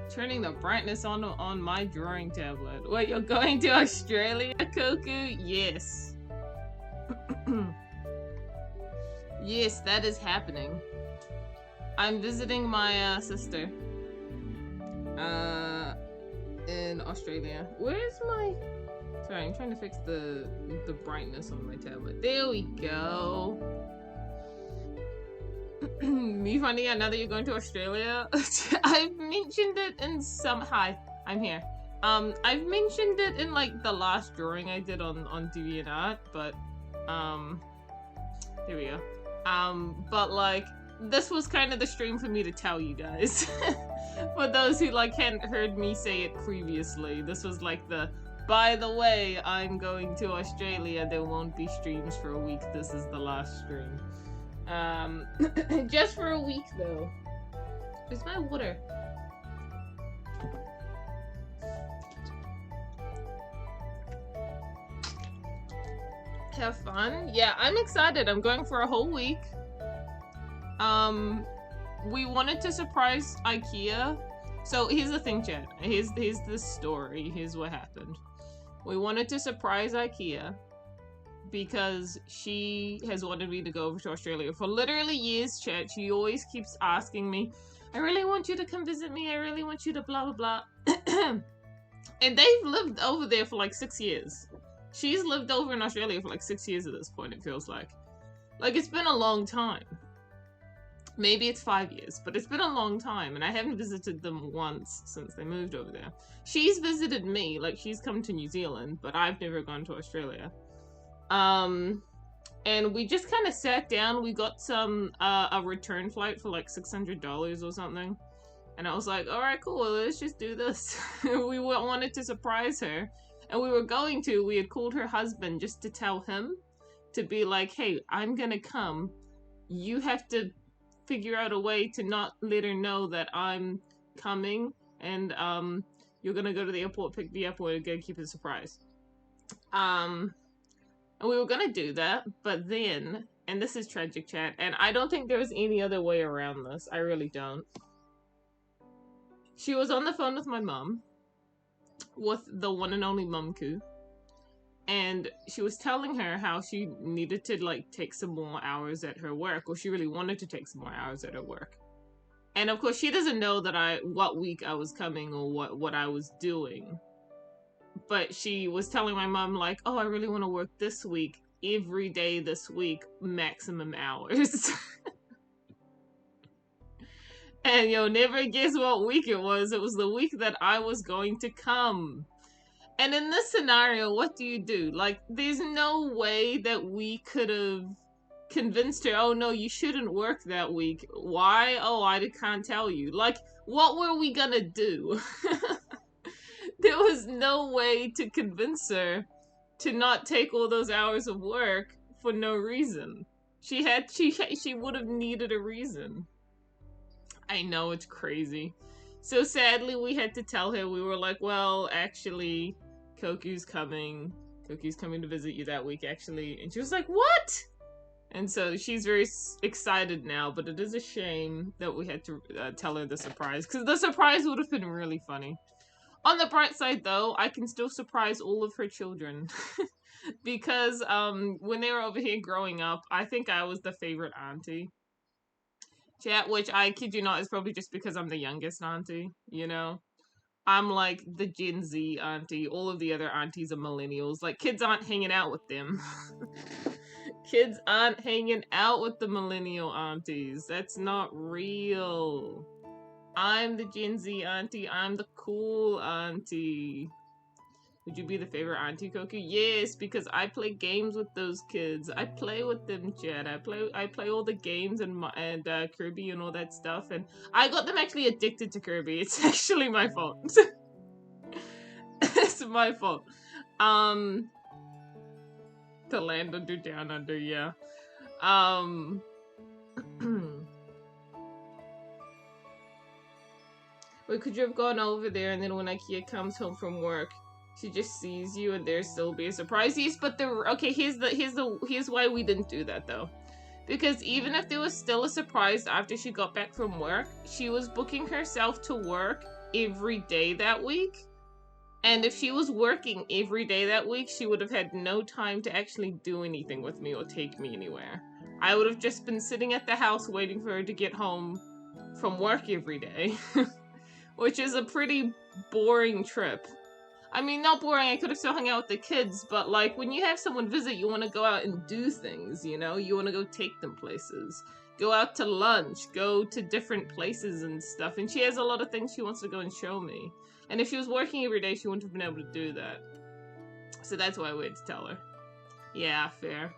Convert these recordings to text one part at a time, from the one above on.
Turning the brightness on my drawing tablet. Wait, you're going to Australia, Koku? Yes. Yes, that is happening. I'm visiting my sister in Australia. Where's my... Sorry, I'm trying to fix the brightness on my tablet. There we go. Me finding out now that you're going to Australia. I've mentioned it in some... Hi, I'm here. I've mentioned it in like the last drawing I did on DeviantArt, but here we go. But like this was kind of the stream for me to tell you guys. For those who like hadn't heard me say it previously, this was like the, by the way, I'm going to Australia, there won't be streams for a week, this is the last stream. Just for a week though. Where's my water? Have fun? Yeah, I'm excited. I'm going for a whole week. We wanted to surprise IKEA. So here's the thing, chat. Here's the story. Here's what happened. We wanted to surprise IKEA because she has wanted me to go over to Australia for literally years, chat. She always keeps asking me, I really want you to come visit me. I really want you to blah, blah, blah. And they've lived over there for like 6 years. She's lived over in Australia for like 6 years at this point, it feels like. Like, it's been a long time. Maybe it's 5 years, but it's been a long time, and I haven't visited them once since they moved over there. She's visited me, like, she's come to New Zealand, but I've never gone to Australia. And we just kind of sat down, we got some, a return flight for like $600 or something. And I was like, alright, cool, well, let's just do this. We wanted to surprise her. And we were going to, we had called her husband just to tell him, to be like, hey, I'm gonna come. You have to figure out a way to not let her know that I'm coming. And you're gonna go to the airport, pick me up, or we're gonna keep it a surprise. And we were gonna do that, but then, and this is tragic, chat, and I don't think there's any other way around this. I really don't. She was on the phone with my mom, with the one and only Mumku, and she was telling her how she needed to like take some more hours at her work, or she really wanted to take some more hours at her work. And of course she doesn't know that what week I was coming or what I was doing. But she was telling my mom like, oh, I really want to work this week, every day this week, maximum hours. And you'll never guess what week it was. It was the week that I was going to come. And in this scenario, what do you do? Like, there's no way that we could have convinced her, oh no, you shouldn't work that week. Why? Oh, I can't tell you. Like, what were we gonna do? There was no way to convince her to not take all those hours of work for no reason. She would have needed a reason. I know, it's crazy. So sadly, we had to tell her, we were like, well, actually, Koku's coming to visit you that week, actually. And she was like, what? And so she's very excited now, but it is a shame that we had to tell her the surprise, because the surprise would have been really funny. On the bright side, though, I can still surprise all of her children. Because when they were over here growing up, I think I was the favorite auntie. Chat, which I kid you not is probably just because I'm the youngest auntie, you know? I'm like the Gen Z auntie. All of the other aunties are millennials. Like, kids aren't hanging out with them. Kids aren't hanging out with the millennial aunties. That's not real. I'm the Gen Z auntie. I'm the cool auntie. Would you be the favorite auntie, Koku? Yes, because I play games with those kids. I play with them, Chad. I play all the games and Kirby and all that stuff, and I got them actually addicted to Kirby. It's actually my fault. It's my fault. To land under, down under, yeah. Wait, could you have gone over there and then when IKEA comes home from work, she just sees you and there still be a surprise? Yes, but okay, here's why we didn't do that though. Because even if there was still a surprise after she got back from work, she was booking herself to work every day that week. And if she was working every day that week, she would have had no time to actually do anything with me or take me anywhere. I would have just been sitting at the house waiting for her to get home from work every day. Which is a pretty boring trip. I mean, not boring, I could have still hung out with the kids, but like, when you have someone visit, you want to go out and do things, you know? You want to go take them places. Go out to lunch, go to different places and stuff, and she has a lot of things she wants to go and show me. And if she was working every day, she wouldn't have been able to do that. So that's why I waited to tell her. Yeah, fair.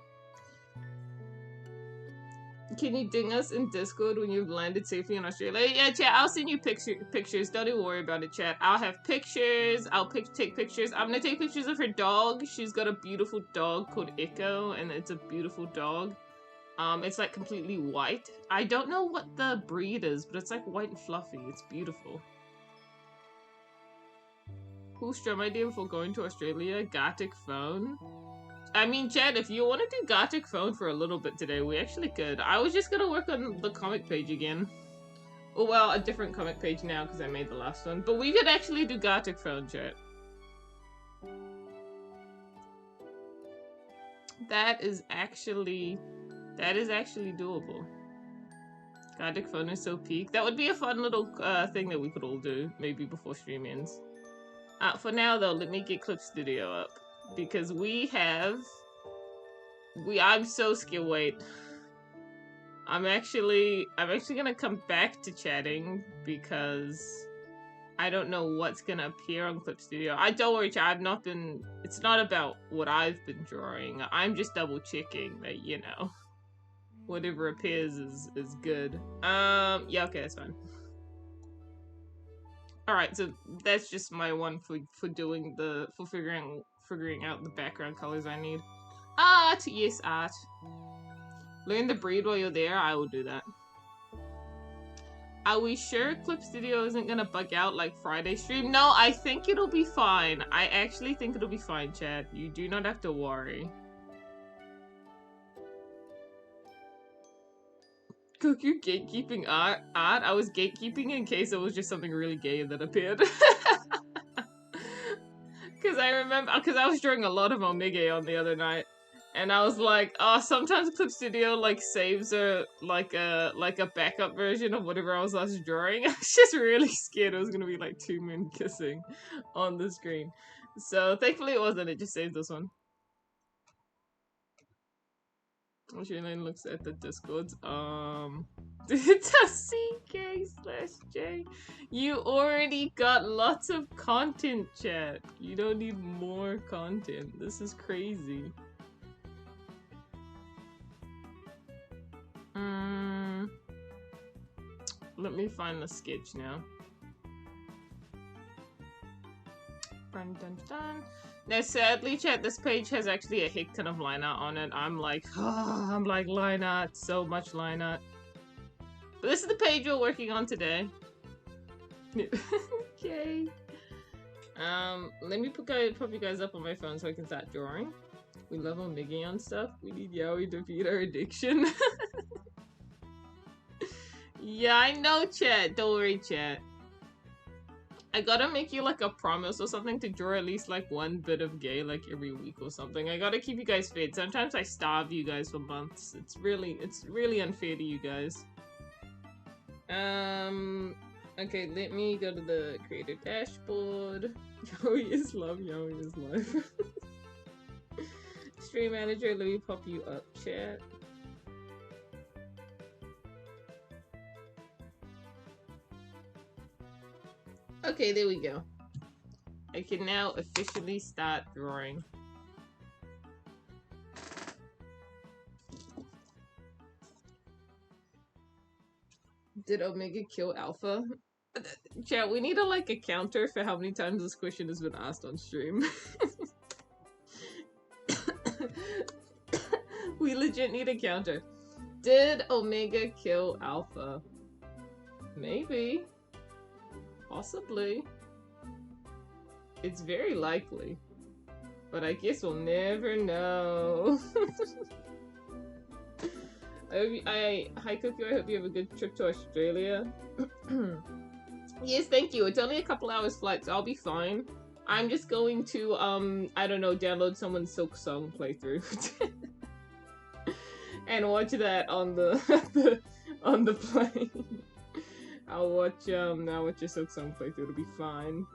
Can you ding us in Discord when you've landed safely in Australia? Yeah, chat, I'll send you pictures. Don't even worry about it, chat. I'll have pictures. I'll take pictures. I'm gonna take pictures of her dog. She's got a beautiful dog called Echo, and it's a beautiful dog. It's like completely white. I don't know what the breed is, but it's like white and fluffy. It's beautiful. Cool stream idea before going to Australia. Gartic phone. I mean, Chad, if you want to do Gartic phone for a little bit today, we actually could. I was just gonna work on the comic page again. Oh, well, a different comic page now because I made the last one. But we could actually do Gartic phone, chat. That is actually doable. Gartic phone is so peak. That would be a fun little thing that we could all do, maybe before stream ends. For now, though, let me get Clip Studio up. Because I'm so skill wait. I'm actually gonna come back to chatting because I don't know what's gonna appear on Clip Studio. Don't worry, chat, it's not about what I've been drawing. I'm just double checking that, you know, whatever appears is good. Yeah, okay, that's fine. Alright, so that's just my one for figuring out the background colors I need. Art! Yes, art. Learn the breed while you're there? I will do that. Are we sure Clip Studio isn't gonna bug out like Friday stream? No, I think it'll be fine. I actually think it'll be fine, Chad. You do not have to worry. Koku gatekeeping art? I was gatekeeping in case it was just something really gay that appeared. Because I remember, because I was drawing a lot of Omega on the other night, and I was like, oh, sometimes Clip Studio like saves like a backup version of whatever I was last drawing. I was just really scared it was gonna be like two men kissing on the screen. So thankfully it wasn't. It just saved this one. Shaylene looks at the Discords. It's a CK/J. You already got lots of content, chat. You don't need more content. This is crazy. Let me find the sketch now. Dun, dun, dun. Now, sadly, chat, this page has actually a heck ton of line art on it. I'm like line art, so much line art. But this is the page we're working on today. Okay. Let me pop you guys up on my phone so I can start drawing. We love Omega on stuff. We need Yaoi to beat our addiction. Yeah, I know, chat. Don't worry, chat. I gotta make you like a promise or something to draw at least like one bit of gay like every week or something. I gotta keep you guys fed. Sometimes I starve you guys for months. It's really unfair to you guys. Okay, let me go to the creator dashboard. Yaoi is love, Yaoi is life. Stream manager, let me pop you up, chat. Okay, there we go. I can now officially start drawing. Did Omega kill Alpha? Chat, we need a counter for how many times this question has been asked on stream. We legit need a counter. Did Omega kill Alpha? Maybe. Possibly. It's very likely. But I guess we'll never know. Hi Cookie, I hope you have a good trip to Australia. Yes, thank you. It's only a couple hours flight, so I'll be fine. I'm just going to, I don't know, download someone's Silk Song playthrough. And watch that on the, on the plane. I'll watch your Silk Song playthrough, it'll be fine.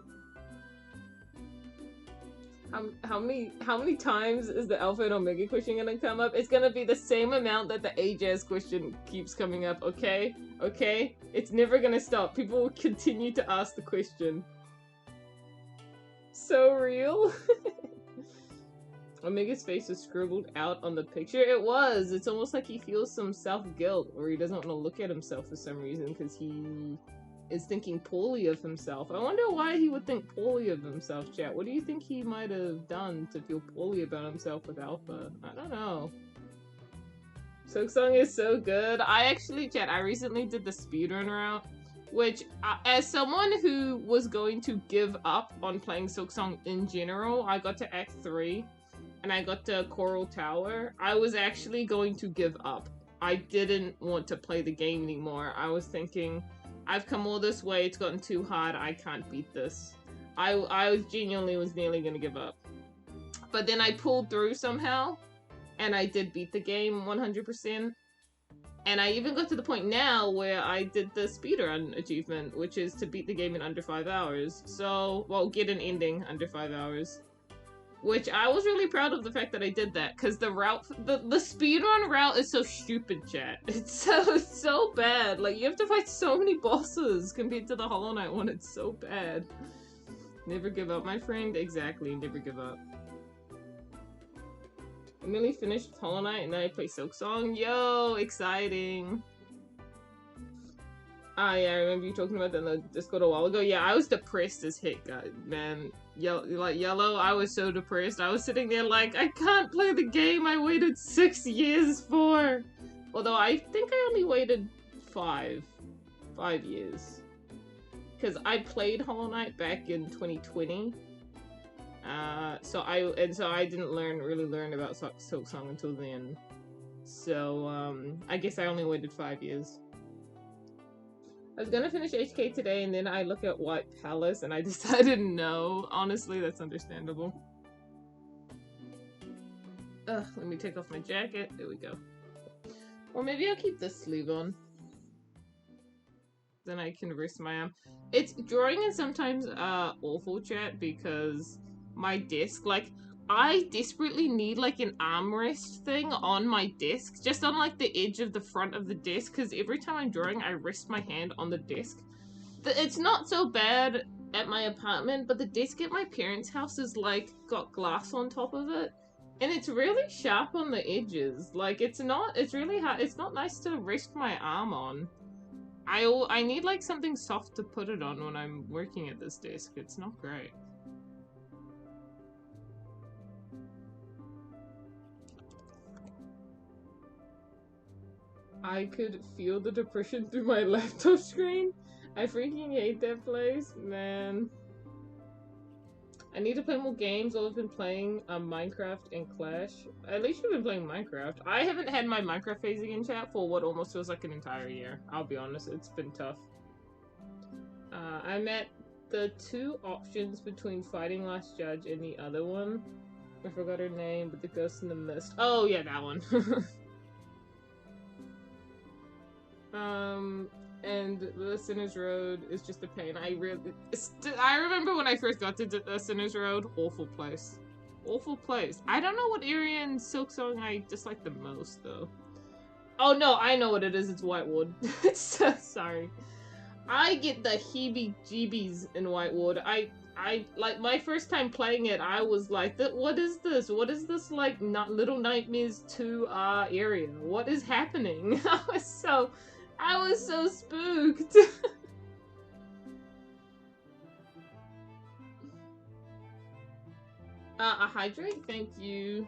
How many times is the Alpha and Omega question gonna come up? It's gonna be the same amount that the AJS question keeps coming up, okay? Okay? It's never gonna stop. People will continue to ask the question. So real? Omega's face was scribbled out on the picture. It was! It's almost like he feels some self-guilt, or he doesn't want to look at himself for some reason, because he is thinking poorly of himself. I wonder why he would think poorly of himself, chat. What do you think he might have done to feel poorly about himself with Alpha? I don't know. Silk Song is so good. I actually, chat, I recently did the speedrun route, which, as someone who was going to give up on playing Silk Song in general, I got to Act 3, and I got to Coral Tower. I was actually going to give up. I didn't want to play the game anymore. I was thinking, I've come all this way, it's gotten too hard, I can't beat this. I was genuinely nearly gonna give up. But then I pulled through somehow, and I did beat the game 100%. And I even got to the point now where I did the speedrun achievement, which is to beat the game in under 5 hours. So, well, get an ending under 5 hours. Which I was really proud of the fact that I did that, because the route, the speedrun route is so stupid, chat. It's so bad. Like, you have to fight so many bosses compared to the Hollow Knight one. It's so bad. Never give up, my friend. Exactly, never give up. I nearly finished Hollow Knight and then I play Silk Song. Yo, exciting. Ah, yeah, I remember you talking about that in the Discord a while ago. Yeah, I was depressed as heck, man. Yellow, I was so depressed. I was sitting there like, I can't play the game I waited 6 years for. Although I think I only waited 5 years. Because I played Hollow Knight back in 2020. So I didn't really learn about Silk Song until then. So, I guess I only waited 5 years. I was gonna finish HK today, and then I look at White Palace, and I decided no. Honestly, that's understandable. Ugh, let me take off my jacket. There we go. Or maybe I'll keep this sleeve on. Then I can rest my arm. It's drawing is sometimes awful, chat, because my desk, like, I desperately need like an armrest thing on my desk, just on like the edge of the front of the desk, because every time I'm drawing I rest my hand on the desk. It's not so bad at my apartment, but the desk at my parents' house is like got glass on top of it, and it's really sharp on the edges. Like it's really hard. It's not nice to rest my arm on. I need like something soft to put it on when I'm working at this desk. It's not great. I could feel the depression through my laptop screen. I freaking hate that place, man. I need to play more games. All I've been playing Minecraft and Clash. At least you've been playing Minecraft. I haven't had my Minecraft phase in chat for what almost feels like an entire year. I'll be honest, it's been tough. I'm at the 2 options between Fighting Last Judge and the other one. I forgot her name, but the Ghost in the Mist. Oh yeah, that one. And the Sinner's Road is just a pain. I remember when I first got to the Sinner's Road, awful place. Awful place. I don't know what area in Silk Song I dislike the most, though. Oh no, I know what it is, it's Whitewood. So sorry. I get the heebie-jeebies in Whitewood. I like, my first time playing it, I was like, what is this? What is this, like, Little Nightmares 2 area? What is happening? I was so spooked. A hydrate, thank you.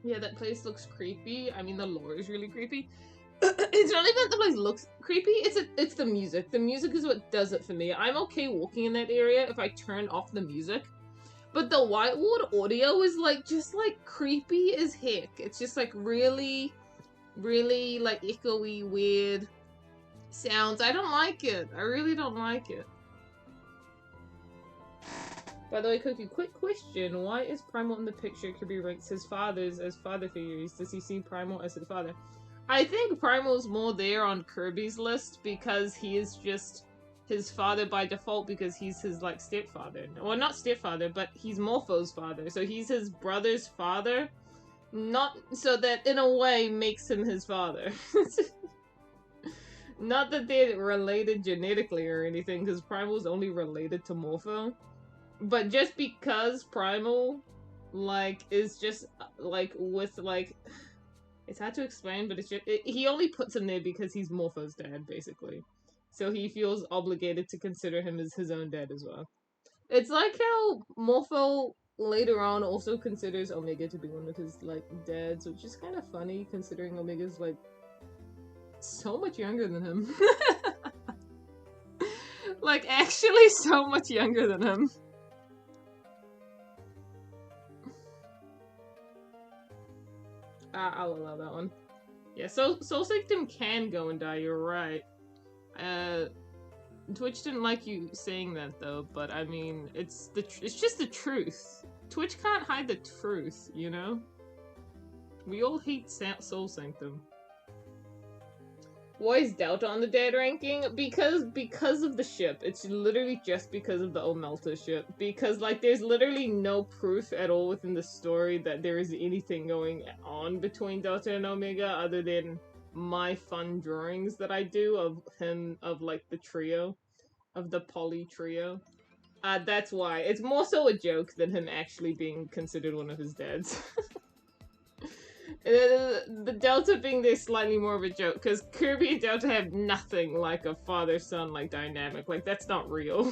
Yeah, that place looks creepy. I mean, the lore is really creepy. It's not even that the place looks creepy, it's the music. The music is what does it for me. I'm okay walking in that area if I turn off the music. But the whiteboard audio is like just like creepy as heck. It's just like really, really like echoey, weird sounds. I don't like it. I really don't like it. By the way, Cookie, quick question. Why is Primal in the picture Kirby ranks his fathers as father figures? Does he see Primal as his father? I think Primal's more there on Kirby's list because he is just his father by default because he's his, like, stepfather. Well, not stepfather, but he's Morpho's father. So he's his brother's father. Not so that, in a way, makes him his father. Not that they're related genetically or anything, because Primal's only related to Morpho. But just because Primal, like, is just, like, with, like... It's hard to explain, but it's just... he only puts him there because he's Morpho's dad, basically. So he feels obligated to consider him as his own dad as well. It's like how Morpho later on also considers Omega to be one of his, like, dads, which is kind of funny, considering Omega's, like, so much younger than him. Like, actually so much younger than him. I'll allow that one. Yeah, Soul Sanctum can go and die, you're right. Twitch didn't like you saying that though, but I mean, it's just the truth. Twitch can't hide the truth, you know? We all hate Soul Sanctum. Why is Delta on the dead ranking? Because of the ship. It's literally just because of the Omelta ship. Because, like, there's literally no proof at all within the story that there is anything going on between Delta and Omega other than my fun drawings that I do of him, of, like, the trio. Of the poly trio. That's why. It's more so a joke than him actually being considered one of his dads. The Delta being there slightly more of a joke, because Kirby and Delta have nothing like a father-son like dynamic. Like, that's not real.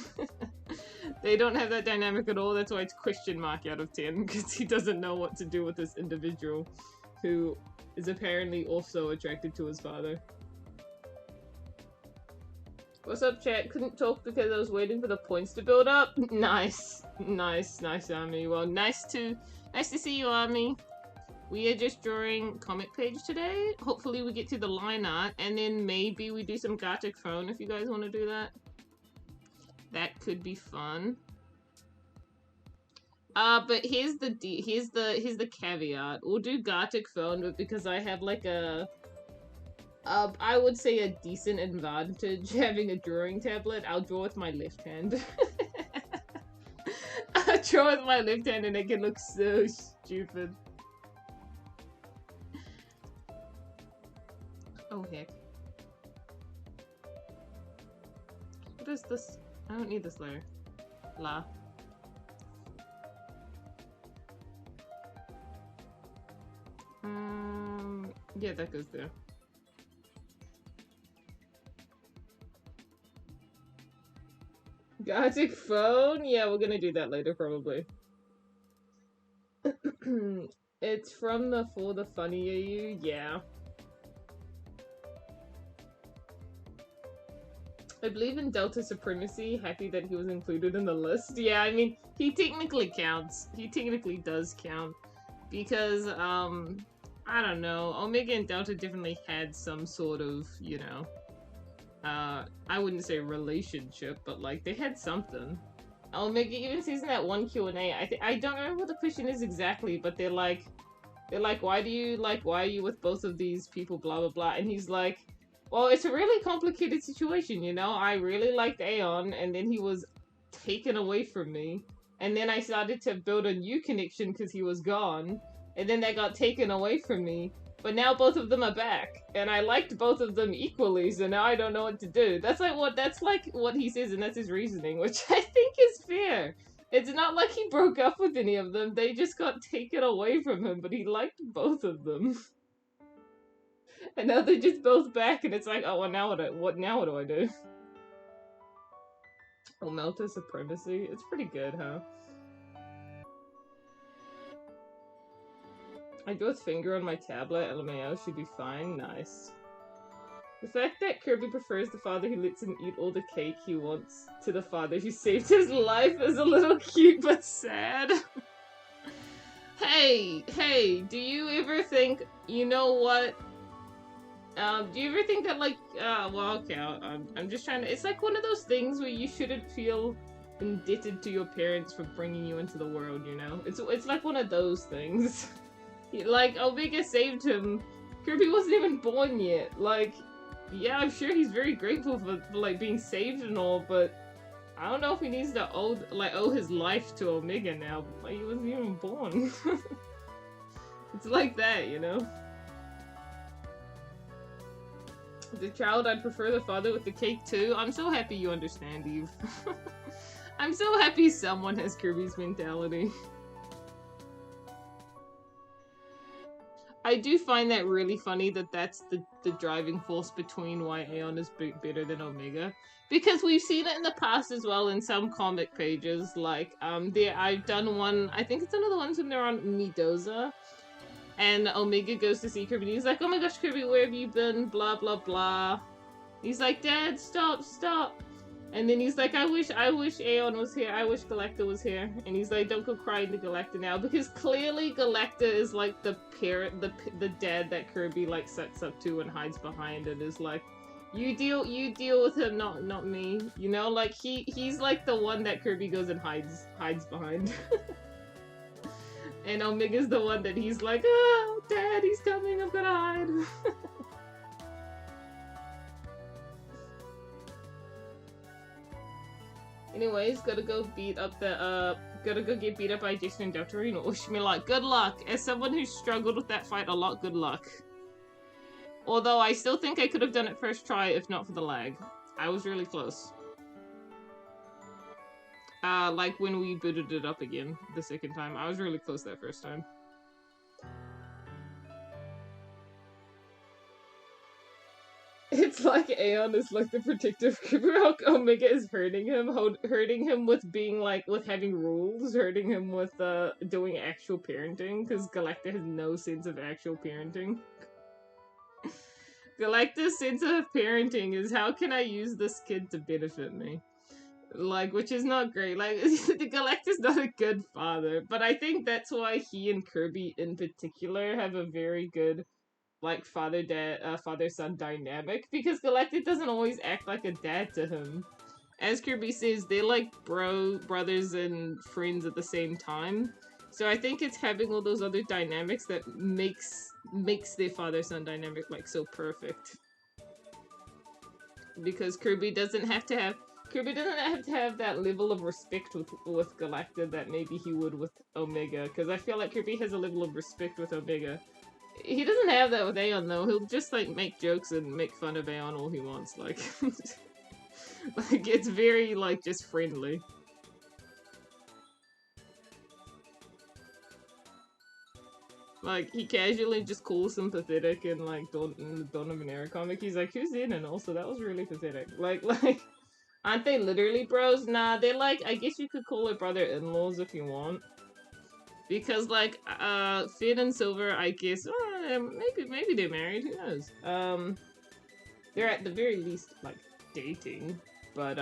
They don't have that dynamic at all. That's why it's question mark out of 10, because he doesn't know what to do with this individual who is apparently also attracted to his father. What's up, chat? Couldn't talk because I was waiting for the points to build up. Nice, nice, nice, Ami. Well, nice to see you, Ami. We are just drawing comic page today. Hopefully we get to the line art, and then maybe we do some Gartic phone if you guys want to do that. That could be fun. But here's the caveat. We'll do Gartic phone, but because I have like I would say a decent advantage having a drawing tablet, I'll draw with my left hand. I'll draw with my left hand and it can look so stupid. Oh heck. What is this? I don't need this layer. La. Yeah, that goes there. Gartic phone? Yeah, we're gonna do that later, probably. It's from the For the Funny AU? Yeah. I believe in Delta Supremacy, happy that he was included in the list. Yeah, I mean, he technically counts. He technically does count. Because, I don't know, Omega and Delta definitely had some sort of, you know, I wouldn't say relationship, but like, they had something. Omega even says in that one Q&A, I don't remember what the question is exactly, but they're like, why are you with both of these people, blah blah blah, and he's like, well, it's a really complicated situation, you know? I really liked Aeon, and then he was taken away from me. And then I started to build a new connection because he was gone. And then that got taken away from me. But now both of them are back. And I liked both of them equally, so now I don't know what to do. That's like what he says, and that's his reasoning, which I think is fair. It's not like he broke up with any of them. They just got taken away from him, but he liked both of them. And now they're just both back, and it's like, oh, well, now what do I do? Omelta Supremacy? It's pretty good, huh? I drew with finger on my tablet, LMAO should be fine, nice. The fact that Kirby prefers the father who lets him eat all the cake he wants to the father who saved his life is a little cute but sad. Hey, do you ever think, you know what? Do you ever think that, like, well, okay, I'm just trying to, it's like one of those things where you shouldn't feel indebted to your parents for bringing you into the world, you know? It's like one of those things. Like, Omega saved him. Kirby wasn't even born yet. Like, yeah, I'm sure he's very grateful for like, being saved and all, but I don't know if he needs to owe his life to Omega now. Like, he wasn't even born. It's like that, you know? The child, I'd prefer the father with the cake too. I'm so happy you understand, Eve. I'm so happy someone has Kirby's mentality. I do find that really funny that that's the driving force between why Aeon is better than Omega. Because we've seen it in the past as well in some comic pages. Like, I've done one, I think it's one of the ones when they're on Midoza. And Omega goes to see Kirby and he's like, oh my gosh, Kirby, where have you been? Blah, blah, blah. He's like, Dad, stop. And then he's like, I wish Aeon was here. I wish Galacta was here. And he's like, don't go crying to Galacta now. Because clearly Galacta is like the parent, the dad that Kirby like sets up to and hides behind and is like, you deal with him, not me. You know, like he's like the one that Kirby goes and hides behind. And Omega's the one that he's like, oh, Dad, he's coming, I'm gonna hide. Anyways, gotta go get beat up by Jason and Deltarine. Wish me luck. Good luck. As someone who struggled with that fight a lot, good luck. Although I still think I could have done it first try if not for the lag. I was really close. Like when we booted it up again the second time. I was really close that first time. It's like Aeon is like the protective Kirby. Omega is hurting him with being like, with having rules, hurting him with doing actual parenting, because Galacta has no sense of actual parenting. Galacta's sense of parenting is, how can I use this kid to benefit me? Like, which is not great. Like, Galacta's not a good father, but I think that's why he and Kirby in particular have a very good, like, father-son dynamic, because Galactic doesn't always act like a dad to him. As Kirby says, they're like brothers and friends at the same time. So I think it's having all those other dynamics that makes their father-son dynamic like so perfect. Because Kirby doesn't have to have that level of respect with Galacta that maybe he would with Omega, because I feel like Kirby has a level of respect with Omega. He doesn't have that with Aeon though. He'll just like make jokes and make fun of Aeon all he wants, like like it's very like just friendly. Like he casually just calls him pathetic and like in the Dawn of an Era comic he's like, who's in? And also that was really pathetic. Like aren't they literally bros? Nah, they're like, I guess you could call it brother-in-laws if you want. Because, like, Finn and Silver, I guess, maybe they're married, who knows? They're at the very least, like, dating. But,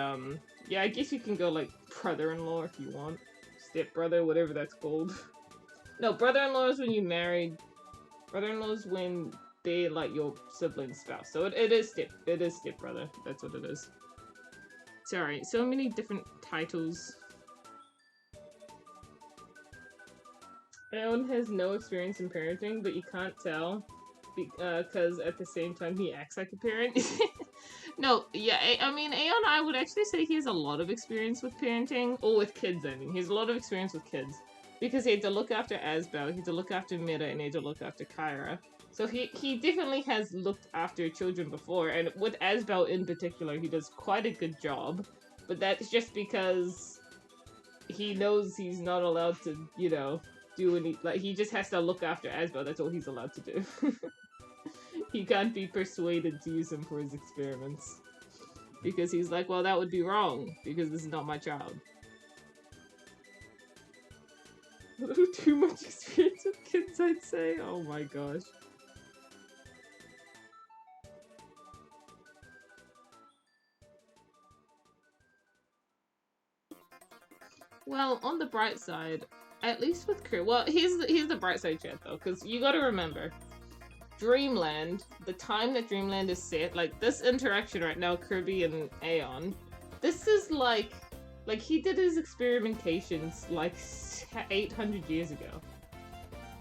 yeah, I guess you can go, like, brother-in-law if you want. Step-brother, whatever that's called. No, brother-in-law is when you married. Brother-in-law is when they, like, your sibling's spouse. So it is step-brother. That's what it is. Sorry, so many different titles. Aeon has no experience in parenting, but you can't tell because at the same time he acts like a parent. No, yeah, I mean, Aeon, I would actually say he has a lot of experience with parenting, or with kids, I mean. He has a lot of experience with kids. Because he had to look after Asbel, he had to look after Mira, and he had to look after Kyra. So he definitely has looked after children before, and with Asbel in particular, he does quite a good job. But that's just because he knows he's not allowed to, you know, do any, like, he just has to look after Asbel, that's all he's allowed to do. He can't be persuaded to use him for his experiments. Because he's like, well, that would be wrong, because this is not my child. A little too much experience with kids, I'd say. Oh my gosh. Well, on the bright side, at least with Kirby, well, here's the bright side, chat, though, because you gotta remember, Dreamland, the time that Dreamland is set, like, this interaction right now, Kirby and Aeon, this is like he did his experimentations, like, 800 years ago.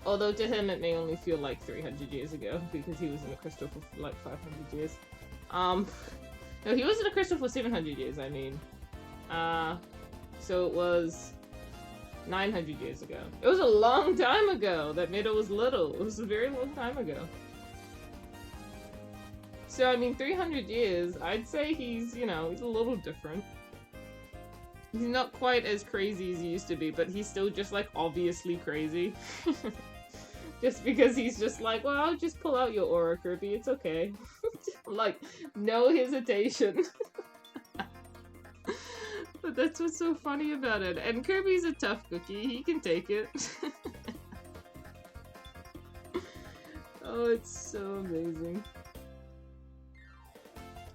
Although to him it may only feel like 300 years ago, because he was in a crystal for, like, 500 years. No, he was in a crystal for 700 years, I mean. So it was 900 years ago. It was a long time ago that Mida was little. It was a very long time ago. So, I mean, 300 years, I'd say he's, you know, he's a little different. He's not quite as crazy as he used to be, but he's still just, like, obviously crazy. Just because he's just like, well, I'll just pull out your aura, Kirby, it's okay. Like, no hesitation. But that's what's so funny about it. And Kirby's a tough cookie, he can take it. Oh, it's so amazing.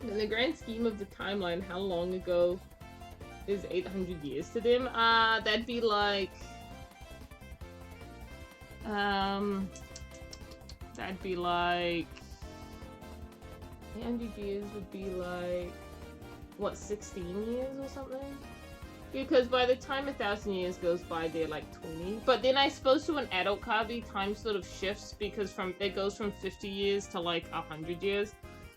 In the grand scheme of the timeline, how long ago is 800 years to them? That'd be like... that'd be like... 800 years would be like... what, 16 years or something? Because by the time 1,000 years goes by, they're like 20. But then I suppose to an adult Kabi, time sort of shifts because it goes from 50 years to like 100 years.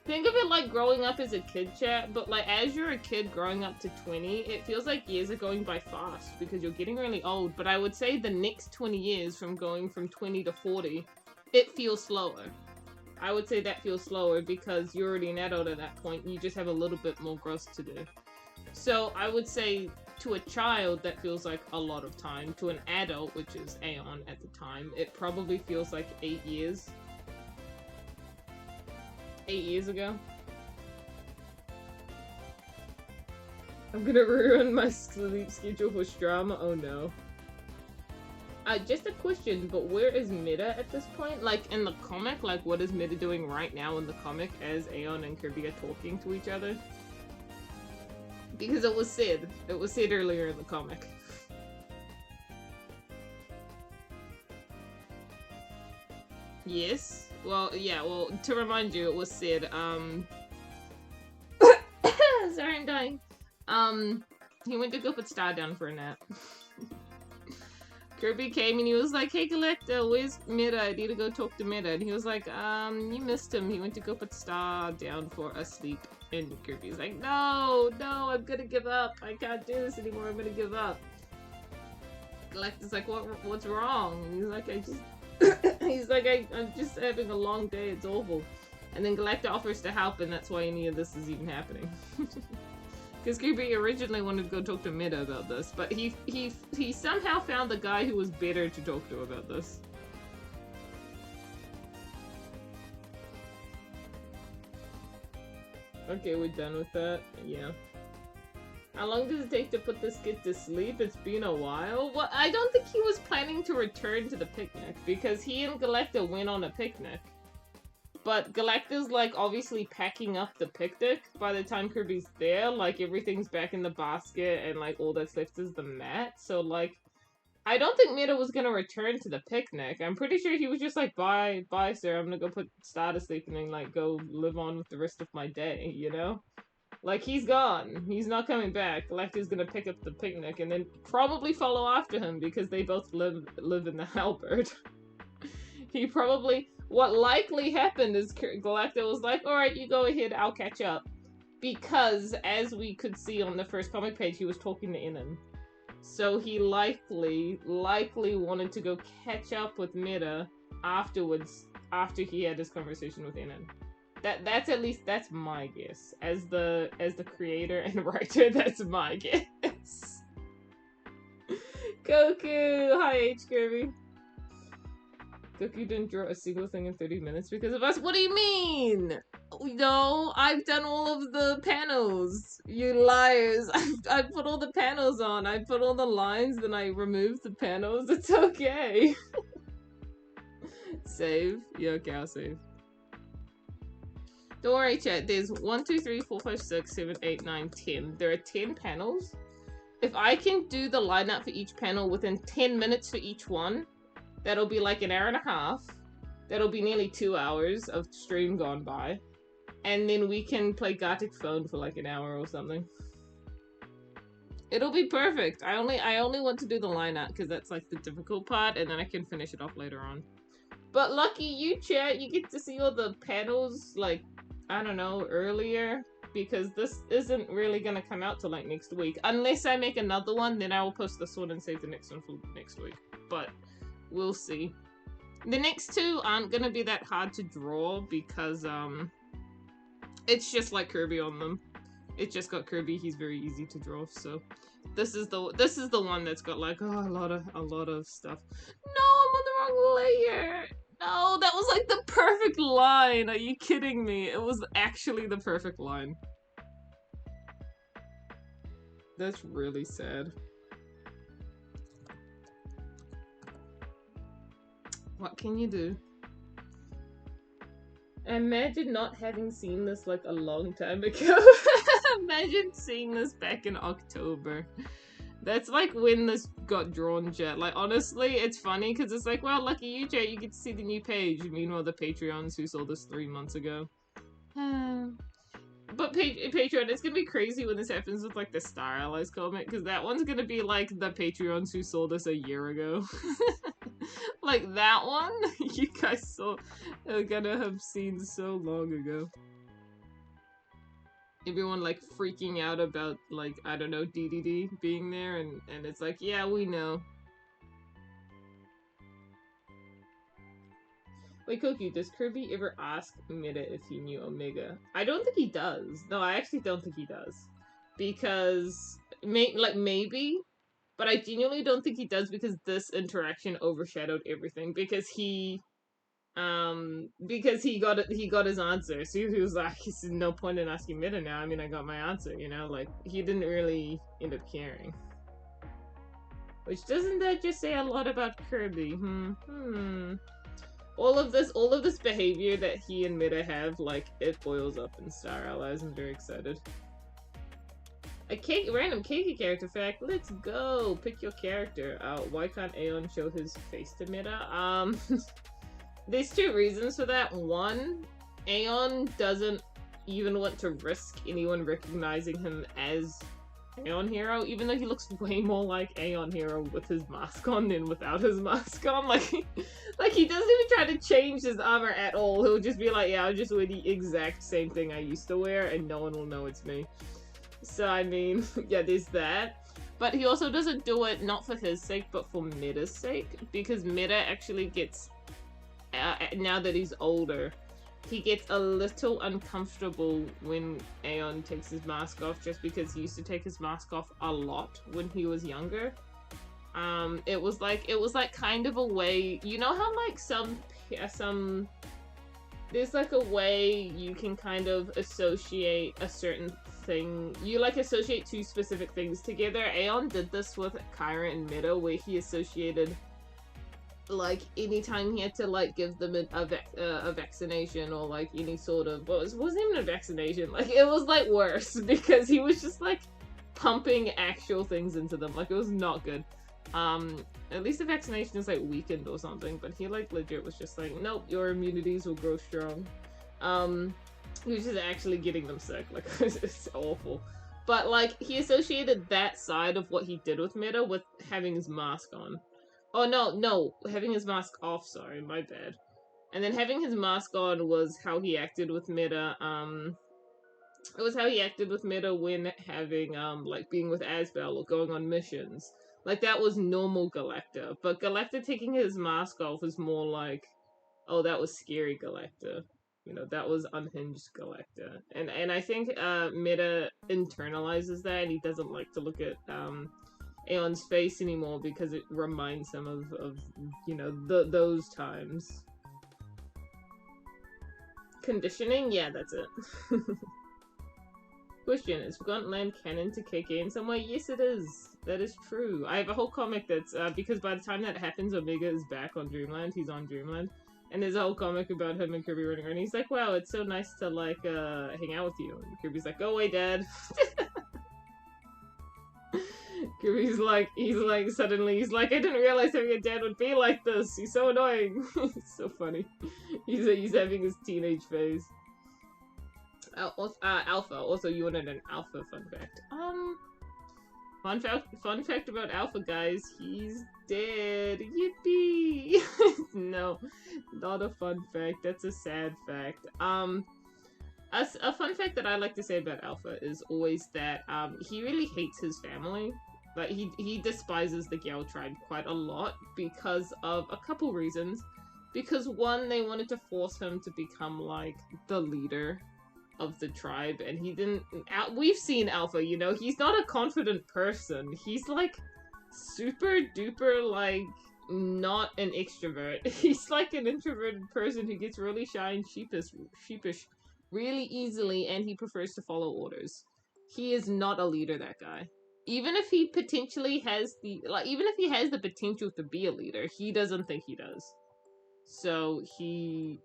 Think of it like growing up as a kid, chat, but like as you're a kid growing up to 20, it feels like years are going by fast because you're getting really old. But I would say the next 20 years from going from 20 to 40, it feels slower. I would say that feels slower because you're already an adult at that point. You just have a little bit more growth to do. So I would say to a child, that feels like a lot of time. To an adult, which is Aeon at the time, it probably feels like 8 years. 8 years ago. I'm gonna ruin my sleep schedule for Strama. Oh no. Just a question, but where is Mida at this point? Like, in the comic? Like, what is Mida doing right now in the comic as Aeon and Kirby are talking to each other? Because it was said. It was said earlier in the comic. Yes. Well, yeah, well, to remind you, it was said, sorry, I'm dying. He went to go put Star down for a nap. Kirby came and he was like, hey, Galacta, where's Mida? I need to go talk to Mida. And he was like, you missed him. He went to go put Star down for a sleep. And Kirby's like, no, I'm gonna give up. I can't do this anymore. I'm gonna give up. Galacta's like, what's wrong? And he's like, I'm just having a long day. It's awful. And then Galacta offers to help, and that's why any of this is even happening. Because Kirby originally wanted to go talk to Mida about this, but he somehow found the guy who was better to talk to about this. Okay, we're done with that. Yeah. How long does it take to put this kid to sleep? It's been a while. Well, I don't think he was planning to return to the picnic, because he and Galacta went on a picnic. But Galacta's, like, obviously packing up the picnic by the time Kirby's there. Like, everything's back in the basket, and, like, all that's left is the mat. So, like, I don't think Mida was gonna return to the picnic. I'm pretty sure he was just like, bye, sir, I'm gonna go put Star to sleep and then, like, go live on with the rest of my day, you know? Like, he's gone. He's not coming back. Galacta's gonna pick up the picnic and then probably follow after him because they both live in the Halberd. He probably... What likely happened is Galacta was like, alright, you go ahead, I'll catch up. Because, as we could see on the first comic page, he was talking to Inan. So he likely wanted to go catch up with Mida afterwards, after he had his conversation with Inan. That's my guess. As the creator and writer, that's my guess. Koku! Hi, H. Kirby. Koku didn't draw a single thing in 30 minutes because of us? What do you mean? No, I've done all of the panels. You liars. I put all the panels on. I put all the lines, then I removed the panels. It's okay. Save. Yeah, okay, I'll save. Don't worry, chat. There's 1, 2, 3, 4, 5, 6, 7, 8, 9, 10. There are 10 panels. If I can do the lineup for each panel within 10 minutes for each one, that'll be like an hour and a half. That'll be nearly 2 hours of stream gone by. And then we can play Gartic phone for like an hour or something. It'll be perfect. I only want to do the lineup because that's like the difficult part, and then I can finish it off later on. But lucky you, chat, you get to see all the panels, like, I don't know, earlier. Because this isn't really gonna come out till like next week. Unless I make another one, then I will post this one and save the next one for next week. But we'll see. The next two aren't gonna be that hard to draw because it's just like Kirby on them. It's just got Kirby. He's very easy to draw. So this is the one that's got like a lot of stuff. No, I'm on the wrong layer. No, that was like the perfect line. Are you kidding me? It was actually the perfect line. That's really sad. What can you do? Imagine not having seen this like a long time ago. Imagine seeing this back in October. That's like when this got drawn, chat. Like, honestly, it's funny because it's like, well, lucky you, chat, you get to see the new page. Meanwhile, the Patreons who saw this 3 months ago. But Patreon, it's gonna be crazy when this happens with like the Star Allies comic, because that one's gonna be like the Patreons who saw this a year ago. Like that one, you guys are gonna have seen so long ago. Everyone like freaking out about like, I don't know, DDD being there, and it's like, yeah, we know. Wait, Koku, does Kirby ever ask Meta if he knew Omega? I don't think he does. No, I actually don't think he does. Because, maybe, but I genuinely don't think he does because this interaction overshadowed everything. Because he got his answer. So he was like, there's no point in asking Meta now. I mean, I got my answer, you know? Like, he didn't really end up caring. Which, doesn't that just say a lot about Kirby? All of this behavior that he and Meta have, like, it boils up in Star Allies. I'm very excited. Random Keiki character fact. Let's go! Pick your character. Why can't Aeon show his face to Meta? There's two reasons for that. One, Aeon doesn't even want to risk anyone recognizing him as Aeon Hero, even though he looks way more like Aeon Hero with his mask on than without his mask on. Like he doesn't even try to change his armor at all. He'll just be like, yeah, I'll just wear the exact same thing I used to wear and no one will know it's me. So, I mean, yeah, there's that. But he also doesn't do it not for his sake, but for Meta's sake. Because Meta actually gets, now that he's older, he gets a little uncomfortable when Aeon takes his mask off, just because he used to take his mask off a lot when he was younger. It was like kind of a way, you know how like some there's like a way you can kind of associate a certain thing, you like associate two specific things together. Aeon did this with Kyra and Meta, where he associated like anytime he had to like give them a vaccination or like any sort of, well, it wasn't even a vaccination, like it was like worse because he was just like pumping actual things into them. Like it was not good. At least the vaccination is like weakened or something, but he like legit was just like, nope, your immunities will grow strong. He was just actually getting them sick. Like it's awful. But like he associated that side of what he did with Meta with having his mask on. Oh, no, having his mask off, sorry, my bad. And then having his mask on was how he acted with Meta, it was how he acted with Meta when having, like, being with Asbel or going on missions. Like, that was normal Galacta, but Galacta taking his mask off was more like, oh, that was scary Galacta. You know, that was unhinged Galacta. And I think, Meta internalizes that, and he doesn't like to look at, Aeon's face anymore because it reminds him of you know, those times. Conditioning? Yeah, that's it. Question, is Forgotten Land canon to KK in some way? Yes, it is. That is true. I have a whole comic that's, because by the time that happens, Omega is back on Dreamland. He's on Dreamland. And there's a whole comic about him and Kirby running around. He's like, wow, it's so nice to, like, hang out with you. And Kirby's like, go away, Dad. Suddenly, I didn't realize having a dad would be like this. He's so annoying. It's so funny. He's having his teenage phase. Alpha. Also, you wanted an Alpha fun fact. Fun fact about Alpha, guys. He's dead. Yippee! No, not a fun fact. That's a sad fact. A fun fact that I like to say about Alpha is always that he really hates his family. Like he despises the Gale tribe quite a lot because of a couple reasons. Because one, they wanted to force him to become like the leader of the tribe, and he didn't. We've seen Alpha, you know, he's not a confident person. He's like super duper like not an extrovert. He's like an introverted person who gets really shy and sheepish really easily, and he prefers to follow orders. He is not a leader, that guy. Even if he potentially has even if he has the potential to be a leader, he doesn't think he does. So he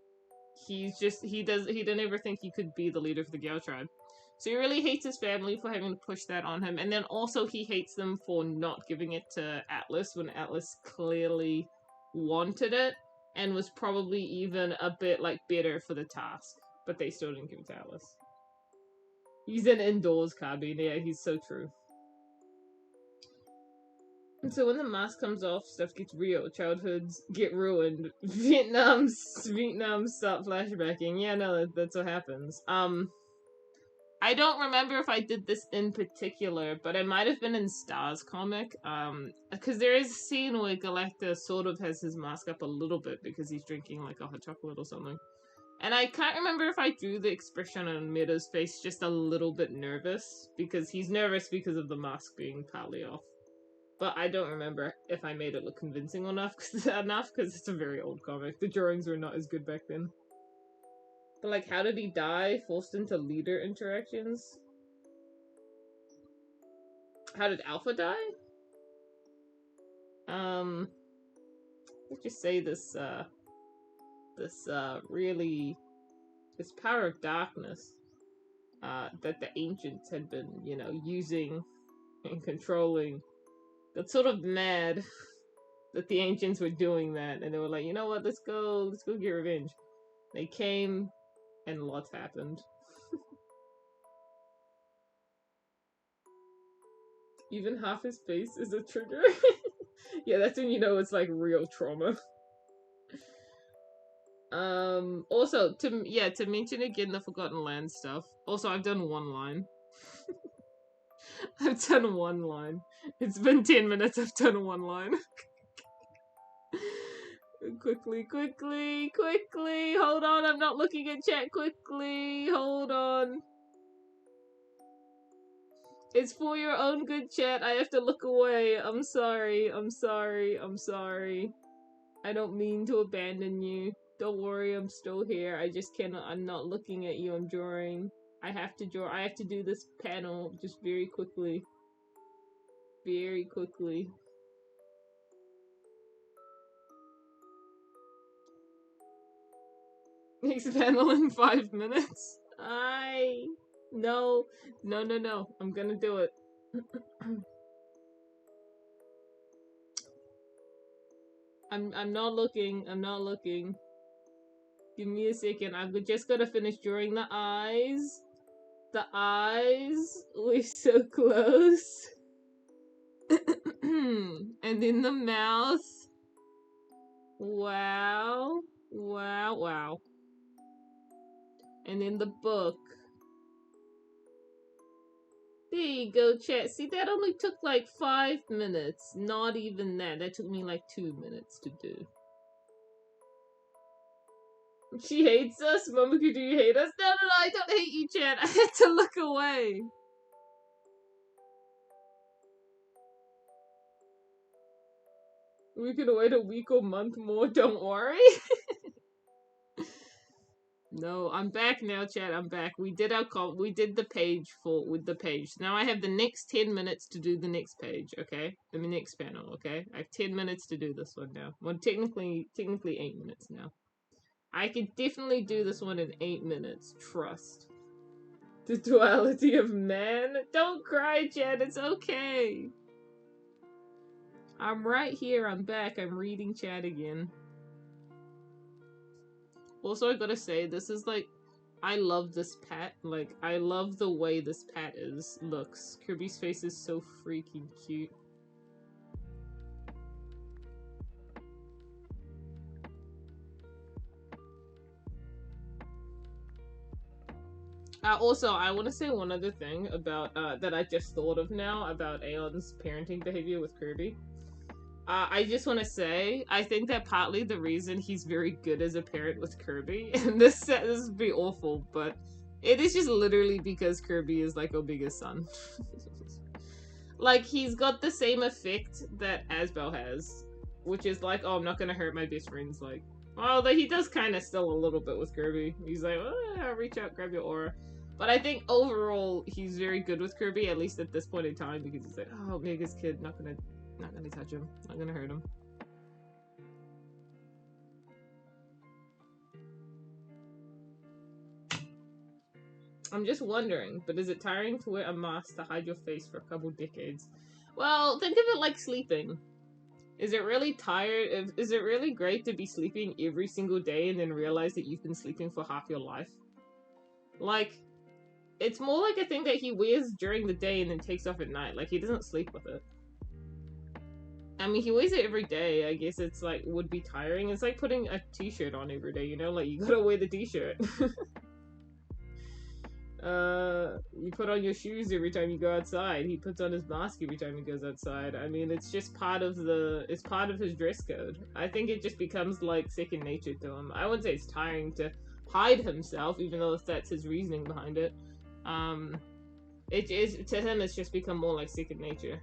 didn't ever think he could be the leader for the Gale tribe. So he really hates his family for having to push that on him, and then also he hates them for not giving it to Atlas when Atlas clearly wanted it and was probably even a bit like bitter for the task, but they still didn't give it to Atlas. He's an indoors carbine, yeah, he's so true. And so when the mask comes off, stuff gets real. Childhoods get ruined. Vietnam start flashbacking. Yeah, no, that's what happens. I don't remember if I did this in particular, but it might have been in Star's comic. Because there is a scene where Galacta sort of has his mask up a little bit because he's drinking like a hot chocolate or something. And I can't remember if I drew the expression on Meadows' face just a little bit nervous, because he's nervous because of the mask being partly off. But I don't remember if I made it look convincing enough, because it's a very old comic. The drawings were not as good back then. But, like, how did he die? Forced into leader interactions? How did Alpha die? Let's just say this power of darkness, that the ancients had been, you know, using and controlling. Got sort of mad that the ancients were doing that, and they were like, you know what, let's go get revenge. They came, and lots happened. Even half his face is a trigger. Yeah, that's when you know it's like real trauma. Also, to mention again the Forgotten Land stuff. Also, I've done one line. I've done one line. It's been 10 minutes, I've done one line. Quickly. Hold on, I'm not looking at chat. Quickly, hold on. It's for your own good, chat. I have to look away. I'm sorry. I don't mean to abandon you. Don't worry, I'm still here. I just cannot. I'm not looking at you. I'm drawing. I have to draw. I have to do this panel just very quickly. Next panel in 5 minutes. No. I'm gonna do it. I'm not looking. Give me a second. I'm just gonna finish drawing the eyes. We're so close. And then the mouth. Wow. And then the book. There you go, chat. See, that only took like 5 minutes. Not even that. That took me like 2 minutes to do. She hates us? Momoku, do you hate us? No, I don't hate you, chat. I had to look away. We can wait a week or month more, don't worry. No, I'm back now, chat. I'm back. We did the page with the page. Now I have the next 10 minutes to do the next page, okay? The next panel, okay? I have 10 minutes to do this one now. Well, technically 8 minutes now. I could definitely do this one in 8 minutes. Trust. The duality of man? Don't cry, chat. It's okay. I'm right here. I'm back. I'm reading chat again. Also, I gotta say, this is like, I love this pat. Like, I love the way this pat looks. Kirby's face is so freaking cute. Also, I want to say one other thing about that I just thought of now about Aeon's parenting behavior with Kirby. I just want to say, I think that partly the reason he's very good as a parent with Kirby, and this would be awful, but it is just literally because Kirby is like Omega's son. Like, he's got the same effect that Asbel has, which is like, oh, I'm not gonna hurt my best friends. Like, although he does kind of still a little bit with Kirby. He's like, oh, reach out, grab your aura. But I think overall, he's very good with Kirby, at least at this point in time, because he's like, oh, Omega's kid, not gonna touch him, not gonna hurt him. I'm just wondering, but is it tiring to wear a mask to hide your face for a couple decades? Well, think of it like sleeping. Is it really tired? Is it really great to be sleeping every single day and then realize that you've been sleeping for half your life? Like, it's more like a thing that he wears during the day and then takes off at night. Like, he doesn't sleep with it. I mean, he wears it every day. I guess it's like, would be tiring. It's like putting a t-shirt on every day, you know? Like, you gotta wear the t-shirt. You put on your shoes every time you go outside. He puts on his mask every time he goes outside. I mean, it's just part of it's part of his dress code. I think it just becomes like second nature to him. I wouldn't say it's tiring to hide himself, even though that's his reasoning behind it. It is, to him, it's just become more like second nature.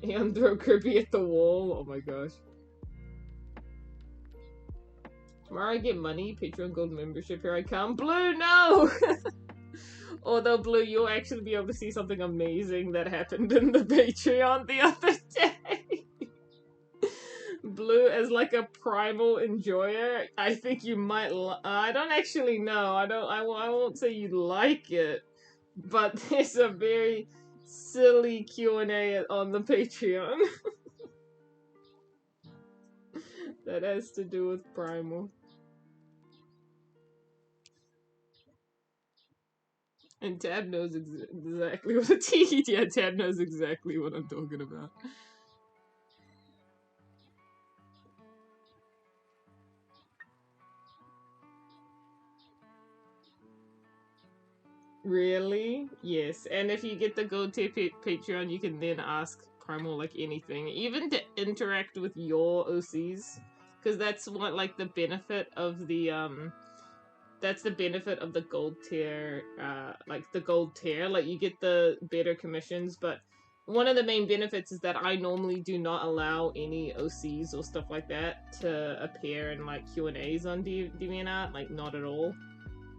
And throw Kirby at the wall. Oh my gosh. Tomorrow I get money, Patreon Gold membership, here I come. Blue, no! Although, Blue, you'll actually be able to see something amazing that happened in the Patreon the other day. Blue, as like a primal enjoyer, I think you might I don't actually know. I won't say you like it. But there's a very silly Q&A on the Patreon. That has to do with primal. And Tab knows exactly what yeah, Tab knows exactly what I'm talking about. Really? Yes. And if you get the gold tier Patreon, you can then ask Primal like anything, even to interact with your OCs, because that's what like the benefit of the that's the benefit of the gold tier, like the gold tier. Like, you get the better commissions, but one of the main benefits is that I normally do not allow any OCs or stuff like that to appear in like Q&As on DeviantArt, like not at all.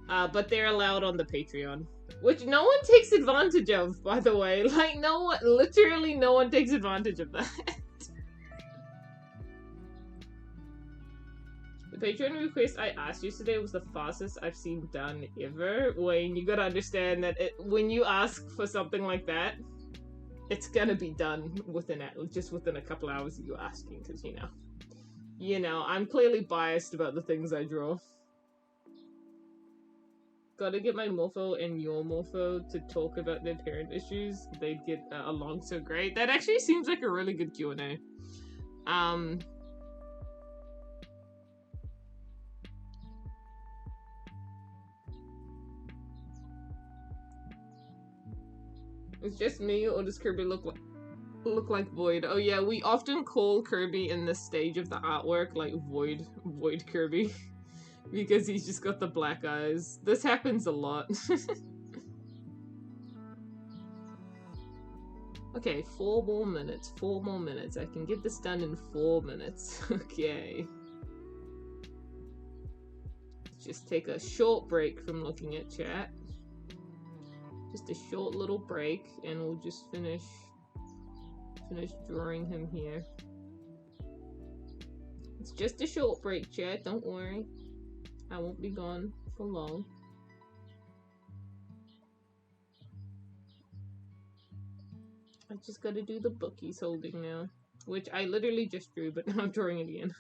But they're allowed on the Patreon, which no one takes advantage of, by the way. Like, no one, literally no one takes advantage of that. The Patreon request I asked yesterday was the fastest I've seen done ever. Wayne, you gotta understand that when you ask for something like that, it's gonna be done within a couple hours of you asking, because you know, I'm clearly biased about the things I draw. Gotta get my Morpho and your Morpho to talk about their parent issues. They'd get along so great. That actually seems like a really good Q&A. It's just me, or does Kirby look like Void? Oh yeah, we often call Kirby in this stage of the artwork like Void Kirby. Because he's just got the black eyes. This happens a lot. Okay, 4 more minutes. 4 more minutes. I can get this done in 4 minutes. Okay. Just take a short break from looking at chat. Just a short little break, and we'll just finish drawing him here. It's just a short break, chat. Don't worry. I won't be gone for long. I just gotta do the book he's holding now. which I literally just drew, but now I'm drawing it again.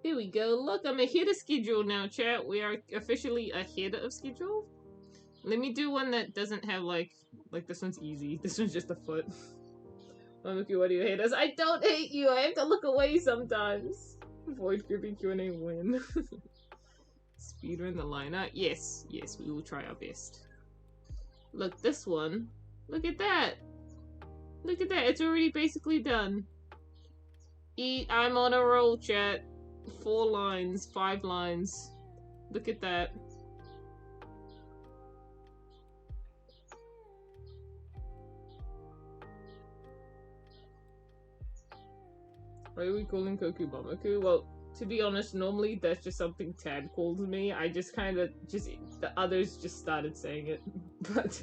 Here we go. Look, I'm ahead of schedule now, chat. We are officially ahead of schedule. Let me do one that doesn't have like this one's easy. This one's just a foot. Mamoku, why do you hate us? I don't hate you. I have to look away sometimes. Avoid creepy Q&A win. Speedrun the liner. Yes, yes, we will try our best. Look, this one. Look at that. Look at that. It's already basically done. I'm on a roll, chat. 4 lines, 5 lines. Look at that. Why are we calling Koku Bamaku? Well, to be honest, normally that's just something Tad calls me. I just kind of the others just started saying it. But,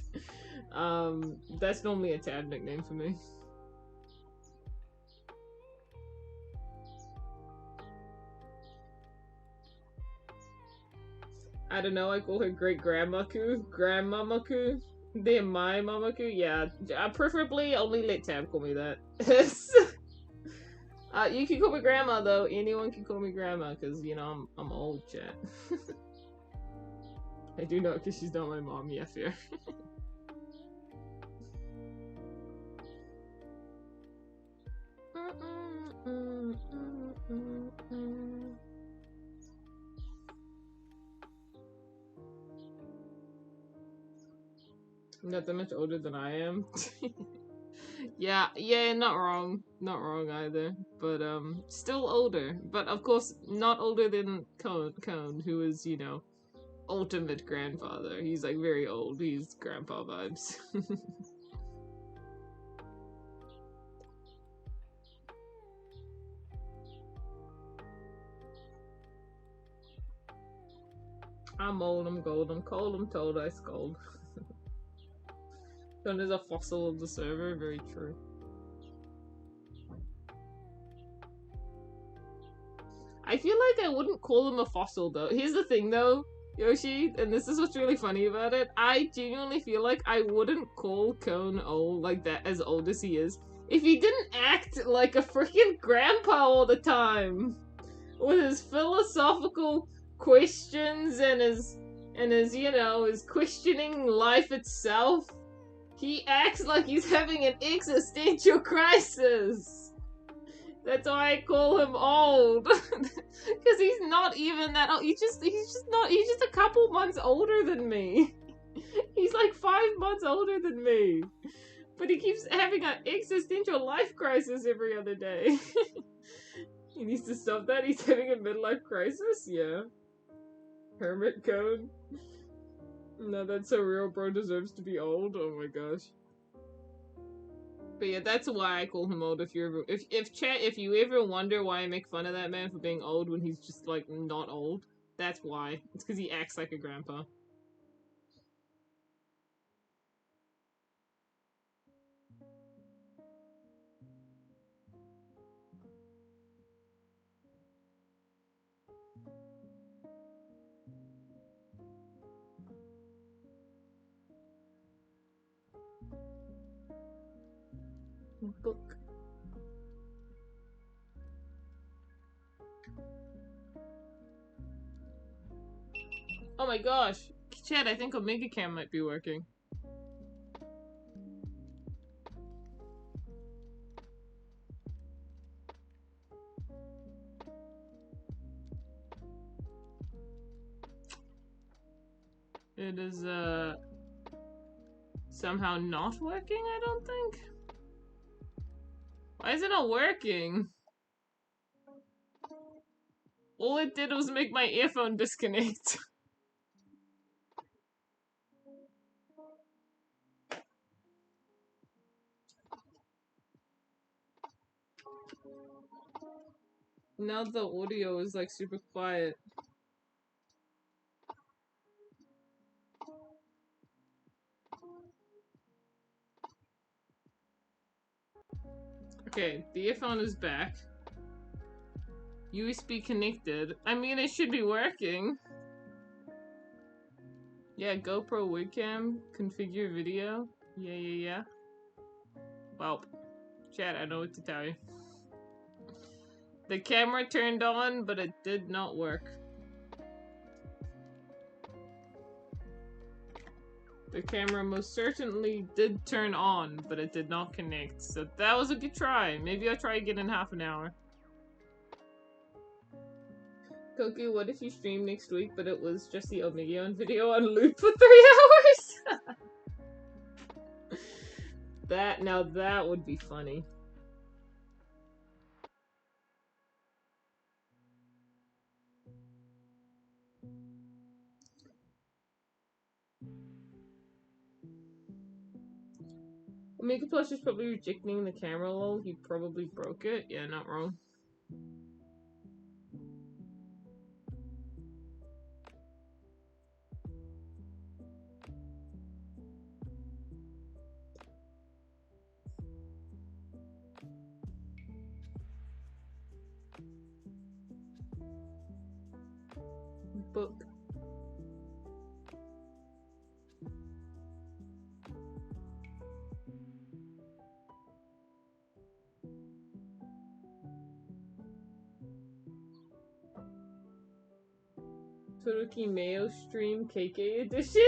that's normally a Tad nickname for me. I don't know, I call her Great Grandmaku, Grandmamaku. They're my Mamaku, yeah. Preferably only let Tab call me that. You can call me Grandma though. Anyone can call me Grandma because you know I'm old, chat. I do know because she's not my mom. Yeah, fair. Not that much older than I am. Yeah, not wrong. Not wrong either. But, still older. But, of course, not older than Cone, who is, you know, ultimate grandfather. He's, like, very old. He's grandpa vibes. I'm old, I'm gold, I'm cold, I'm told, I scold. Cone is a fossil of the server, very true. I feel like I wouldn't call him a fossil though. Here's the thing though, Yoshi, and this is what's really funny about it. I genuinely feel like I wouldn't call Cone old like that, as old as he is, if he didn't act like a freaking grandpa all the time. With his philosophical questions and his, you know, his questioning life itself. He acts like he's having an existential crisis. That's why I call him old. Because he's not even that old. He's just a couple months older than me. He's like 5 months older than me. But he keeps having an existential life crisis every other day. He needs to stop that. He's having a midlife crisis? Yeah. Hermit code? No, that's so real. Bro deserves to be old. Oh my gosh. But yeah, that's why I call him old. If you ever, if you ever wonder why I make fun of that man for being old when he's just like not old, that's why. It's because he acts like a grandpa. Book. Oh my gosh, Chad, I think Omega Cam might be working. It is, somehow not working, I don't think. Why is it not working? All it did was make my earphone disconnect. Now the audio is like super quiet. Okay, the earphone is back. USB connected. I mean, it should be working. Yeah, GoPro webcam, configure video. Yeah. Well, chat, I know what to tell you. The camera turned on, but it did not work. The camera most certainly did turn on, but it did not connect. So that was a good try. Maybe I'll try again in half an hour. Koku, what if you stream next week, but it was just the Omegion video on loop for 3 hours? Now that would be funny. Omega Plus is probably rejecting the camera lol. He probably broke it. Yeah, not wrong. Book. Todoroki Mayo stream KK edition?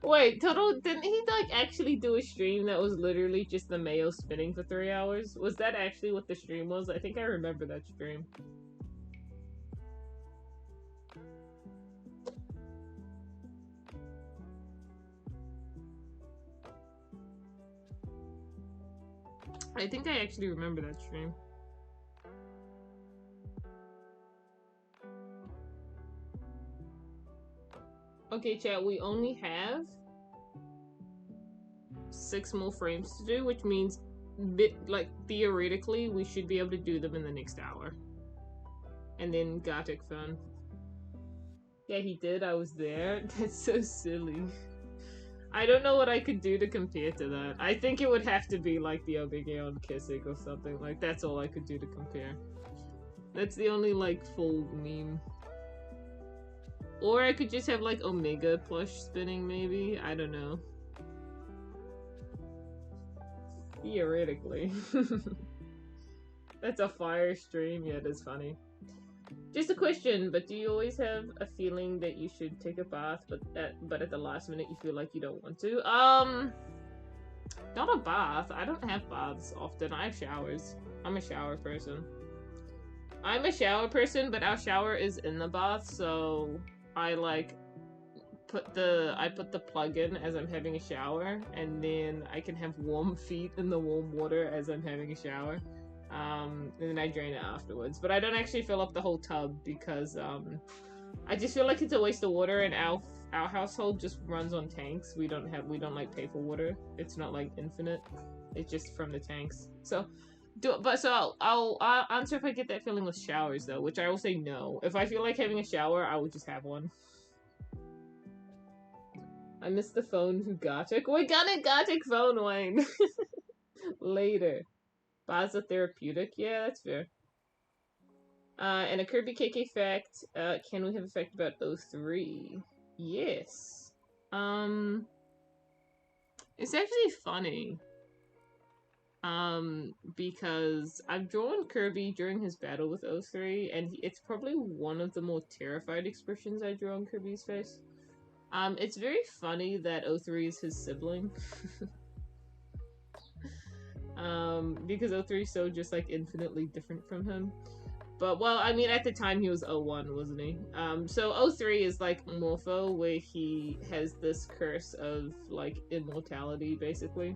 Wait, didn't he like actually do a stream that was literally just the Mayo spinning for 3 hours? Was that actually what the stream was? I think I remember that stream. I think I actually remember that stream. Okay, chat, we only have 6 more frames to do, which means, like, theoretically, we should be able to do them in the next hour. And then Gartic phone. Yeah, he did. I was there. That's so silly. I don't know what I could do to compare to that. I think it would have to be like the Omegion kissing or something. Like, that's all I could do to compare. That's the only, like, full meme. Or I could just have, like, Omega plush spinning, maybe? I don't know. Theoretically. That's a fire stream. Yeah, it is funny. Just a question, but do you always have a feeling that you should take a bath, but at the last minute you feel like you don't want to? Not a bath. I don't have baths often. I have showers. I'm a shower person. But our shower is in the bath, so I like put the plug in as I'm having a shower, and then I can have warm feet in the warm water as I'm having a shower. And then I drain it afterwards. But I don't actually fill up the whole tub because I just feel like it's a waste of water, and our household just runs on tanks. We don't like pay for water. It's not like infinite. It's just from the tanks. So I'll answer if I get that feeling with showers though, which I will say no. If I feel like having a shower, I would just have one. I missed the phone who Gartic. We got a Gartic phone, Wayne. Later. Baths are therapeutic. Yeah, that's fair. And a Kirby KK fact. Can we have a fact about O3? Yes. It's actually funny. Because I've drawn Kirby during his battle with O3, and it's probably one of the more terrified expressions I draw on Kirby's face. It's very funny that O3 is his sibling. Because O3 is so just like infinitely different from him. But well, I mean at the time he was 01, wasn't he? So O3 is like Morpho, where he has this curse of like immortality basically.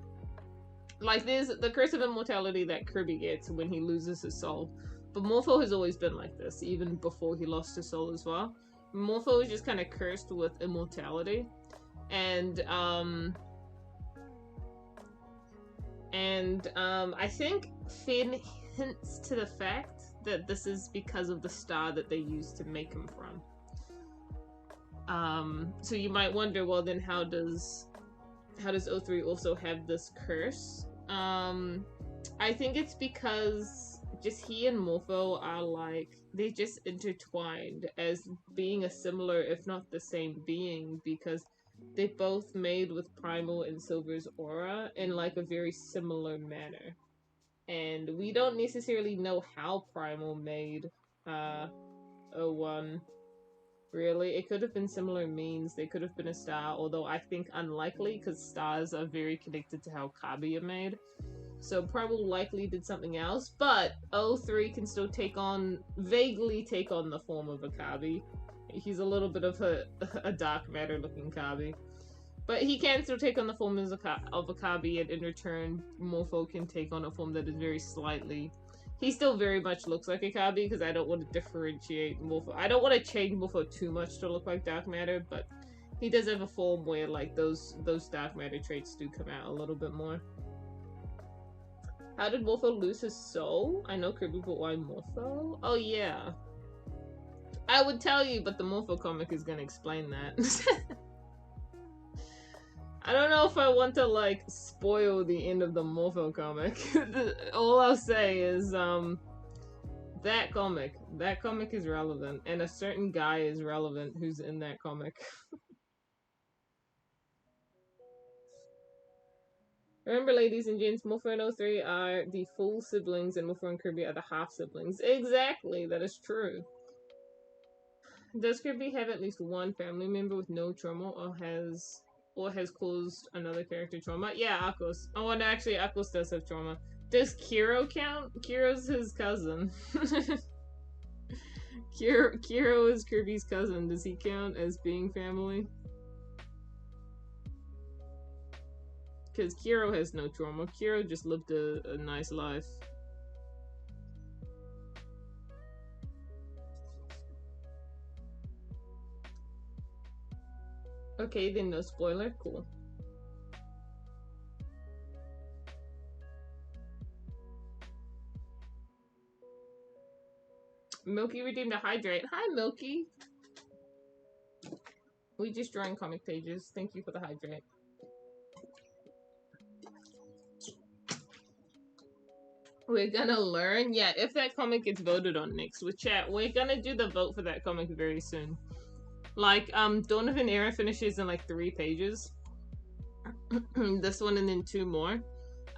Like there's the curse of immortality that Kirby gets when he loses his soul. But Morpho has always been like this, even before he lost his soul as well. Morpho is just kind of cursed with immortality. And I think Finn hints to the fact that this is because of the star that they used to make him from. So you might wonder, well then how does O3 also have this curse? I think it's because just he and Morpho are like, they just intertwined as being a similar, if not the same being, because they both made with Primal and Silver's aura in like a very similar manner. And we don't necessarily know how Primal made O1. Really, it could have been similar means. They could have been a star, although I think unlikely because stars are very connected to how Kabi are made. So Primal likely did something else, but O3 can still vaguely take on the form of a Kabi. He's a little bit of a dark matter looking Kabi. But he can still take on the form of a Kabi, and in return, Morpho can take on a form that is very slightly... He still very much looks like a Kabi, because I don't want to differentiate Morpho. I don't want to change Morpho too much to look like dark matter, but he does have a form where, like, those dark matter traits do come out a little bit more. How did Morpho lose his soul? I know Kirby, but why Morpho? Oh, yeah. I would tell you, but the Morpho comic is gonna explain that. I don't know if I want to, like, spoil the end of the Morpho comic. All I'll say is, that comic is relevant, and a certain guy is relevant who's in that comic. Remember, ladies and gents, Morpho and O3 are the full siblings, and Morpho and Kirby are the half siblings. Exactly, that is true. Does Kirby have at least one family member with no trauma, or has caused another character trauma? Yeah, Akos. Oh, and actually, Akos does have trauma. Does Kiro count? Kiro's his cousin. Kiro is Kirby's cousin. Does he count as being family? Because Kiro has no trauma. Kiro just lived a nice life. Okay, then no spoiler. Cool. Milky redeemed a hydrate. Hi, Milky. We just drawing comic pages. Thank you for the hydrate. We're gonna learn. Yeah, if that comic gets voted on next with chat, we're gonna do the vote for that comic very soon. Like, Dawn of an Era finishes in like 3 pages. This one and then 2 more.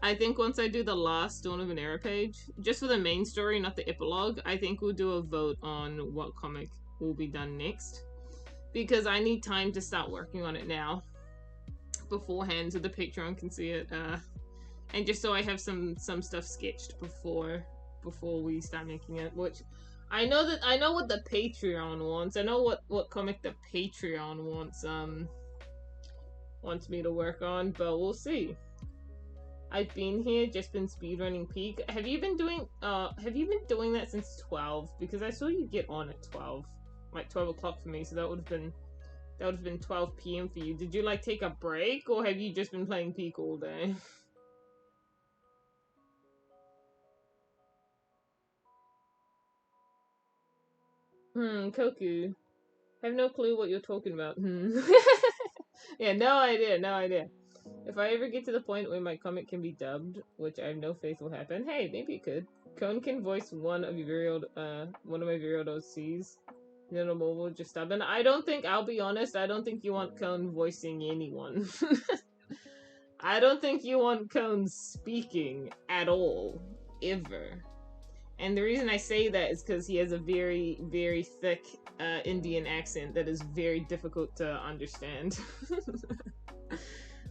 I think once I do the last Dawn of an Era page, just for the main story, not the epilogue, I think we'll do a vote on what comic will be done next. Because I need time to start working on it now. Beforehand, so the Patreon can see it. And just so I have some stuff sketched before we start making it, which... I know what the Patreon wants. I know what comic the Patreon wants me to work on, but we'll see. I've been here, just been speedrunning Peak. Have you been doing that since 12? Because I saw you get on at 12. Like 12 o'clock for me, so that would have been 12 PM for you. Did you like take a break, or have you just been playing Peak all day? Koku. I have no clue what you're talking about. Yeah, no idea. If I ever get to the point where my comic can be dubbed, which I have no faith will happen, hey, maybe it could. Cone can voice one of my very old OCs. Little Mobile just dub. And I'll be honest, I don't think you want Cone voicing anyone. I don't think you want Cone speaking at all. Ever. And the reason I say that is because he has a very, very thick Indian accent that is very difficult to understand.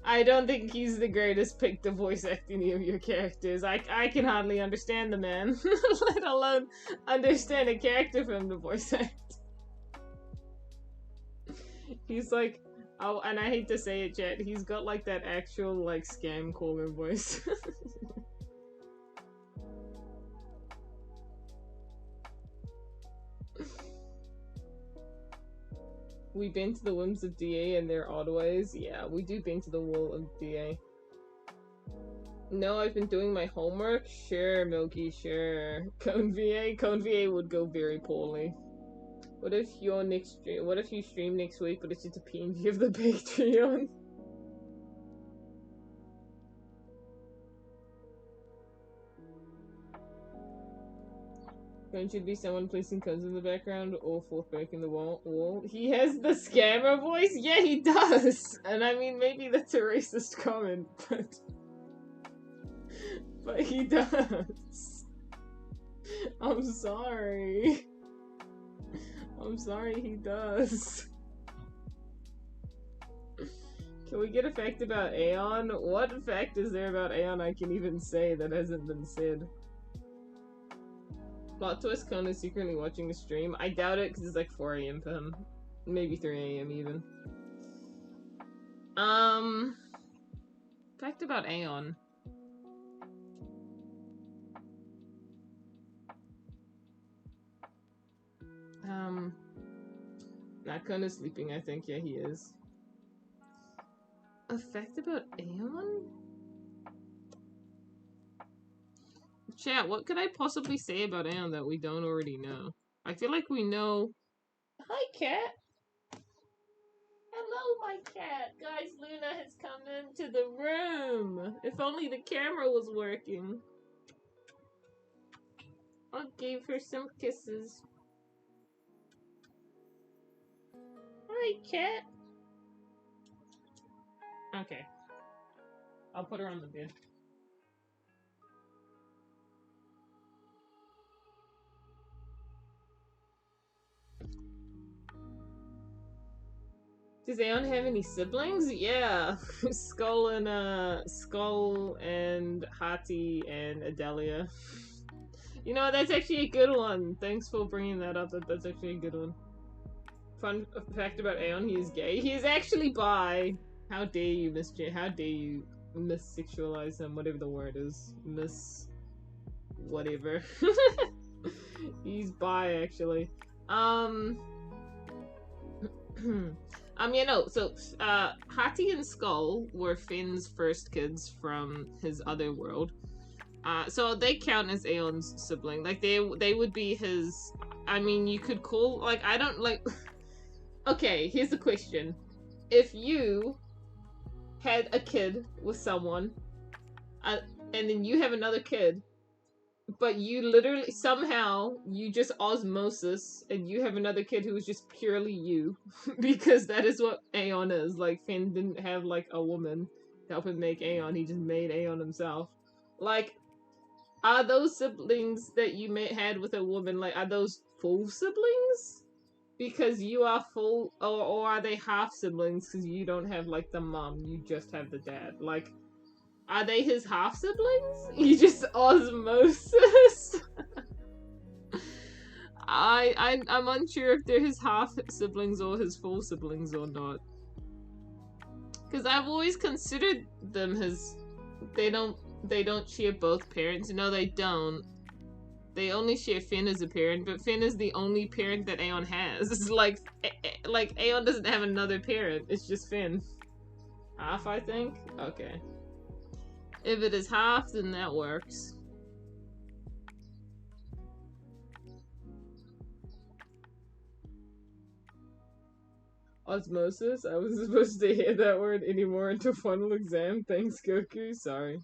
I don't think he's the greatest pick to voice act any of your characters. I can hardly understand the man, let alone understand a character from the voice act. He's like, oh, and I hate to say it, chat, he's got like that actual like scam caller voice. We bend to the whims of DA and their odd ways. Yeah, we do bend to the will of DA. No, I've been doing my homework. Sure, Milky, sure. Cone VA would go very poorly. What if you stream next week, but it's just a PNG of the Patreon? Background should be someone placing cones in the background or fourth breaking the wall. He has the scammer voice? Yeah, he does! And I mean, maybe that's a racist comment, but he does. I'm sorry. I'm sorry, he does. Can we get a fact about Aeon? What fact is there about Aeon I can even say that hasn't been said? Plot twist, Kona is secretly watching the stream. I doubt it because it's like 4 AM for him. Maybe 3 AM even. Fact about Aeon. Nah, Kona's sleeping, I think. Yeah, he is. A fact about Aeon? Chat, what could I possibly say about Aeon that we don't already know? I feel like we know... Hi, cat! Hello, my cat! Guys, Luna has come into the room! If only the camera was working. I gave her some kisses. Hi, cat! Okay. I'll put her on the bed. Does Aeon have any siblings? Yeah. Skull and Hati and Adelia. You know, that's actually a good one. Thanks for bringing that up. That's actually a good one. Fun fact about Aeon, he is gay. He is actually bi. How dare you missexualize him, whatever the word is. Whatever. He's bi, actually. Yeah, no, so, Hati and Skull were Finn's first kids from his other world. So they count as Aeon's sibling. Like, they would be his... I mean, you could call... Like, I don't, like... Okay, here's the question. If you had a kid with someone, and then you have another kid, but you literally, somehow, you just osmosis, and you have another kid who is just purely you. Because that is what Aeon is. Like, Finn didn't have, like, a woman to help him make Aeon. He just made Aeon himself. Like, are those siblings that you had with a woman, like, are those full siblings? Because you are full, or are they half siblings because you don't have, like, the mom, you just have the dad? Like, are they his half siblings? You just osmosis? I'm unsure if they're his half siblings or his full siblings or not. Because I've always considered them his... They don't share both parents. No, they don't. They only share Finn as a parent, but Finn is the only parent that Aeon has. It's like Aeon doesn't have another parent. It's just Finn. Half, I think? Okay. If it is half, then that works. Osmosis? I wasn't supposed to hear that word anymore until final exam. Thanks, Goku. Sorry.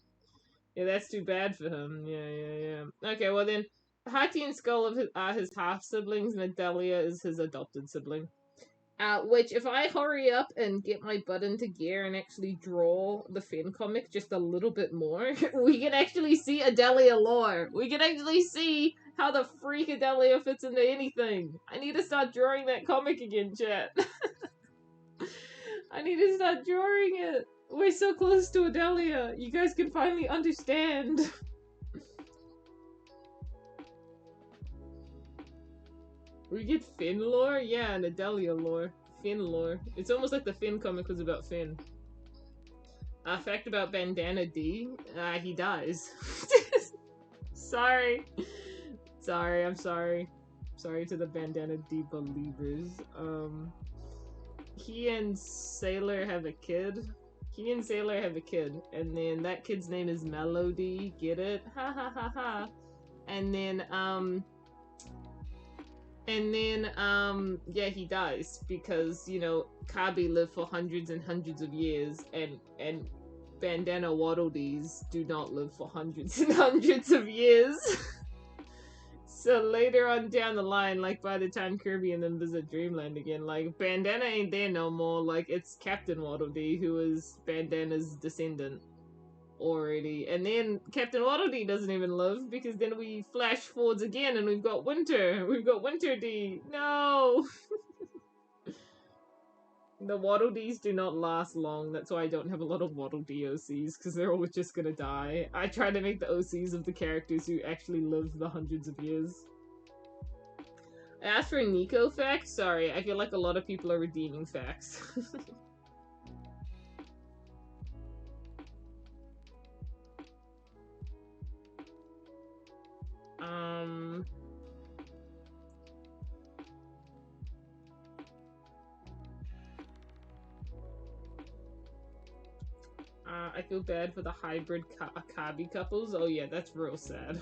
Yeah, that's too bad for him. Yeah. Okay, well then, Hati and Skull are his half-siblings, and Adelia is his adopted sibling. Which, if I hurry up and get my butt into gear and actually draw the Finn comic just a little bit more, we can actually see Adelia lore. We can actually see how the freak Adelia fits into anything. I need to start drawing that comic again, chat. I need to start drawing it. We're so close to Adelia. You guys can finally understand. We get Finn lore? Yeah, and Adelia lore. Finn lore. It's almost like the Finn comic was about Finn. Fact about Bandana D. He dies. Sorry. I'm sorry. Sorry to the Bandana D believers. He and Sailor have a kid. And then that kid's name is Melody. Get it? Ha ha ha ha. And then, yeah, he dies because, you know, Kabi lived for hundreds and hundreds of years, and Bandana Waddle Dees do not live for hundreds and hundreds of years. So later on down the line, like by the time Kirby and them visit Dreamland again, like Bandana ain't there no more. Like it's Captain Waddle Dee who is Bandana's descendant already. And then Captain Waddle Dee doesn't even live because then we flash forwards again and we've got Winter. We've got Winter Dee. No! The Waddle Dees do not last long. That's why I don't have a lot of Waddle Dee OCs, because they're all just gonna die. I try to make the OCs of the characters who actually live the hundreds of years. I asked for a Nico fact? Sorry, I feel like a lot of people are redeeming facts. I feel bad for the hybrid Akabi couples. Oh yeah, that's real sad.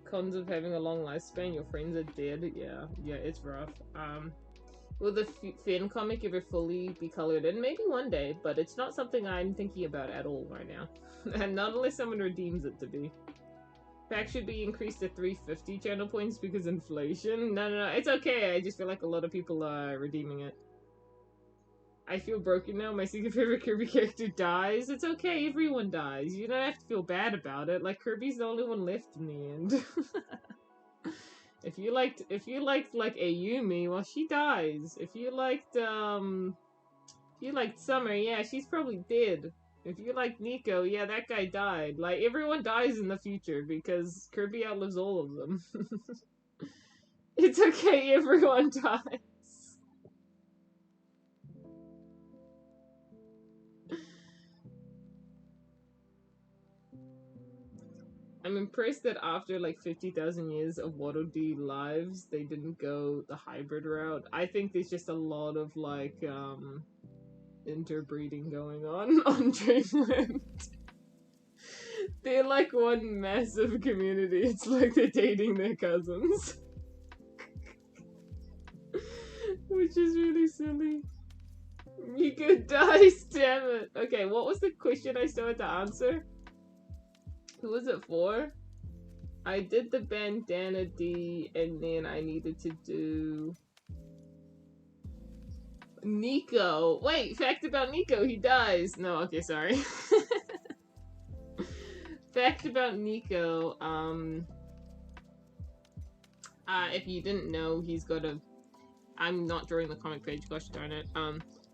Cons of having a long lifespan, your friends are dead. Yeah, it's rough. Will the Finn comic ever fully be colored in? Maybe one day, but it's not something I'm thinking about at all right now. And not unless someone redeems it to be. Pack should be increased to 350 channel points because inflation. No, it's okay. I just feel like a lot of people are redeeming it. I feel broken now. My second favorite Kirby character dies. It's okay. Everyone dies. You don't have to feel bad about it. Like Kirby's the only one left in the end. If you liked like Ayumi, well, she dies. If you liked Summer, yeah, she's probably dead. If you liked Nico, yeah, that guy died. Like everyone dies in the future because Kirby outlives all of them. It's okay. Everyone dies. I'm impressed that after like 50,000 years of Waddle Dee lives, they didn't go the hybrid route. I think there's just a lot of like interbreeding going on Dreamland. They're like one massive community. It's like they're dating their cousins. Which is really silly. Mika dies, damn it. Okay, what was the question I still had to answer? Who was it for? I did the Bandana D, and then I needed to do Nico. Wait, fact about Nico, he dies. No, okay, sorry. Fact about Nico, if you didn't know, he's got a... I'm not drawing the comic page, gosh darn it.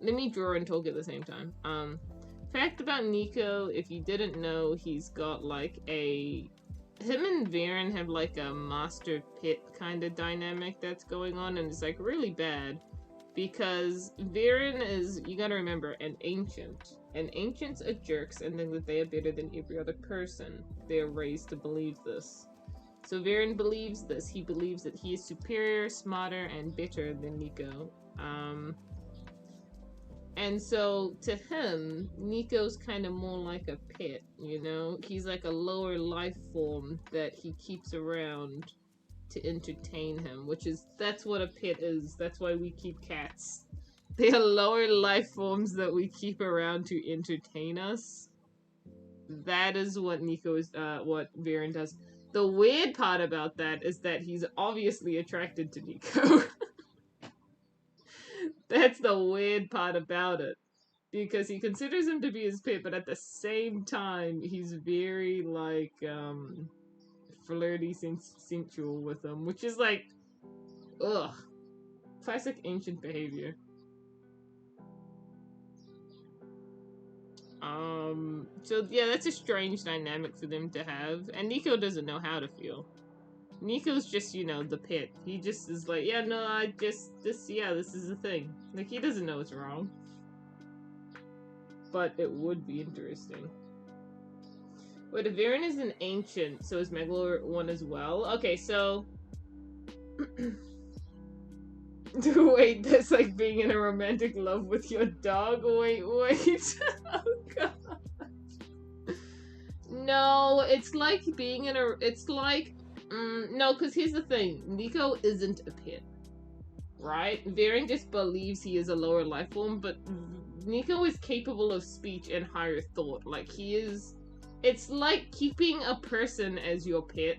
Let me draw and talk at the same time. Fact about Nico, if you didn't know, he's got like a... Him and Varen have like a master pit kind of dynamic that's going on, and it's like really bad. Because Varen is, you gotta remember, an ancient. And ancients are jerks and think that they are better than every other person. They are raised to believe this. So Varen believes this. He believes that he is superior, smarter, and better than Nico. And so, to him, Nico's kind of more like a pet, you know? He's like a lower life form that he keeps around to entertain him, which is, that's what a pet is. That's why we keep cats. They are lower life forms that we keep around to entertain us. That is what Nico is, what Varen does. The weird part about that is that he's obviously attracted to Nico. That's the weird part about it. Because he considers him to be his pet, but at the same time, he's very, like, flirty, sensual with him. Which is like, ugh. Classic ancient behavior. So yeah, that's a strange dynamic for them to have. And Nico doesn't know how to feel. Nico's just, you know, the pit. He just is like, yeah, no, this is the thing. Like, he doesn't know what's wrong. But it would be interesting. Wait, if Varen is an ancient, so is Megalor one as well? Okay, so... Wait, that's like being in a romantic love with your dog? Wait. Oh, God. No, it's like being in a... It's like... no, because here's the thing. Nico isn't a pit. Right? Varen just believes he is a lower life form, but Nico is capable of speech and higher thought. Like, he is It's like keeping a person as your pet,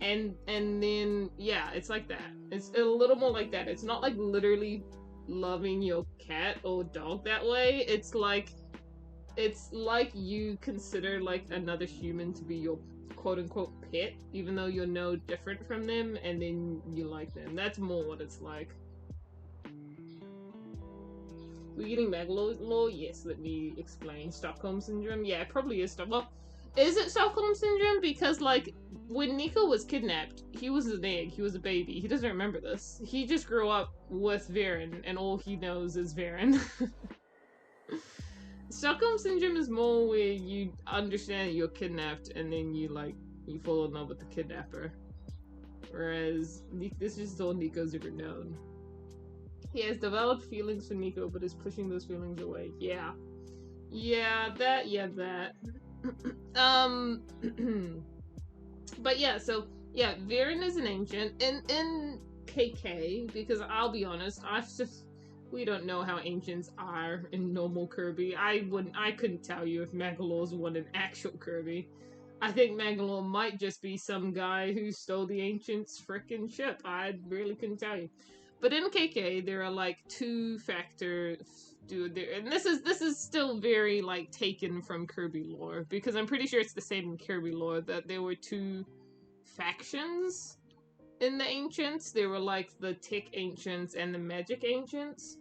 and then yeah, it's like that. It's a little more like that. It's not like literally loving your cat or dog that way. It's like you consider like another human to be your quote unquote pet, even though you're no different from them, and then you like them. That's more what it's like. We're getting Magalore? Yes, let me explain. Stockholm Syndrome? Yeah, it probably is Well, is it Stockholm Syndrome? Because, like, when Nico was kidnapped, he was an egg, he was a baby. He doesn't remember this. He just grew up with Varen, and all he knows is Varen. Stockholm Syndrome is more where you understand that you're kidnapped, and then you, like, you fall in love with the kidnapper. Whereas, this is all Nico's ever known. He has developed feelings for Nico, but is pushing those feelings away. Yeah. Yeah, that. But yeah, so, yeah, Viren is an ancient. In KK, because I'll be honest, we don't know how ancients are in normal Kirby. I couldn't tell you if Magalore's won an actual Kirby. I think Magalore might just be some guy who stole the ancient's frickin' ship. I really couldn't tell you. But in KK, there are like two factors, and this is still very like taken from Kirby lore, because I'm pretty sure it's the same in Kirby lore that there were two factions in the ancients. There were like the Tick ancients and the Magic ancients.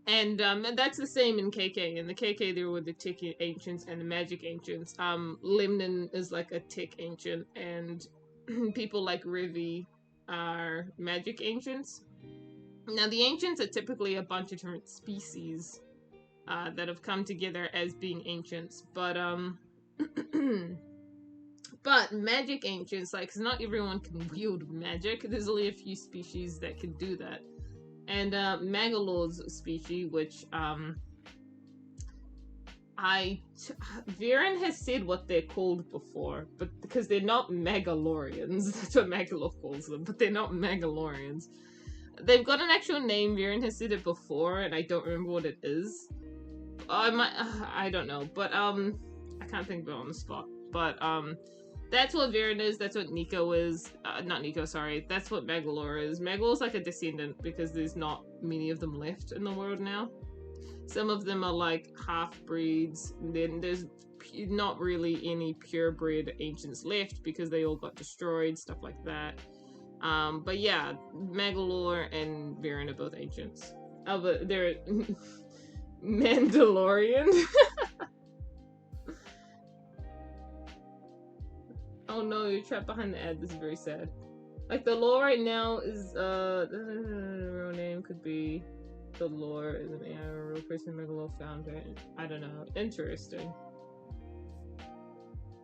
And that's the same in KK. In the KK, there were the Tick ancients and the Magic ancients. Limnan is like a Tick ancient, and people like Rivi are Magic ancients. Now, the ancients are typically a bunch of different species that have come together as being ancients, but but Magic ancients, like, 'cause not everyone can wield magic. There's only a few species that can do that. And Magalore's species, which Viren has said what they're called before, but because they're not Megalorians, that's what Magalore calls them, but they're not Megalorians. They've got an actual name. Viren has said it before, and I don't remember what it is. I don't know, but I can't think of it on the spot. But that's what Viren is. That's what Nico is. Not Nico, sorry. That's what Magalore is. Magalore's like a descendant because there's not many of them left in the world now. Some of them are like half-breeds, and then there's not really any purebred ancients left because they all got destroyed, stuff like that. But yeah, Magalore and Viren are both ancients. Oh, but they're Mandalorian. Oh no, you're trapped behind the ad. This is very sad. Like, the lore right now is, the real name could be... The lore is an AI, a real person Megalore found it. I don't know. Interesting.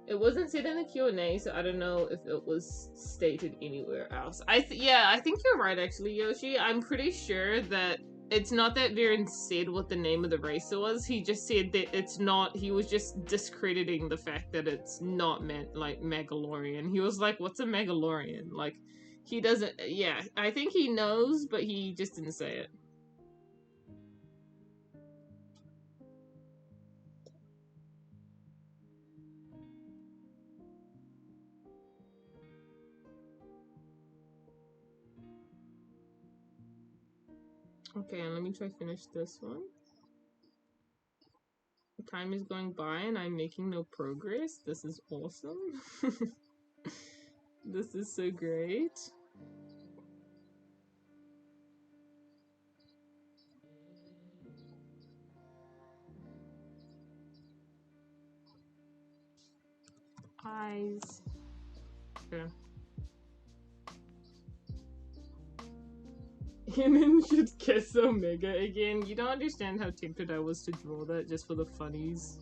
It wasn't said in the Q&A, so I don't know if it was stated anywhere else. Yeah, I think you're right, actually, Yoshi. I'm pretty sure that it's not that Viren said what the name of the race was. He just said that it's not. He was just discrediting the fact that it's not meant like Megalorian. He was like, "What's a Megalorian?" Like, he doesn't. Yeah, I think he knows, but he just didn't say it. Okay, and let me try finish this one. Time is going by and I'm making no progress. This is awesome. This is so great. Eyes. Okay. Kenan should kiss Omega again. You don't understand how tempted I was to draw that just for the funnies.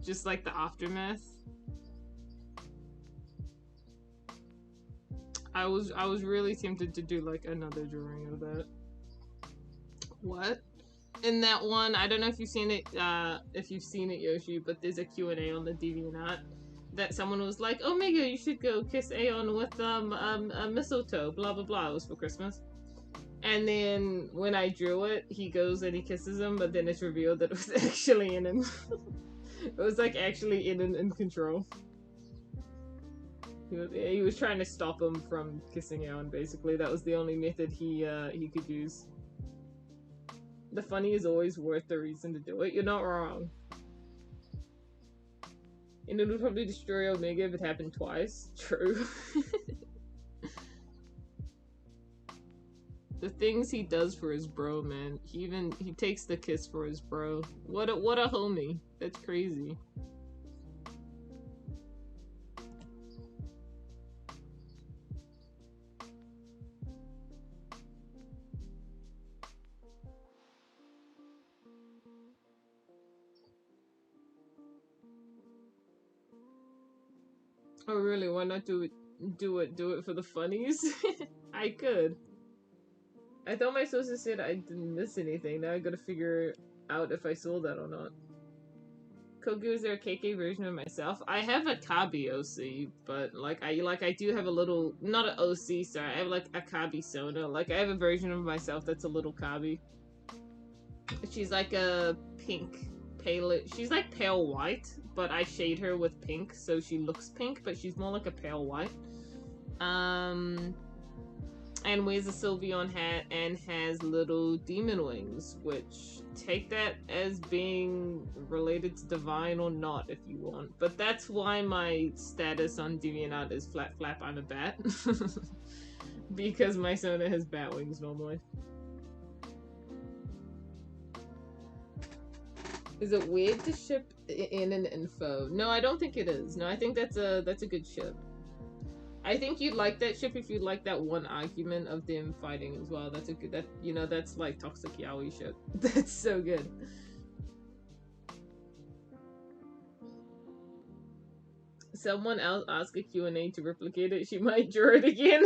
Just like the aftermath. I was really tempted to do like another drawing of that. What? In that one, I don't know if you've seen it, Yoshi, but there's a Q&A on the DeviantArt that someone was like, Omega, you should go kiss Aeon with a mistletoe, blah blah blah. It was for Christmas. And then when I drew it, he goes and he kisses him, but then it's revealed that it was actually in him. It was like actually in control. He was trying to stop him from kissing Aon, basically. That was the only method he could use. The funny is always worth the reason to do it. You're not wrong. And it would probably destroy Omega if it happened twice. True. The things he does for his bro, man. He takes the kiss for his bro. What a homie. That's crazy. Oh really? Why not do it for the funnies? I could. I thought my sources said I didn't miss anything. Now I gotta figure out if I sold that or not. Kogu, is there a KK version of myself? I have a Kabi OC, but I do have a little, not an OC, sorry. I have like a Kabi Sona. Like I have a version of myself that's a little Kabi. She's like a pink pale. She's like pale white, but I shade her with pink, so she looks pink, but she's more like a pale white. And wears a Sylveon hat and has little demon wings, which take that as being related to Divine or not if you want. But that's why my status on DeviantArt is flap flap, I'm a bat. Because my Sona has bat wings normally. Is it weird to ship in an info? No, I don't think it is. No, I think that's a good ship. I think you'd like that ship if you like that one argument of them fighting as well. That's a good, that's like Toxic Yaoi ship. That's so good. Someone else ask a Q&A to replicate it. She might draw it again.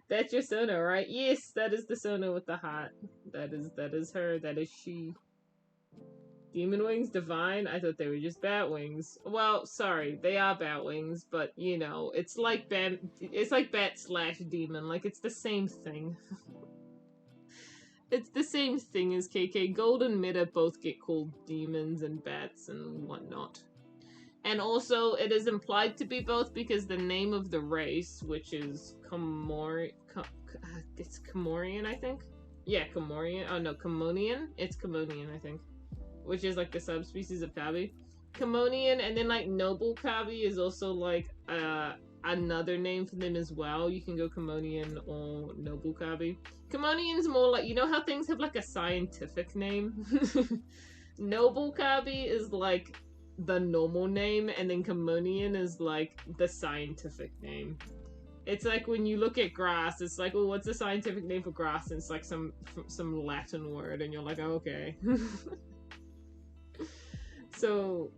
That's your Sona, right? Yes, that is the Sona with the heart. That is her. That is she. Demon wings, divine? I thought they were just bat wings. Well, sorry, they are bat wings, but you know, it's like bat slash demon. Like it's the same thing. It's the same thing as KK. Gold and Meta both get called demons and bats and whatnot. And also, it is implied to be both because the name of the race, which is it's Comorian, I think? Yeah, Comorian. Oh no, Commonian? It's Commonian, I think. Which is like the subspecies of Kabi. Commonian, and then like Noble Kabi is also like another name for them as well. You can go Commonian or Noble Kabi. Commonian's more like, you know how things have like a scientific name? Noble Kabi is like the normal name, and then Commonian is like the scientific name. It's like when you look at grass, it's like, oh, what's the scientific name for grass? And it's like some Latin word, and you're like, oh, okay. So,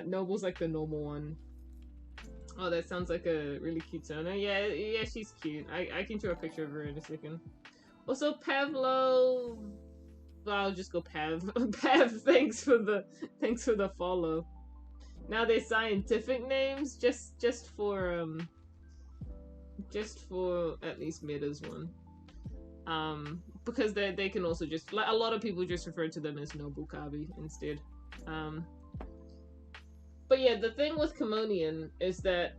Noble's like the normal one. Oh, that sounds like a really cute Sona. Yeah, she's cute. I can show a picture of her in a second. Also, Pavlo. Well, I'll just go Pav. Pav, thanks for the follow. Now they're scientific names, just for at least Meta's one. Because they can also just, like, a lot of people just refer to them as Noble Kabi instead. But yeah, the thing with Commonian is that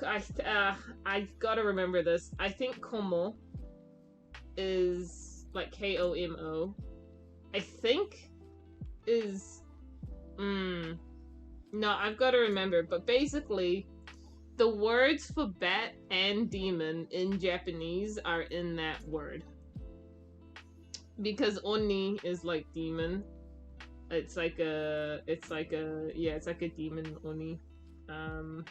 I gotta remember this. I think Como is like Komo. I think is no, I've got to remember. But basically, the words for bat and demon in Japanese are in that word. Because Oni is like demon. It's like a demon Oni. And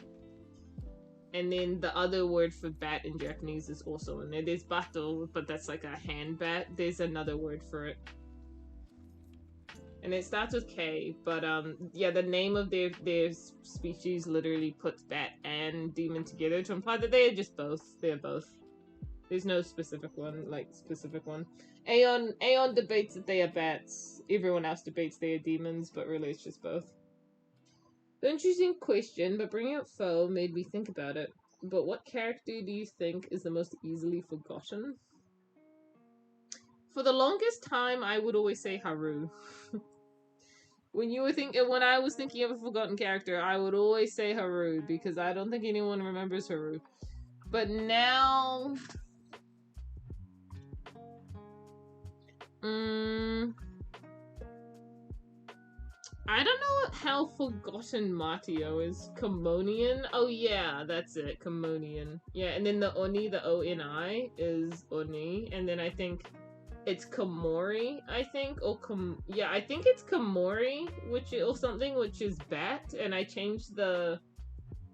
then the other word for bat in Japanese is also in there. There's bato, but that's like a hand bat. There's another word for it. And it starts with K, but yeah, the name of their species literally puts bat and demon together to imply that they are just both. They're both. There's no specific one. Aeon debates that they are bats. Everyone else debates they are demons, but really it's just both. Interesting question, but bringing up Foe made me think about it. But what character do you think is the most easily forgotten? For the longest time, I would always say Haru. when I was thinking of a forgotten character, I would always say Haru because I don't think anyone remembers Haru. But now, I don't know how forgotten Matio is. Commonian? Oh yeah, that's it. Commonian. Yeah, and then the Oni, the O-N-I, is Oni. And then I think it's Komori, I think. Or yeah, I think it's Komori, or something, which is bat. And I changed the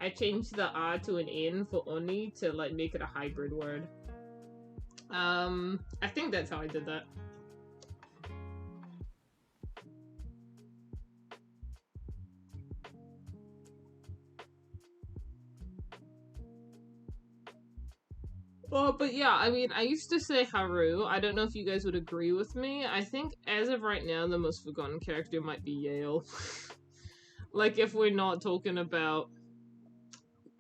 R to an N for Oni to like make it a hybrid word. I think that's how I did that. Well, but yeah, I mean, I used to say Haru. I don't know if you guys would agree with me. I think as of right now, the most forgotten character might be Yale. Like, if we're not talking about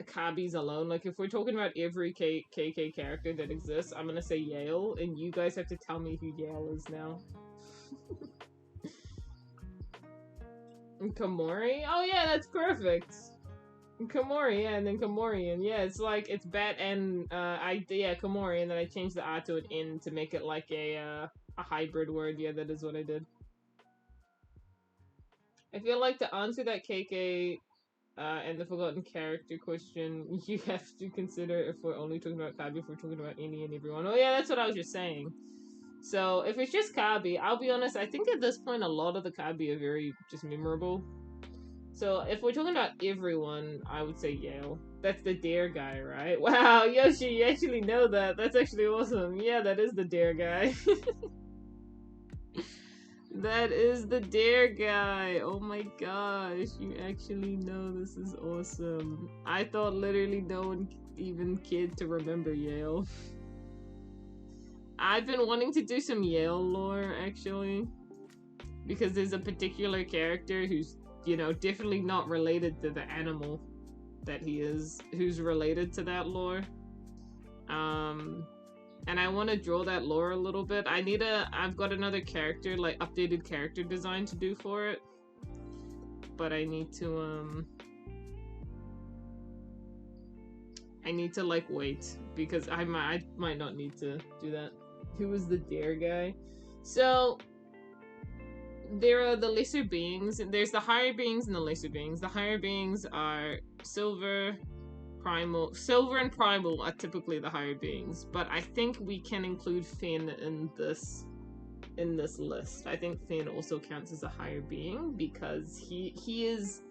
Kabi's alone, like, if we're talking about every KK character that exists, I'm gonna say Yale, and you guys have to tell me who Yale is now. Komori? Oh yeah, that's perfect. Komori, yeah, and then Komorian. Yeah, it's like, it's bat and, Komori, and then I changed the R to an N to make it like a hybrid word. Yeah, that is what I did. I feel like to answer that KK, and the forgotten character question, you have to consider if we're only talking about Kabi, if we're talking about any and everyone. Oh yeah, that's what I was just saying. So, if it's just Kabi, I'll be honest, I think at this point a lot of the Kabi are very just memorable. So if we're talking about everyone, I would say Yale. That's the Dare guy, right? Wow, Yoshi, you actually know that. That's actually awesome. Yeah, that is the Dare guy. That is the Dare guy. Oh my gosh, you actually know. This is awesome. I thought literally no one even cared to remember Yale. I've been wanting to do some Yale lore, actually. Because there's a particular character who's, you know, definitely not related to the animal that he is, who's related to that lore. And I want to draw that lore a little bit. I've got another character, like, updated character design to do for it. But I need to, like, wait. Because I might not need to do that. Who was the Dare guy? So, there are the lesser beings. There's the higher beings and the lesser beings. The higher beings are Silver, Primal. Silver and Primal are typically the higher beings, but I think we can include Finn in this list. I think Finn also counts as a higher being because he is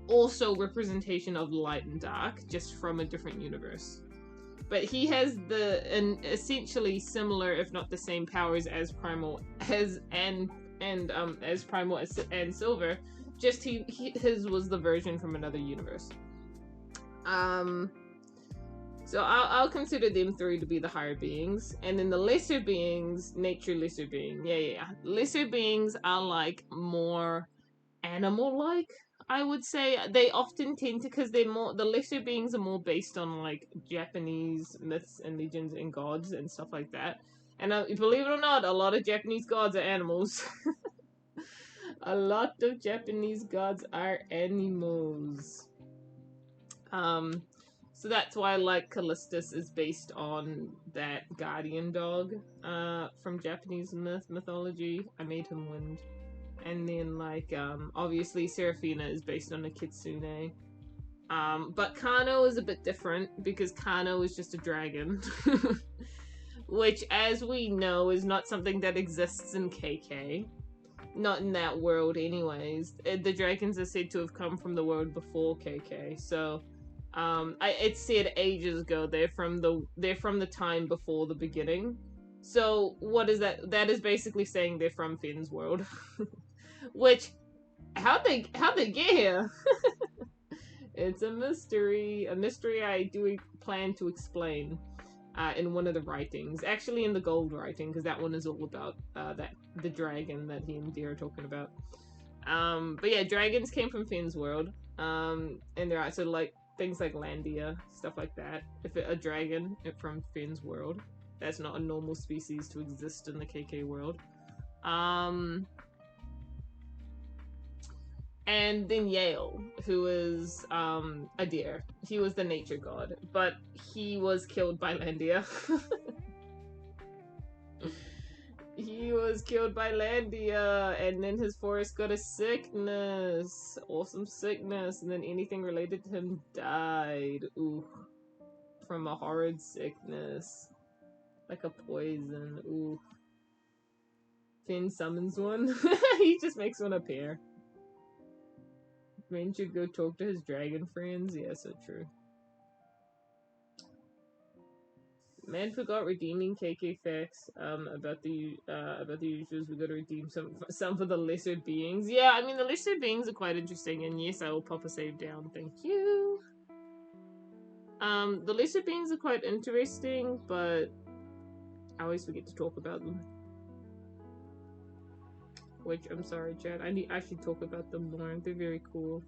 also representation of light and dark, just from a different universe. But he has essentially similar, if not the same, powers as Primal as Primal and Silver. Just his was the version from another universe. So I'll consider them three to be the higher beings, and then the lesser beings, nature lesser being. Yeah. Lesser beings are like more animal-like. I would say they often tend to, because the lesser beings are more based on like Japanese myths and legends and gods and stuff like that. And believe it or not, a lot of Japanese gods are animals. A lot of Japanese gods are animals. So that's why, like, Callistus is based on that guardian dog from Japanese mythology. I made him wind. And then, like, obviously Seraphina is based on a kitsune. But Kano is a bit different because Kano is just a dragon. Which, as we know, is not something that exists in KK. Not in that world anyways. The dragons are said to have come from the world before KK, so it said ages ago they're from the time before the beginning. So what is that? That is basically saying they're from Finn's world. Which, how'd they get here? It's a mystery. A mystery I do plan to explain in one of the writings. Actually in the gold writing, because that one is all about the dragon that he and Deer are talking about. But yeah, dragons came from Finn's world. And there are sort of like things like Landia, stuff like that. If a dragon from Finn's world, that's not a normal species to exist in the KK world. And then Yale, who is a deer. He was the nature god, but he was killed by Landia. He was killed by Landia, and then his forest got a sickness. Awesome sickness, and then anything related to him died. Ooh. From a horrid sickness. Like a poison. Ooh. Finn summons one. He just makes one appear. Ren should go talk to his dragon friends. Yeah, so true. Man forgot redeeming KK facts about the usuals. We gotta redeem some for the lesser beings. Yeah, I mean the lesser beings are quite interesting, and yes, I will pop a save down. Thank you. The lesser beings are quite interesting, but I always forget to talk about them. Which I'm sorry, Chad. I should talk about them more. They're very cool.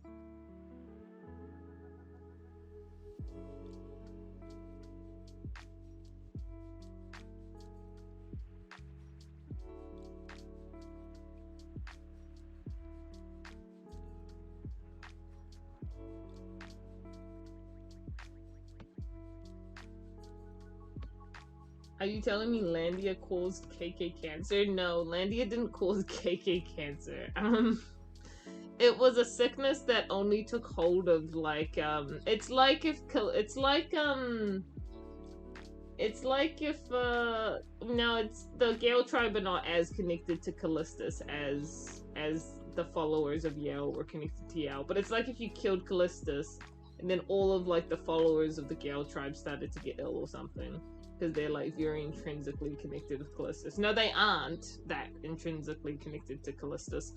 Are you telling me Landia caused KK cancer? No, Landia didn't cause KK cancer. It was a sickness that only took hold of it's like if no, it's the Gale tribe are not as connected to Callistus as the followers of Yale were connected to Yale, but it's like if you killed Callistus and then all of like the followers of the Gale tribe started to get ill or something. Because they're like very intrinsically connected with Callistus. No, they aren't that intrinsically connected to Callistus.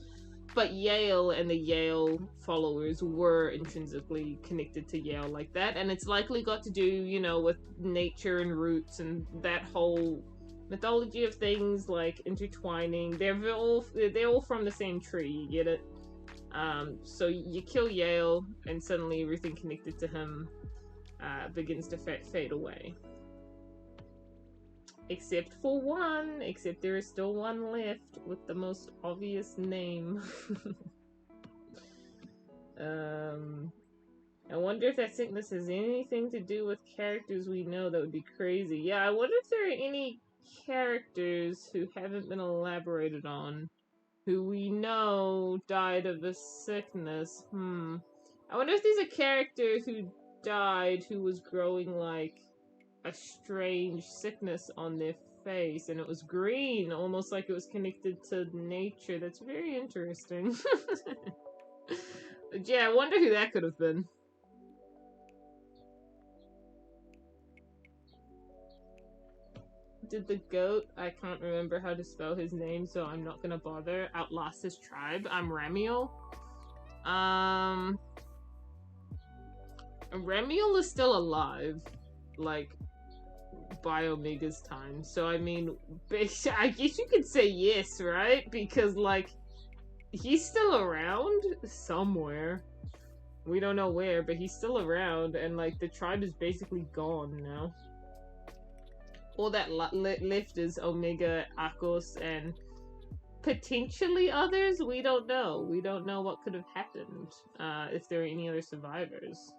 But Yale and the Yale followers were intrinsically connected to Yale like that. And it's likely got to do, you know, with nature and roots and that whole mythology of things like intertwining. They're all from the same tree, you get it? So you kill Yale and suddenly everything connected to him begins to fade away. Except for one. Except there is still one left with the most obvious name. I wonder if that sickness has anything to do with characters we know. That would be crazy. Yeah, I wonder if there are any characters who haven't been elaborated on who we know died of a sickness. I wonder if there's a character who died who was growing like a strange sickness on their face, and it was green, almost like it was connected to nature. That's very interesting. But yeah, I wonder who that could have been. Did the goat, I can't remember how to spell his name, so I'm not gonna bother, outlast his tribe? I'm Ramiel. Ramiel is still alive, like, by Omega's time. So, I mean, I guess you could say yes, right? Because, like, he's still around somewhere. We don't know where, but he's still around, and, like, the tribe is basically gone now. All that left is Omega, Akos, and potentially others? We don't know. We don't know what could have happened, if there are any other survivors.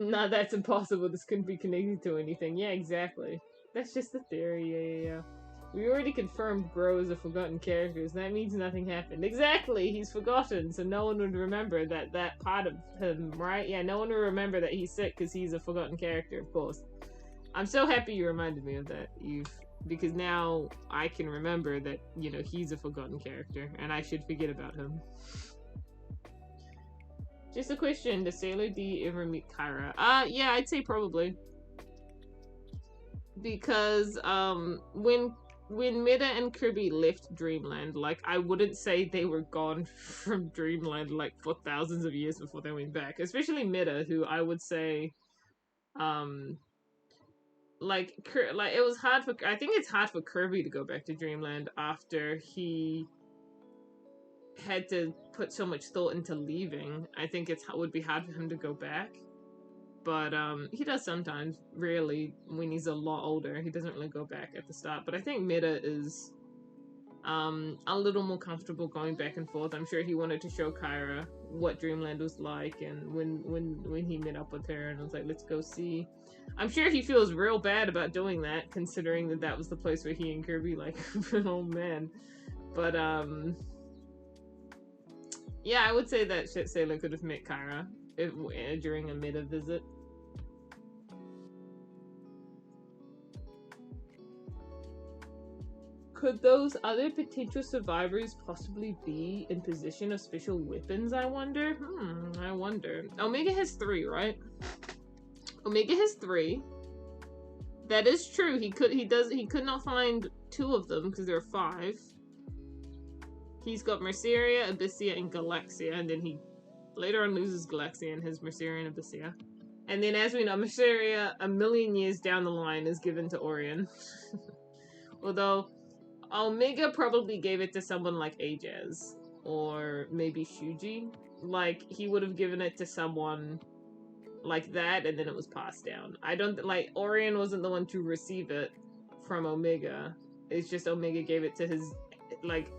No, that's impossible. This couldn't be connected to anything. Yeah, exactly. That's just the theory. Yeah. We already confirmed Bro is a forgotten character, so that means nothing happened. Exactly! He's forgotten, so no one would remember that part of him, right? Yeah, no one would remember that he's sick because he's a forgotten character, of course. I'm so happy you reminded me of that, Eve. Because now I can remember that, you know, he's a forgotten character, and I should forget about him. Just a question, does Sailor D ever meet Kyra? Yeah, I'd say probably. Because, when Mida and Kirby left Dreamland, like, I wouldn't say they were gone from Dreamland, like, for thousands of years before they went back. Especially Mida, who I would say, like, it was hard for, I think it's hard for Kirby to go back to Dreamland after he had to put so much thought into leaving. I think it would be hard for him to go back. But he does sometimes, rarely, when he's a lot older. He doesn't really go back at the start. But I think Mida is a little more comfortable going back and forth. I'm sure he wanted to show Kyra what Dreamland was like, and when he met up with her and was like, let's go see. I'm sure he feels real bad about doing that, considering that was the place where he and Kirby, like, oh man. But yeah, I would say that Sailor could have met Kyra during a meta visit. Could those other potential survivors possibly be in possession of special weapons, I wonder? I wonder. Omega has 3, right? Omega has 3. That is true. He could not find 2 of them because there are 5. He's got Merceria, Abyssia, and Galaxia, and then he later on loses Galaxia and has Merceria and Abyssia. And then, as we know, Merceria, a million years down the line, is given to Orion. Although Omega probably gave it to someone like Ajaz, or maybe Shuji. Like, he would have given it to someone like that, and then it was passed down. I don't, like, Orion wasn't the one to receive it from Omega. It's just Omega gave it to his, like,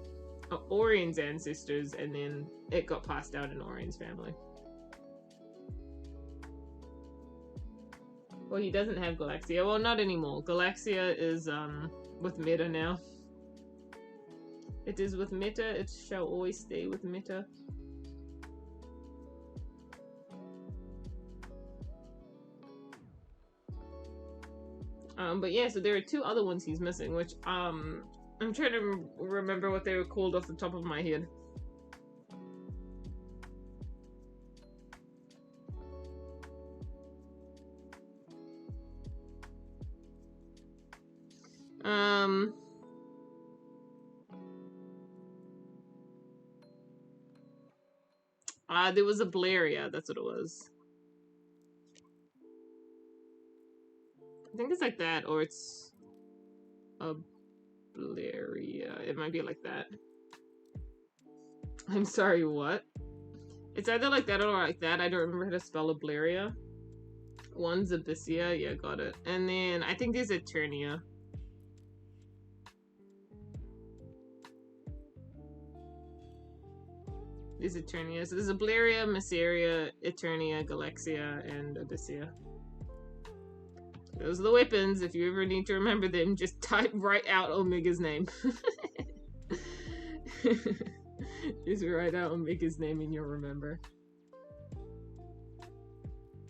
Orion's ancestors, and then it got passed down in Orion's family. Well, he doesn't have Galaxia. Well, not anymore. Galaxia is, with Meta now. It is with Meta. It shall always stay with Meta. But yeah, so there are 2 other ones he's missing, which, I'm trying to remember what they were called off the top of my head. There was a Blaria, that's what it was. I think it's like that, or it's a Blaria. It might be like that. I'm sorry, what? It's either like that or like that. I don't remember how to spell a Blaria. One's Abyssia, yeah, got it. And then I think there's Eternia. There's Eternia. So there's a Blaria, Merceria, Eternia, Galaxia, and Abyssia. Those are the weapons. If you ever need to remember them, just type right out Omega's name. Just write out Omega's name and you'll remember.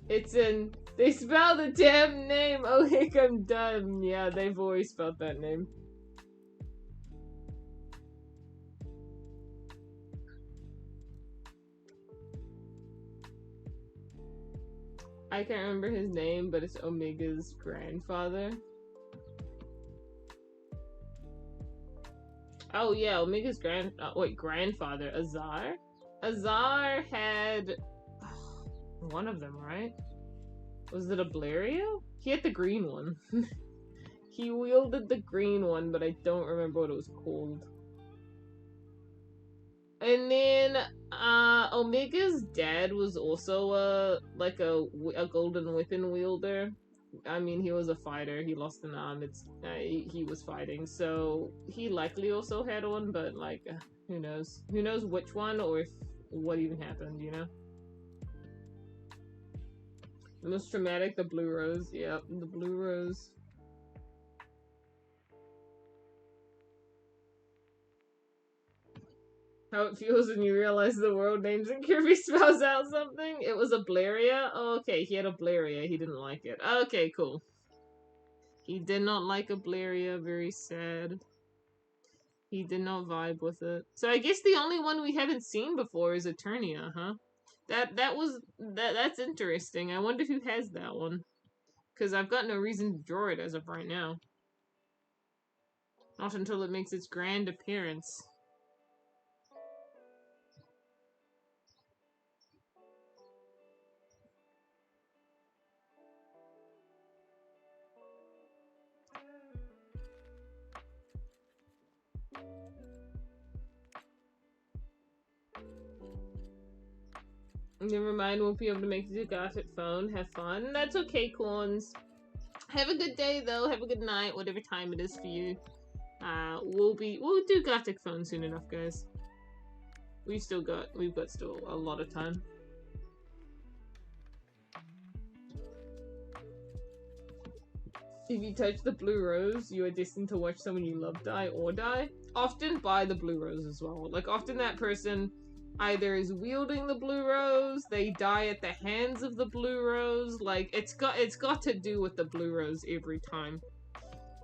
It's in... They spelled the damn name! Oh heck, I'm done. Yeah, they've always spelled that name. I can't remember his name, but it's Omega's grandfather. Oh yeah, Omega's grandfather, Azar? Azar had one of them, right? Was it a Blaria? He had the green one. He wielded the green one, but I don't remember what it was called. And then, Omega's dad was also, a golden weapon wielder. I mean, he was a fighter. He lost an arm. He was fighting. So, he likely also had one, but, like, who knows? Who knows which one or what even happened, you know? The most traumatic, the blue rose. Yep, the blue rose. How it feels when you realize the world names in Kirby spells out something. It was a Blaria? Oh, okay, he had a Blaria. He didn't like it. Okay, cool. He did not like a Blaria. Very sad. He did not vibe with it. So I guess the only one we haven't seen before is Eternia, huh? That's interesting. I wonder who has that one. Because I've got no reason to draw it as of right now. Not until it makes its grand appearance. Never mind, won't be able to make the Gartic phone. Have fun. That's okay, Corns. Have a good day, though. Have a good night, whatever time it is for you. we'll do Gartic phone soon enough, guys. We've got still a lot of time. If you touch the blue rose, you are destined to watch someone you love die or die. Often by the blue rose as well. Like, often that person either is wielding the blue rose, they die at the hands of the blue rose. Like, it's got to do with the blue rose every time.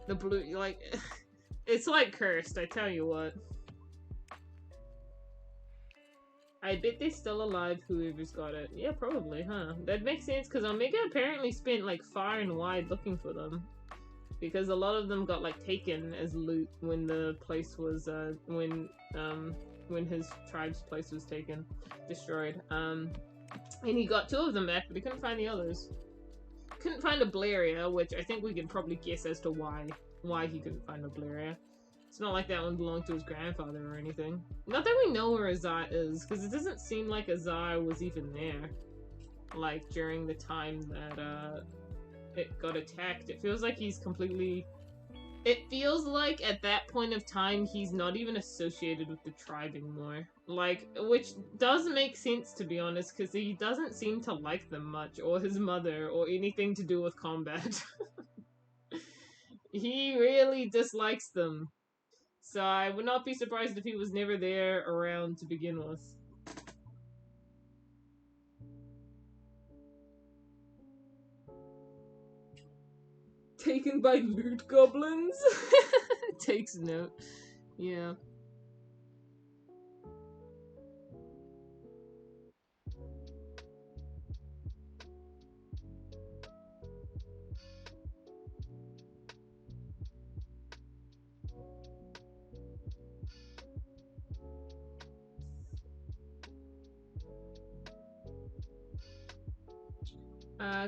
The blue, like, it's like cursed, I tell you what. I bet they're still alive, whoever's got it. Yeah, probably, huh? That makes sense, because Omega apparently spent, like, far and wide looking for them. Because a lot of them got, like, taken as loot when the place was, when his tribe's place was destroyed. And he got 2 of them back, but he couldn't find the others. Couldn't find a Blaria, which I think we can probably guess as to why he couldn't find a Blaria. It's not like that one belonged to his grandfather or anything. Not that we know where Azar is, because it doesn't seem like Azar was even there. Like, during the time that, it got attacked. It feels like he's completely... It feels like, at that point of time, he's not even associated with the tribe anymore. Like, which does make sense, to be honest, because he doesn't seem to like them much, or his mother, or anything to do with combat. He really dislikes them. So I would not be surprised if he was never there around to begin with. Taken by loot goblins? Takes note. Yeah.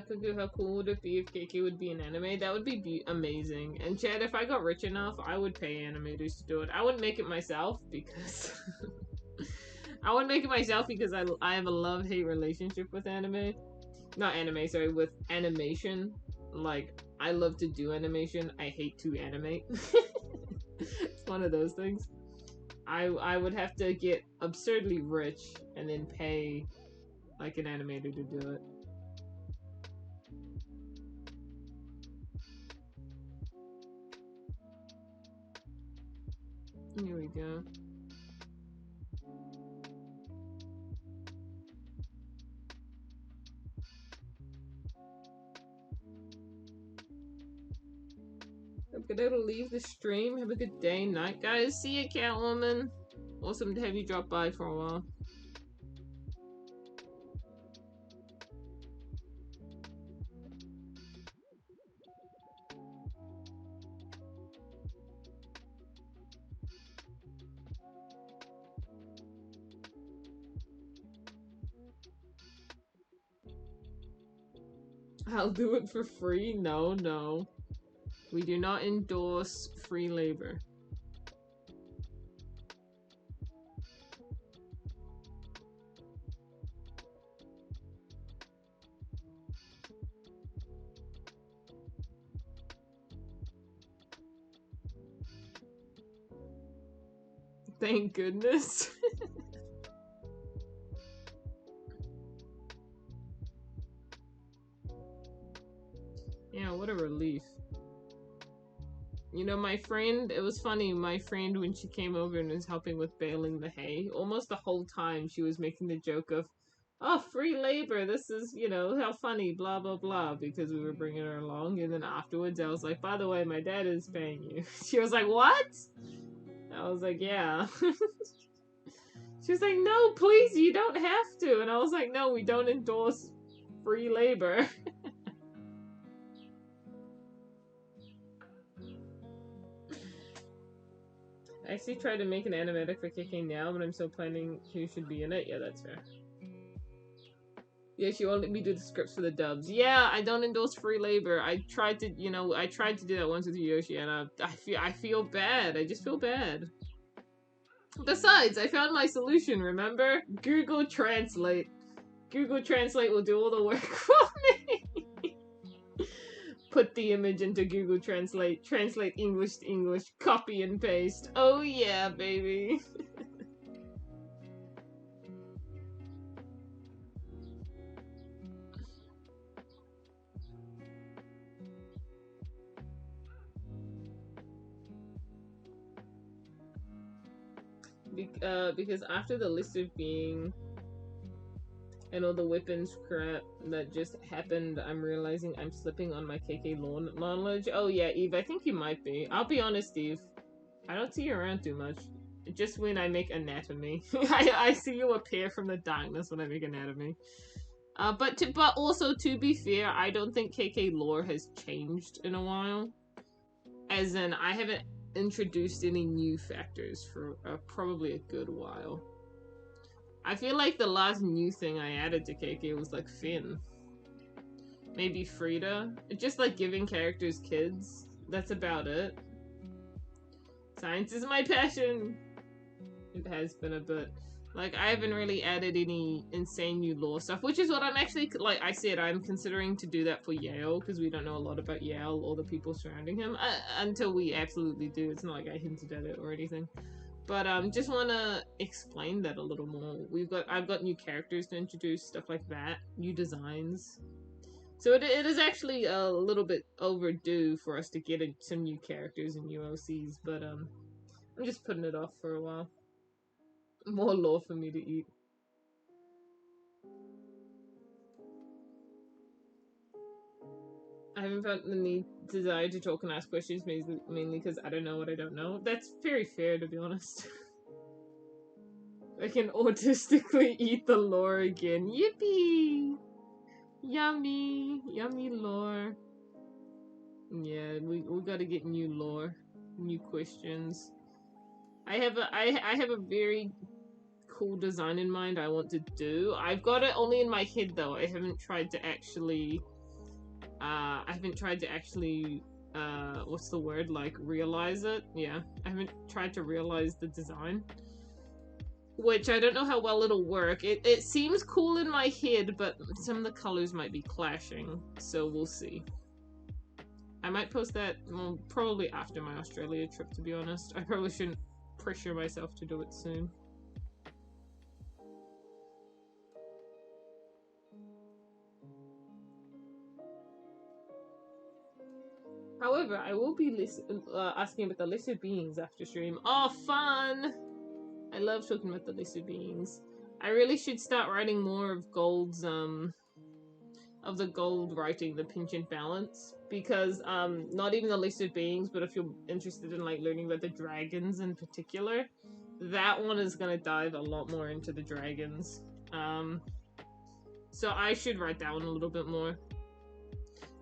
Koku, how cool would it be if KK would be an anime? That would be amazing. And Chad, if I got rich enough, I would pay animators to do it. I wouldn't make it myself because... I wouldn't make it myself because I have a love-hate relationship with anime. Not anime, sorry, with animation. Like, I love to do animation. I hate to animate. It's one of those things. I would have to get absurdly rich and then pay, like, an animator to do it. Here we go. I'm gonna leave the stream. Have a good day, night, guys. See ya, Catwoman. Awesome to have you drop by for a while. I'll do it for free? No, no. We do not endorse free labor. Thank goodness. Yeah, what a relief. You know, my friend, it was funny, my friend, when she came over and was helping with baling the hay, almost the whole time she was making the joke of, oh, free labor, this is, you know, how funny, blah, blah, blah, because we were bringing her along. And then afterwards, I was like, by the way, my dad is paying you. She was like, what? I was like, yeah. She was like, no, please, you don't have to. And I was like, no, we don't endorse free labor. I actually tried to make an animatic for KK now, but I'm still planning who should be in it. Yeah, that's fair. Yeah, she won't let me do the scripts for the dubs. Yeah, I don't endorse free labor. I tried to, you know, I tried to do that once with Yoshi, and I feel bad. I just feel bad. Besides, I found my solution, remember? Google Translate. Google Translate will do all the work for me. put the image into Google Translate, translate English to English, copy and paste. Oh yeah, baby. Because after the list of being and all the weapons crap that just happened, I'm realizing I'm slipping on my KK law knowledge. Oh yeah, Eve, I think you might be. I'll be honest, Eve. I don't see you around too much. Just when I make anatomy. I see you appear from the darkness when I make anatomy. But also to be fair, I don't think KK lore has changed in a while. As in, I haven't introduced any new factors for probably a good while. I feel like the last new thing I added to KK was like Finn. Maybe Frida. Just like giving characters kids. That's about it. Science is my passion. It has been a bit. Like, I haven't really added any insane new lore stuff, which is what I'm actually, like I said, I'm considering to do that for Yale, because we don't know a lot about Yale or the people surrounding him, until we absolutely do. It's not like I hinted at it or anything. But, just want to explain that a little more. I've got new characters to introduce, stuff like that, new designs. So it is actually a little bit overdue for us to get some new characters and new OCs, but, I'm just putting it off for a while. More lore for me to eat. I haven't felt the need, desire to talk and ask questions, mainly because I don't know what I don't know. That's very fair, to be honest. I can autistically eat the lore again. Yippee! Yummy! Yummy lore. Yeah, we gotta get new lore. New questions. I have a very cool design in mind I want to do. I've got it only in my head though. I haven't tried to actually what's the word, like realize it. Yeah, I haven't tried to realize the design, which I don't know how well it'll work. It seems cool in my head, but some of the colors might be clashing, so we'll see. I might post that, well, probably after my Australia trip, to be honest. I probably shouldn't pressure myself to do it soon. However, I will be asking about the lesser beings after stream. Oh, fun! I love talking about the lesser beings. I really should start writing more of Gold's, of the Gold writing, the pinch and balance. Because, not even the lesser beings, but if you're interested in, like, learning about the dragons in particular, that one is gonna dive a lot more into the dragons. So I should write that one a little bit more.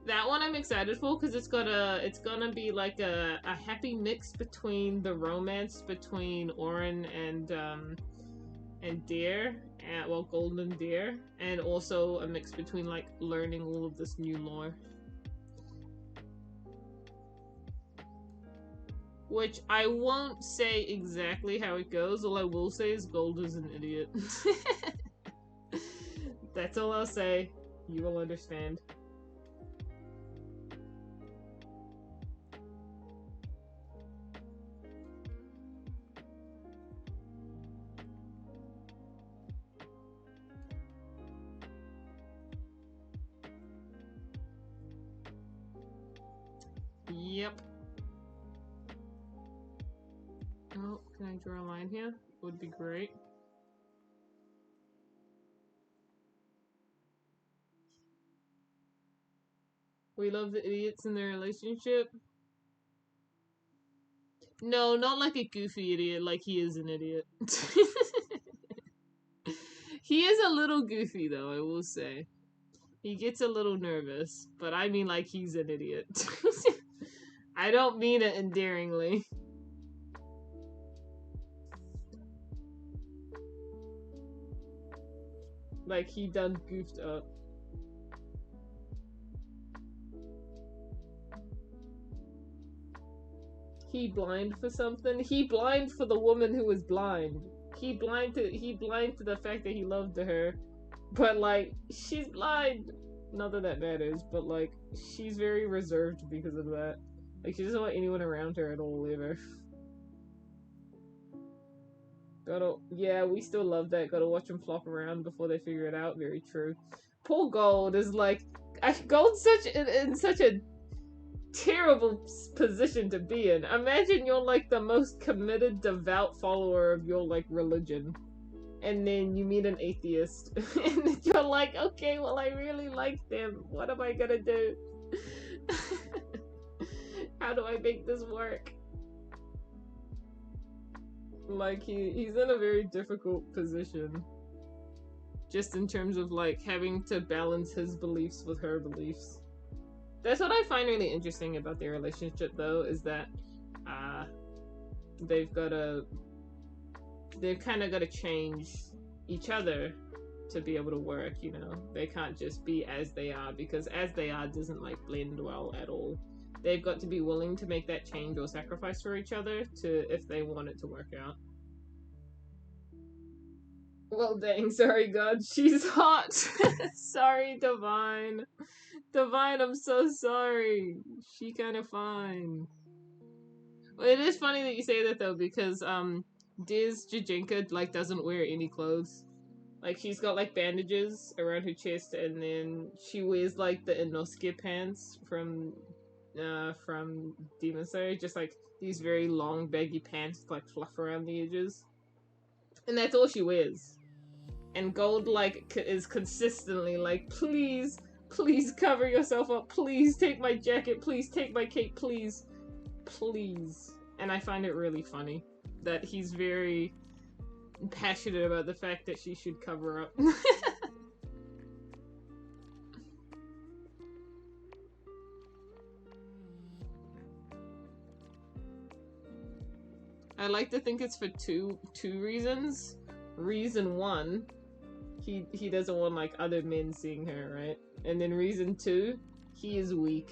That one I'm excited for because it's gonna be like a happy mix between the romance between Orin and Deer, well, Golden and Deer, and also a mix between like learning all of this new lore. Which I won't say exactly how it goes. All I will say is Gold is an idiot. That's all I'll say. You will understand. Yep. Oh, can I draw a line here? Would be great. We love the idiots in their relationship. No, not like a goofy idiot, like he is an idiot. He is a little goofy though, I will say. He gets a little nervous, but I mean like he's an idiot. I don't mean it endearingly. Like he done goofed up. He blind for something? He blind for the woman who was blind. He blind to the fact that he loved her. But like, she's blind. Not that that matters, but like, she's very reserved because of that. Like, she doesn't want anyone around her at all, ever. Yeah, we still love that. Gotta watch them flop around before they figure it out. Very true. Poor Gold is like, Gold's in such a terrible position to be in. Imagine you're like the most committed, devout follower of your like religion, and then you meet an atheist, and you're like, okay, well, I really like them. What am I gonna do? How do I make this work? Like, he's in a very difficult position, just in terms of like having to balance his beliefs with her beliefs. That's what I find really interesting about their relationship, though, is that they've kind of got to change each other to be able to work. You know, they can't just be as they are, because as they are doesn't like blend well at all. They've got to be willing to make that change or sacrifice for each other if they want it to work out. Well, dang, sorry, God, she's hot. Sorry, Divine. Divine, I'm so sorry. She kind of fine. Well, it is funny that you say that though, because Diz Jajinka like doesn't wear any clothes. Like, she's got like bandages around her chest, and then she wears like the Inosuke pants from Demon Slayer, just like these very long baggy pants with like fluff around the edges, and that's all she wears. And Gold like is consistently like, please, please cover yourself up, please take my jacket, please take my cape, please, please. And I find it really funny that he's very passionate about the fact that she should cover up. I like to think it's for two reasons. Reason one, he doesn't want like other men seeing her, right? And then reason two, he is weak.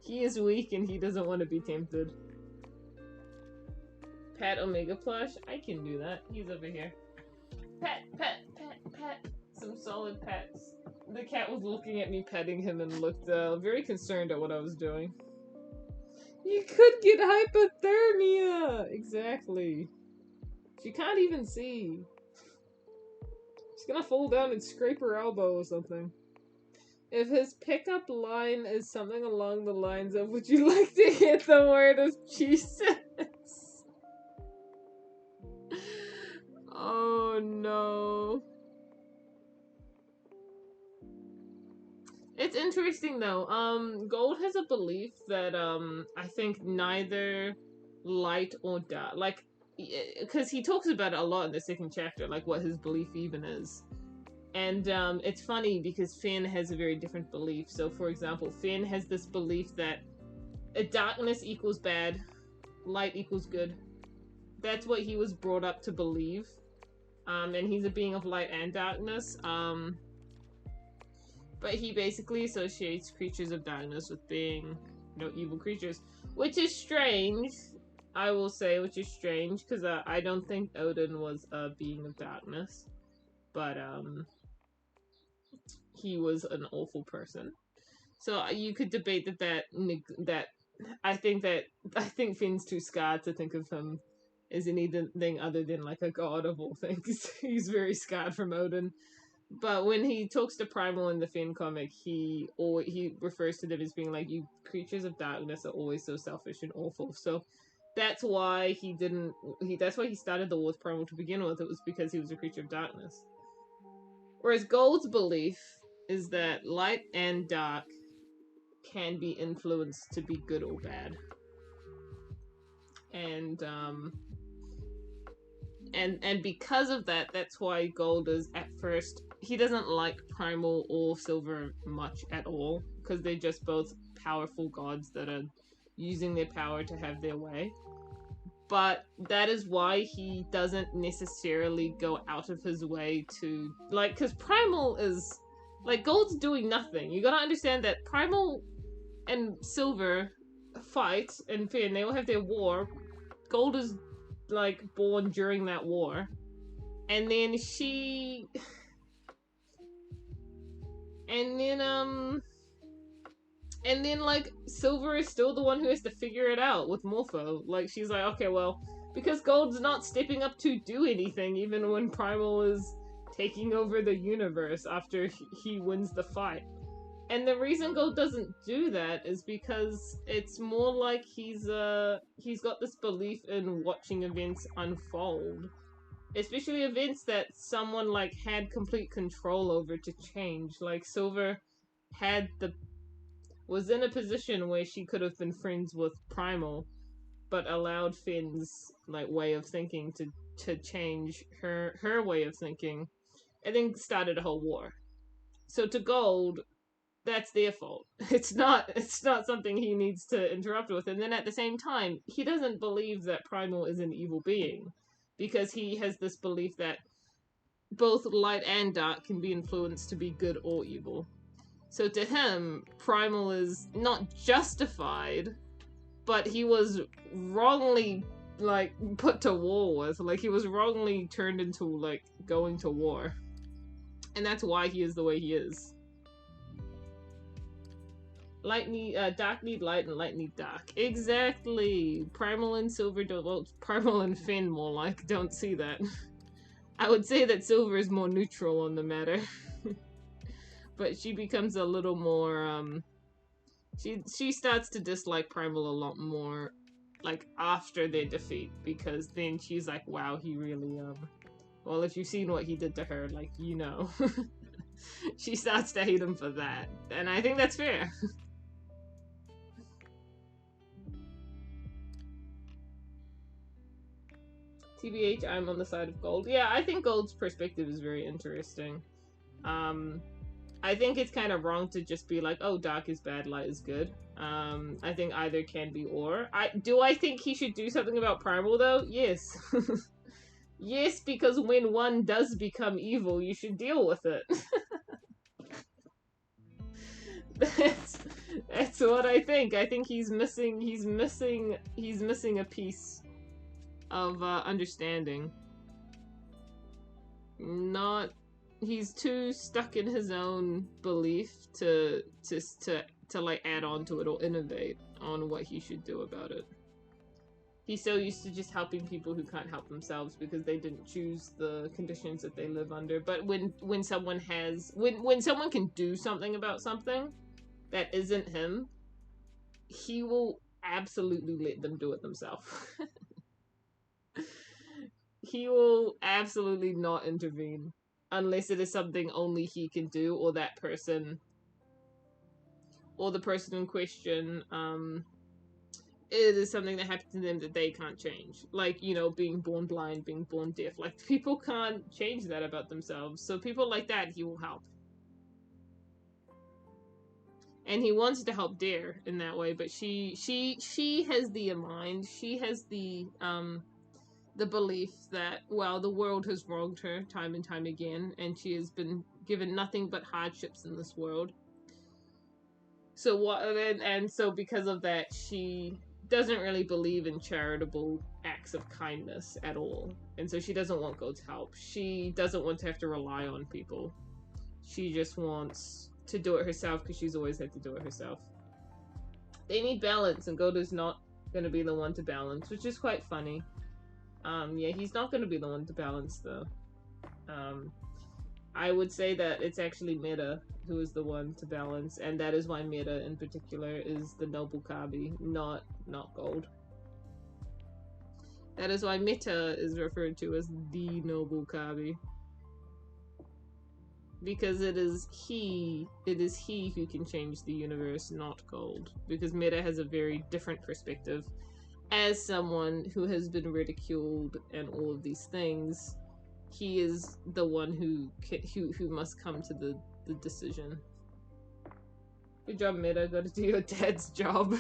He is weak and he doesn't want to be tempted. Pat Omega plush? I can do that. He's over here. Pat, pat, pat, pat. Some solid pats. The cat was looking at me petting him and looked very concerned at what I was doing. You could get hypothermia! Exactly. She can't even see. She's gonna fall down and scrape her elbow or something. If his pickup line is something along the lines of, would you like to hit the word of Jesus? Oh no. It's interesting though. Gold has a belief that I think neither light or dark, like, because he talks about it a lot in the second chapter, like what his belief even is. And it's funny because Finn has a very different belief. So, for example, Finn has this belief that darkness equals bad, light equals good. That's what he was brought up to believe. And he's a being of light and darkness. But he basically associates creatures of darkness with being, evil creatures, which is strange. I will say, which is strange, because I don't think Odin was a being of darkness, but he was an awful person. So you could debate that I think Finn's too scarred to think of him as anything other than like a god of all things. He's very scarred from Odin. But when he talks to Primal in the Finn comic, he refers to them as being like, you creatures of darkness are always so selfish and awful. So that's why that's why he started the war with Primal to begin with. It was because he was a creature of darkness. Whereas Gold's belief is that light and dark can be influenced to be good or bad. And because of that, that's why Gold is, at first, he doesn't like Primal or Silver much at all, because they're just both powerful gods that are using their power to have their way. But that is why he doesn't necessarily go out of his way to, like, because Primal is, like, Gold's doing nothing. You gotta understand that Primal and Silver fight, and Finn, they all have their war. Gold is, like, born during that war. And then And then like Silver is still the one who has to figure it out with Morpho. Like she's like, okay, well, because Gold's not stepping up to do anything, even when Primal is taking over the universe after he wins the fight. And the reason Gold doesn't do that is because it's more like he's got this belief in watching events unfold. Especially events that someone like had complete control over to change. Like Silver had the was in a position where she could have been friends with Primal, but allowed Finn's like way of thinking to change her way of thinking, and then started a whole war. So to Gold, that's their fault. It's not something he needs to interrupt with. And then at the same time, he doesn't believe that Primal is an evil being, because he has this belief that both light and dark can be influenced to be good or evil. So to him, Primal is not justified, but he was wrongly like put to war with. Like he was wrongly turned into like going to war. And that's why he is the way he is. Dark need light and light need dark. Exactly. Primal and Silver don't, well, Primal and Finn more like don't see that. I would say that Silver is more neutral on the matter. But she becomes a little more, she starts to dislike Primal a lot more, like, after their defeat, because then she's like, wow, he really, well, if you've seen what he did to her, like, you know. She starts to hate him for that, and I think that's fair. TBH, I'm on the side of Gold. Yeah, I think Gold's perspective is very interesting. I think it's kind of wrong to just be like, oh, dark is bad, light is good. I think either can be or. I think he should do something about Primal though? Yes. Yes, because when one does become evil, you should deal with it. That's what I think. I think he's missing a piece of understanding. Not He's too stuck in his own belief to like add on to it or innovate on what he should do about it. He's so used to just helping people who can't help themselves because they didn't choose the conditions that they live under. But when someone can do something about something that isn't him, he will absolutely let them do it themselves. He will absolutely not intervene unless it is something only he can do, or that person, or the person in question, it is something that happened to them that they can't change. Like, you know, being born blind, being born deaf. Like, people can't change that about themselves. So people like that, he will help. And he wants to help Dare in that way, but she has the mind. She has the belief that, well, the world has wronged her time and time again, and she has been given nothing but hardships in this world. So so because of that, she doesn't really believe in charitable acts of kindness at all. And so she doesn't want Gold's help. She doesn't want to have to rely on people. She just wants to do it herself because she's always had to do it herself. They need balance, and Gold is not going to be the one to balance, which is quite funny. Yeah, he's not going to be the one to balance, though. I would say that it's actually Meta who is the one to balance, and that is why Meta in particular is the noble Kabi, not Gold. That is why Meta is referred to as the noble Kabi. Because it is he who can change the universe, not Gold. Because Meta has a very different perspective. As someone who has been ridiculed and all of these things, he is the one who must come to the decision. Good job, Meta. Got to do your dad's job.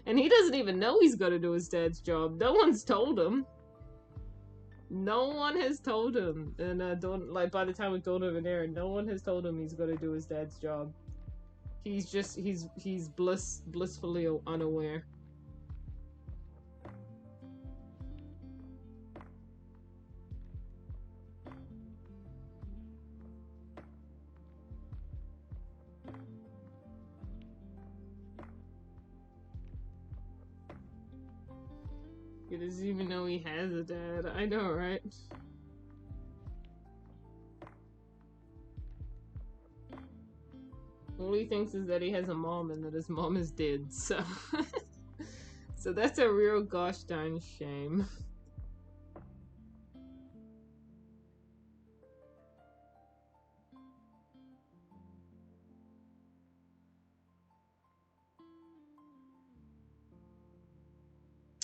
And he doesn't even know he's got to do his dad's job. No one's told him. No one has told him. And by the time of Dawn of an Era, no one has told him he's got to do his dad's job. He's just he's blissfully unaware. He doesn't even know he has a dad. I know, right? All he thinks is that he has a mom and that his mom is dead, so... So that's a real gosh darn shame.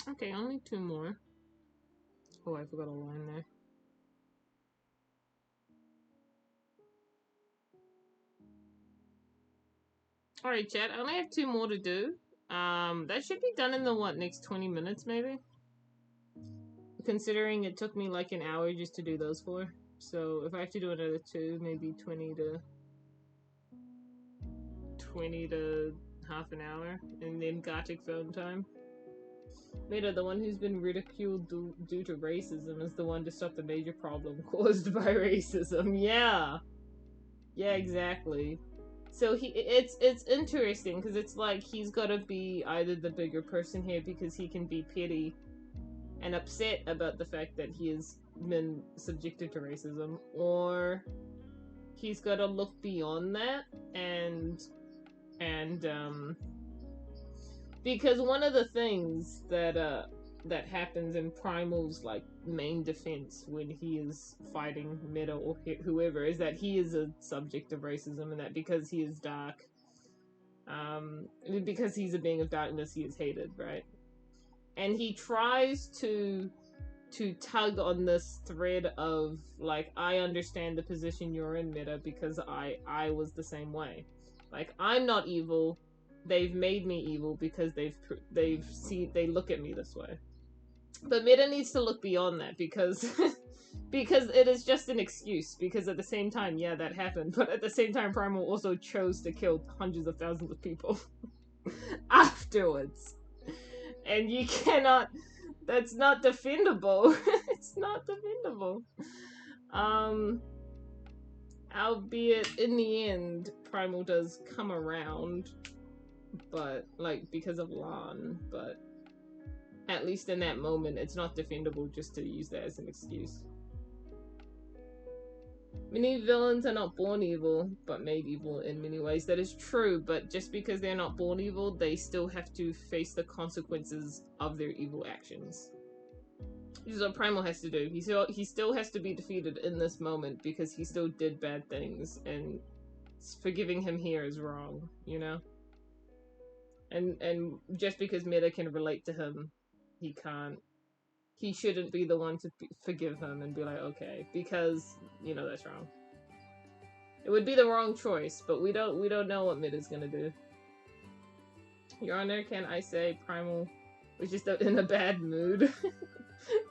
Okay, only 2 more. Oh, I forgot a line there. Alright, chat, I only have 2 more to do. That should be done in the, what, next 20 minutes, maybe? Considering it took me like an hour just to do those 4. So, if I have to do another 2, maybe 20 to half an hour. And then Gartic phone time. Meta, the one who's been ridiculed due to racism, is the one to stop the major problem caused by racism. Yeah! Yeah, exactly. So it's interesting because it's like he's got to be either the bigger person here because he can be petty and upset about the fact that he has been subjected to racism, or he's got to look beyond that and because one of the things that happens in Primal's like main defense when he is fighting Meta or whoever is that he is a subject of racism, and that because he is dark, because he's a being of darkness, he is hated, right? And he tries to tug on this thread of like, I understand the position you're in, Meta, because I was the same way. Like, I'm not evil. They've made me evil because they look at me this way. But Meta needs to look beyond that because because it is just an excuse. Because at the same time, yeah, that happened. But at the same time, Primal also chose to kill hundreds of thousands of people afterwards. And you cannot... That's not defendable. It's not defendable. Albeit, in the end, Primal does come around. But, like, because of Lan. But... at least in that moment, it's not defendable just to use that as an excuse. Many villains are not born evil, but made evil in many ways. That is true, but just because they're not born evil, they still have to face the consequences of their evil actions. Which is what Primal has to do. He still has to be defeated in this moment because he still did bad things, and forgiving him here is wrong, you know? And just because Meta can relate to him, he shouldn't be the one to forgive him and be like, okay, because, you know, that's wrong. It would be the wrong choice, but we don't know what Mid is gonna do. Your Honor, can I say Primal was just in a bad mood?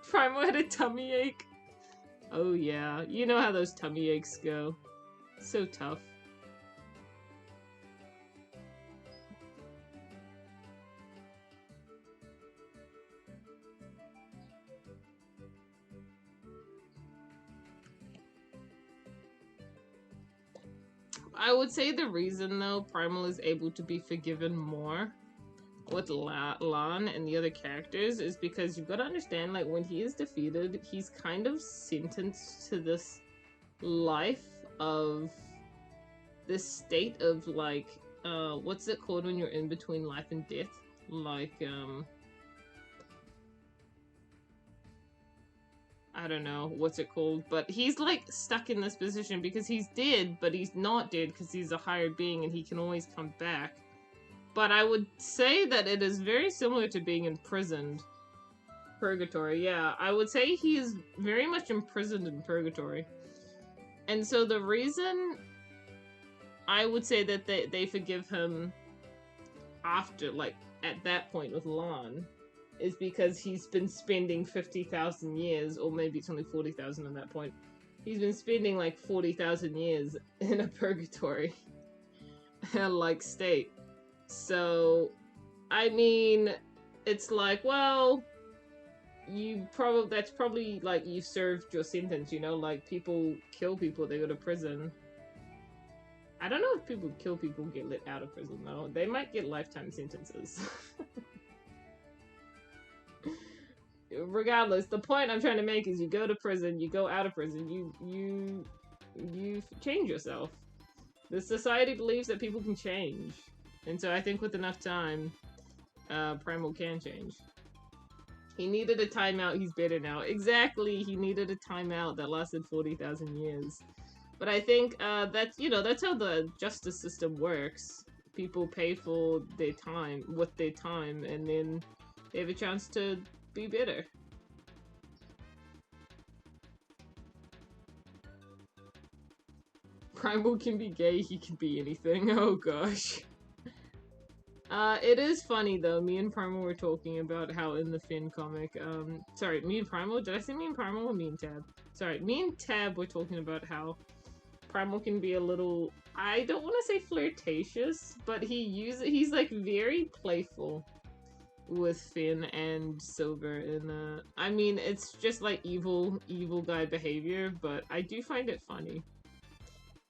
Primal had a tummy ache. Oh yeah, you know how those tummy aches go. So tough. I would say the reason, though, Primal is able to be forgiven more with Lan and the other characters is because you've got to understand, like, when he is defeated, he's kind of sentenced to this life of... this state of, like, what's it called when you're in between life and death? Like, I don't know what's it called, but he's like stuck in this position because he's dead, but he's not dead because he's a higher being and he can always come back. But I would say that it is very similar to being imprisoned. Purgatory, yeah. I would say he is very much imprisoned in Purgatory. And so the reason I would say that they forgive him after, like, at that point with Lan, is because he's been spending 50,000 years, or maybe it's only 40,000 at that point. He's been spending like 40,000 years in a purgatory, like, state. So, I mean, it's like, well, that's probably like you served your sentence, you know? Like, people kill people, they go to prison. I don't know if people who kill people get let out of prison, though. They might get lifetime sentences. regardless, the point I'm trying to make is you go to prison, you go out of prison, you change yourself. The society believes that people can change. And so I think with enough time, Primal can change. He needed a timeout, he's better now. Exactly, he needed a timeout that lasted 40,000 years. But I think that's, you know, that's how the justice system works. People pay for their time, with their time, and then they have a chance to be better. Primal can be gay, he can be anything. Oh gosh. It is funny though, me and Primal were talking about how in the Finn comic, sorry, me and Primal? Did I say me and Primal or me and Tab? Sorry, me and Tab were talking about how Primal can be a little, I don't want to say flirtatious, but he's like very playful with Finn and Silver, and I mean, it's just like evil guy behavior, but I do find it funny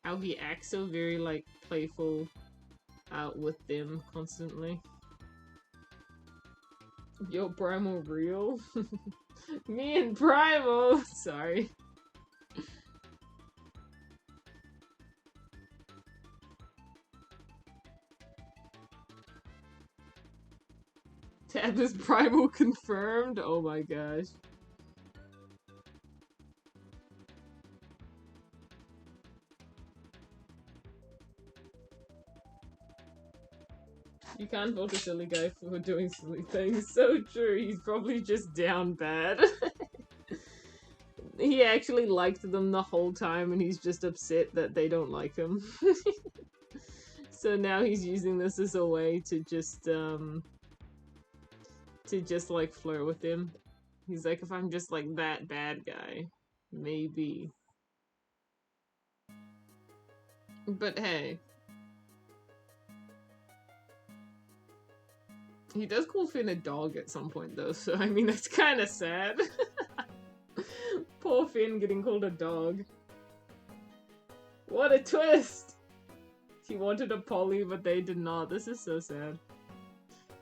how he acts so very like playful out with them constantly. Yo, Primal real? Me and Primal! Sorry. Tab is Primal confirmed? Oh my gosh. You can't vote a silly guy for doing silly things. So true, he's probably just down bad. He actually liked them the whole time and he's just upset that they don't like him. So now he's using this as a way to just like flirt with him. He's like, if I'm just like that bad guy, maybe. But hey. He does call Finn a dog at some point though, so I mean that's kinda sad. Poor Finn getting called a dog. What a twist! He wanted a Polly, but they did not. This is so sad.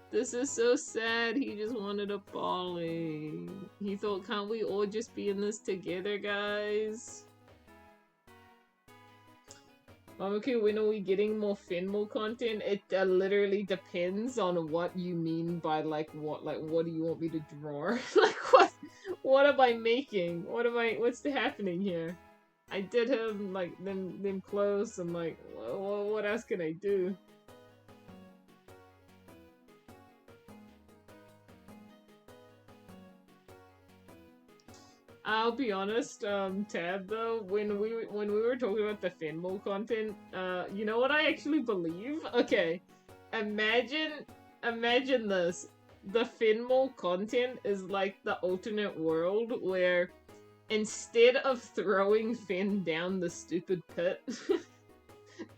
This is so sad. He just wanted a Polly. He thought, can't we all just be in this together, guys? Okay, when are we getting more Finmal content? It literally depends on what you mean by like what do you want me to draw? Like what am I making? What's happening here? I did him like them close and like what else can I do? I'll be honest, Tab though, when we were talking about the Finmal content, you know what I actually believe? Okay, imagine this. The Finmal content is like the alternate world where instead of throwing Finn down the stupid pit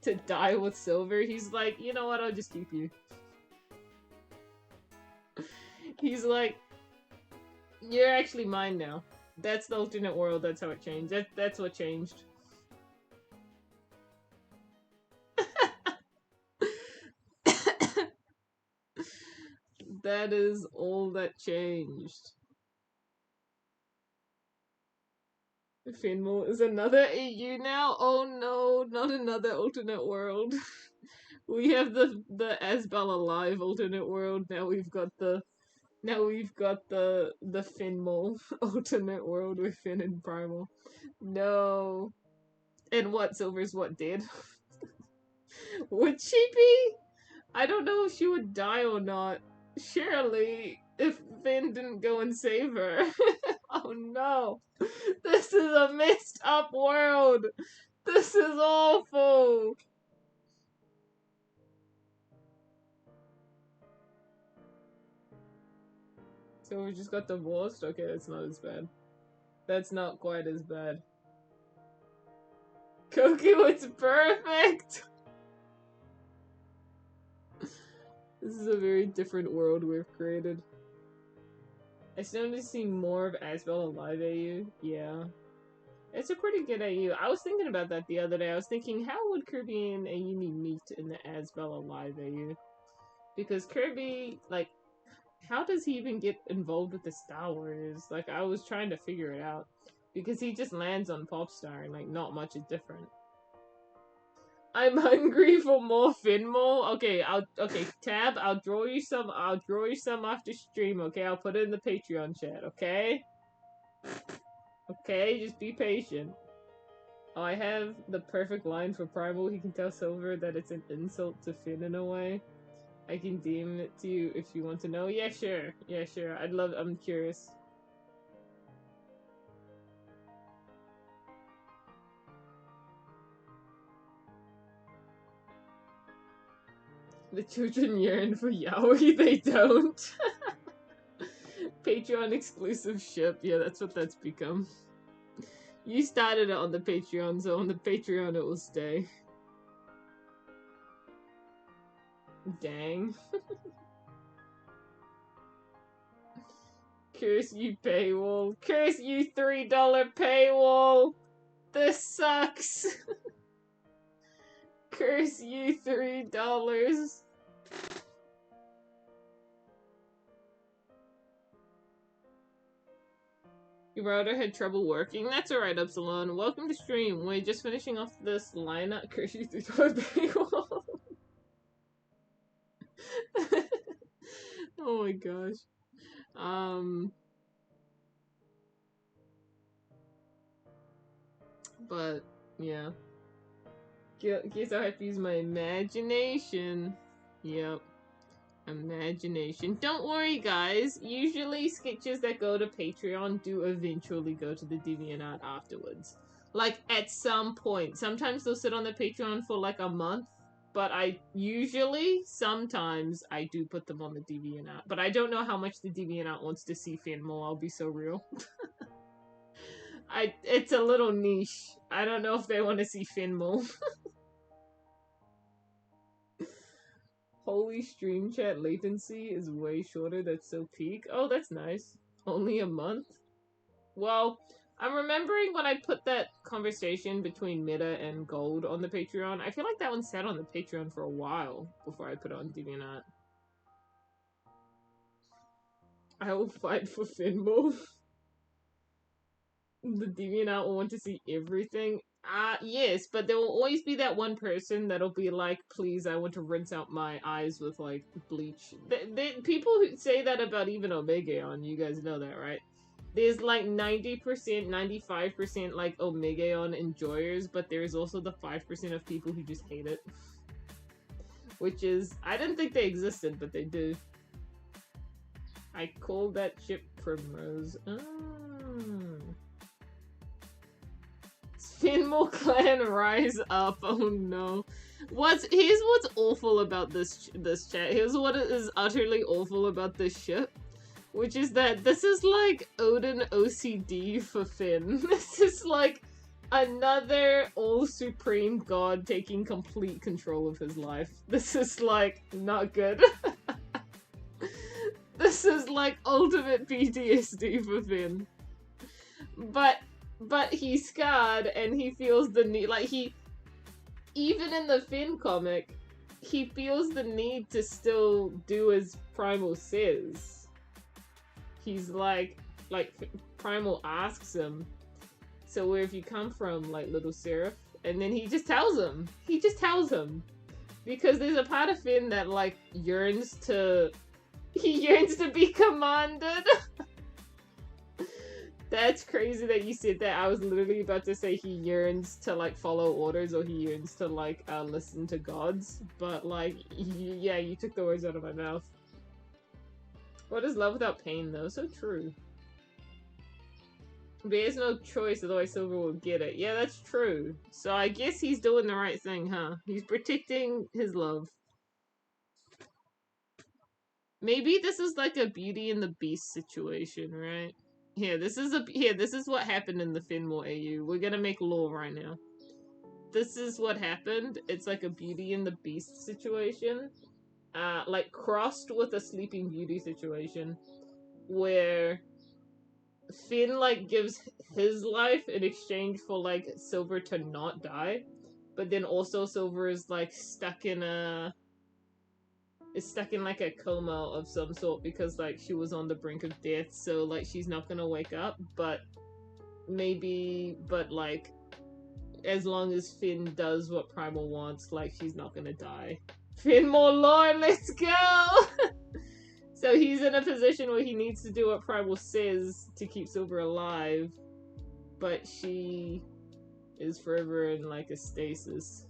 to die with Silver, he's like, you know what, I'll just keep you. He's like, you're actually mine now. That's the alternate world, that's how it changed. That's what changed. That is all that changed. Finmal is another AU now? Oh no, not another alternate world. We have the Asbel Alive alternate world, now we've got the Finmal alternate world with Finn and Primal. No. And what, Silver's what, dead? Would she be? I don't know if she would die or not. Surely, if Finn didn't go and save her. Oh no. This is a messed up world. This is awful. So we just got divorced? Okay, that's not as bad. That's not quite as bad. Koku, it's perfect! This is a very different world we've created. I still need to see more of Asbel Alive AU. Yeah. It's a pretty good AU. I was thinking about that the other day. I was thinking, how would Kirby and Ayumi meet in the Asbel Alive AU? Because Kirby, like, How does he even get involved with the Star Wars? Like, I was trying to figure it out. Because he just lands on Popstar and, like, not much is different. I'm hungry for more Finmore. Okay, Tab, I'll draw you some after stream, okay? I'll put it in the Patreon chat, okay? Okay, just be patient. Oh, I have the perfect line for Primal. He can tell Silver that it's an insult to Finn in a way. I can DM it to you if you want to know. Yeah, sure. Yeah, sure. I'm curious. The children yearn for yaoi, they don't. Patreon exclusive ship. Yeah, that's what that's become. You started it on the Patreon, so on the Patreon it will stay. Dang. Curse you paywall. Curse you $3 paywall. This sucks. Curse you $3. Your router had trouble working? That's alright, Upsilon. Welcome to stream. We're just finishing off this lineup. Curse you $3 paywall. Oh my gosh. But, yeah. Guess I have to use my imagination. Yep. Imagination. Don't worry, guys. Usually sketches that go to Patreon do eventually go to the DeviantArt afterwards. Like, at some point. Sometimes they'll sit on the Patreon for like a month. But sometimes I do put them on the DeviantArt. But I don't know how much the DeviantArt wants to see Finmo, I'll be so real. It's a little niche. I don't know if they want to see Finmo. Holy stream chat latency is way shorter, that's so peak. Oh, that's nice. Only a month? Well, I'm remembering when I put that conversation between Meta and Gold on the Patreon. I feel like that one sat on the Patreon for a while before I put it on DeviantArt. I will fight for Finmo. The DeviantArt will want to see everything. Yes, but there will always be that one person that'll be like, please, I want to rinse out my eyes with, like, bleach. People who say that about even Omegaon, you guys know that, right? There's, like, 90%, 95%, like, Omegaon enjoyers, but there's also the 5% of people who just hate it. Which is, I didn't think they existed, but they do. I called that ship Primrose. Finmo clan rise up. Oh no. Here's what's awful about this chat. Here's what is utterly awful about this ship. Which is that this is like Odin OCD for Finn. This is like another all-supreme god taking complete control of his life. This is like not good. This is like ultimate PTSD for Finn. But he's scarred and he feels the need, like even in the Finn comic, he feels the need to still do as Primal says. He's like Primal asks him, so where have you come from, like little Seraph? And then he just tells him. Because there's a part of Finn that like yearns to be commanded. That's crazy that you said that. I was literally about to say he yearns to, like, follow orders or he yearns to, like, listen to gods. But, like, yeah, you took the words out of my mouth. What is love without pain, though? So true. There's no choice, otherwise Silver will get it. Yeah, that's true. So I guess he's doing the right thing, huh? He's protecting his love. Maybe this is like a Beauty and the Beast situation, right? Here, this is what happened in the Finmore AU. We're gonna make lore right now. This is what happened. It's like a Beauty and the Beast situation. Like crossed with a Sleeping Beauty situation. Where Finn, like, gives his life in exchange for, like, Silver to not die. But then also Silver is, like, stuck in a is stuck in like a coma of some sort because like she was on the brink of death, so like she's not gonna wake up, but like as long as Finn does what Primal wants, like she's not gonna die. Finn more lore, let's go! So he's in a position where he needs to do what Primal says to keep Silver alive, but she is forever in like a stasis.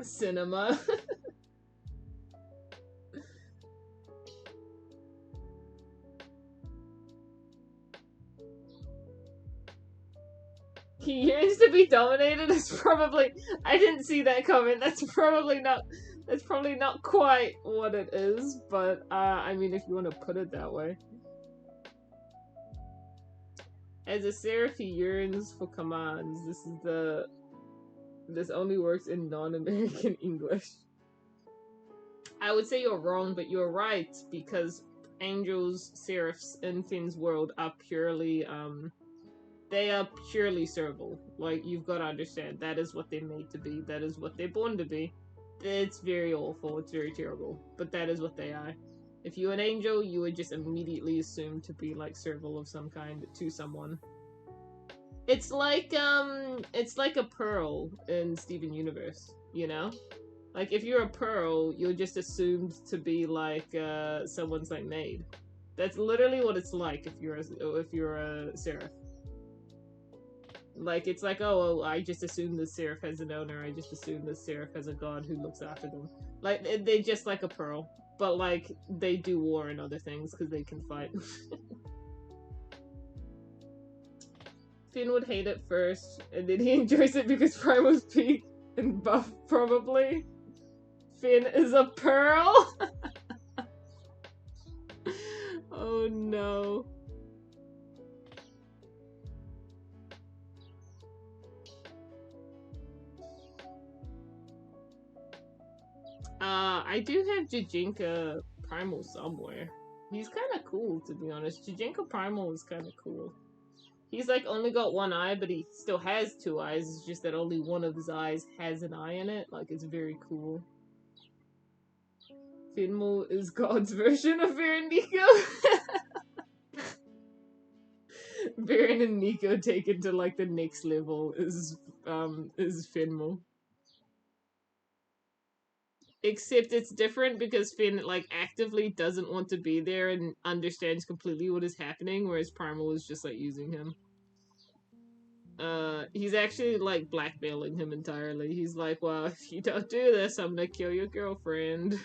Cinema. He yearns to be dominated is probably, I didn't see that comment. That's probably not quite what it is, but I mean if you want to put it that way. As a seraph, he yearns for commands. This only works in non-American English. I would say you're wrong, but you're right, because angels, seraphs in Finn's world are purely they are purely servile. Like, you've got to understand, that is what they're made to be. That is what they're born to be. It's very awful. It's very terrible. But that is what they are. If you're an angel, you would just immediately assume to be, like, servile of some kind to someone. It's like a pearl in Steven Universe, you know? Like, if you're a pearl, you're just assumed to be, like, someone's, like, maid. That's literally what it's like if you're a seraph. Like, it's like, oh, I just assume the seraph has an owner. I just assume the seraph has a god who looks after them. Like, they're just like a pearl. But, like, they do war and other things because they can fight. Finn would hate it first, and then he enjoys it because Primal's peak and buff, probably. Finn is a pearl? Oh no. I do have Jijinka Primal somewhere. He's kind of cool, to be honest. Jijinka Primal is kind of cool. He's like only got one eye, but he still has two eyes. It's just that only one of his eyes has an eye in it. Like, it's very cool. Finmo is God's version of Baron Nico. Baron and Nico taken to like the next level is Finmo. Except it's different because Finn like actively doesn't want to be there and understands completely what is happening, whereas Primal is just like using him. He's actually like blackmailing him entirely. He's like, well, if you don't do this, I'm gonna kill your girlfriend.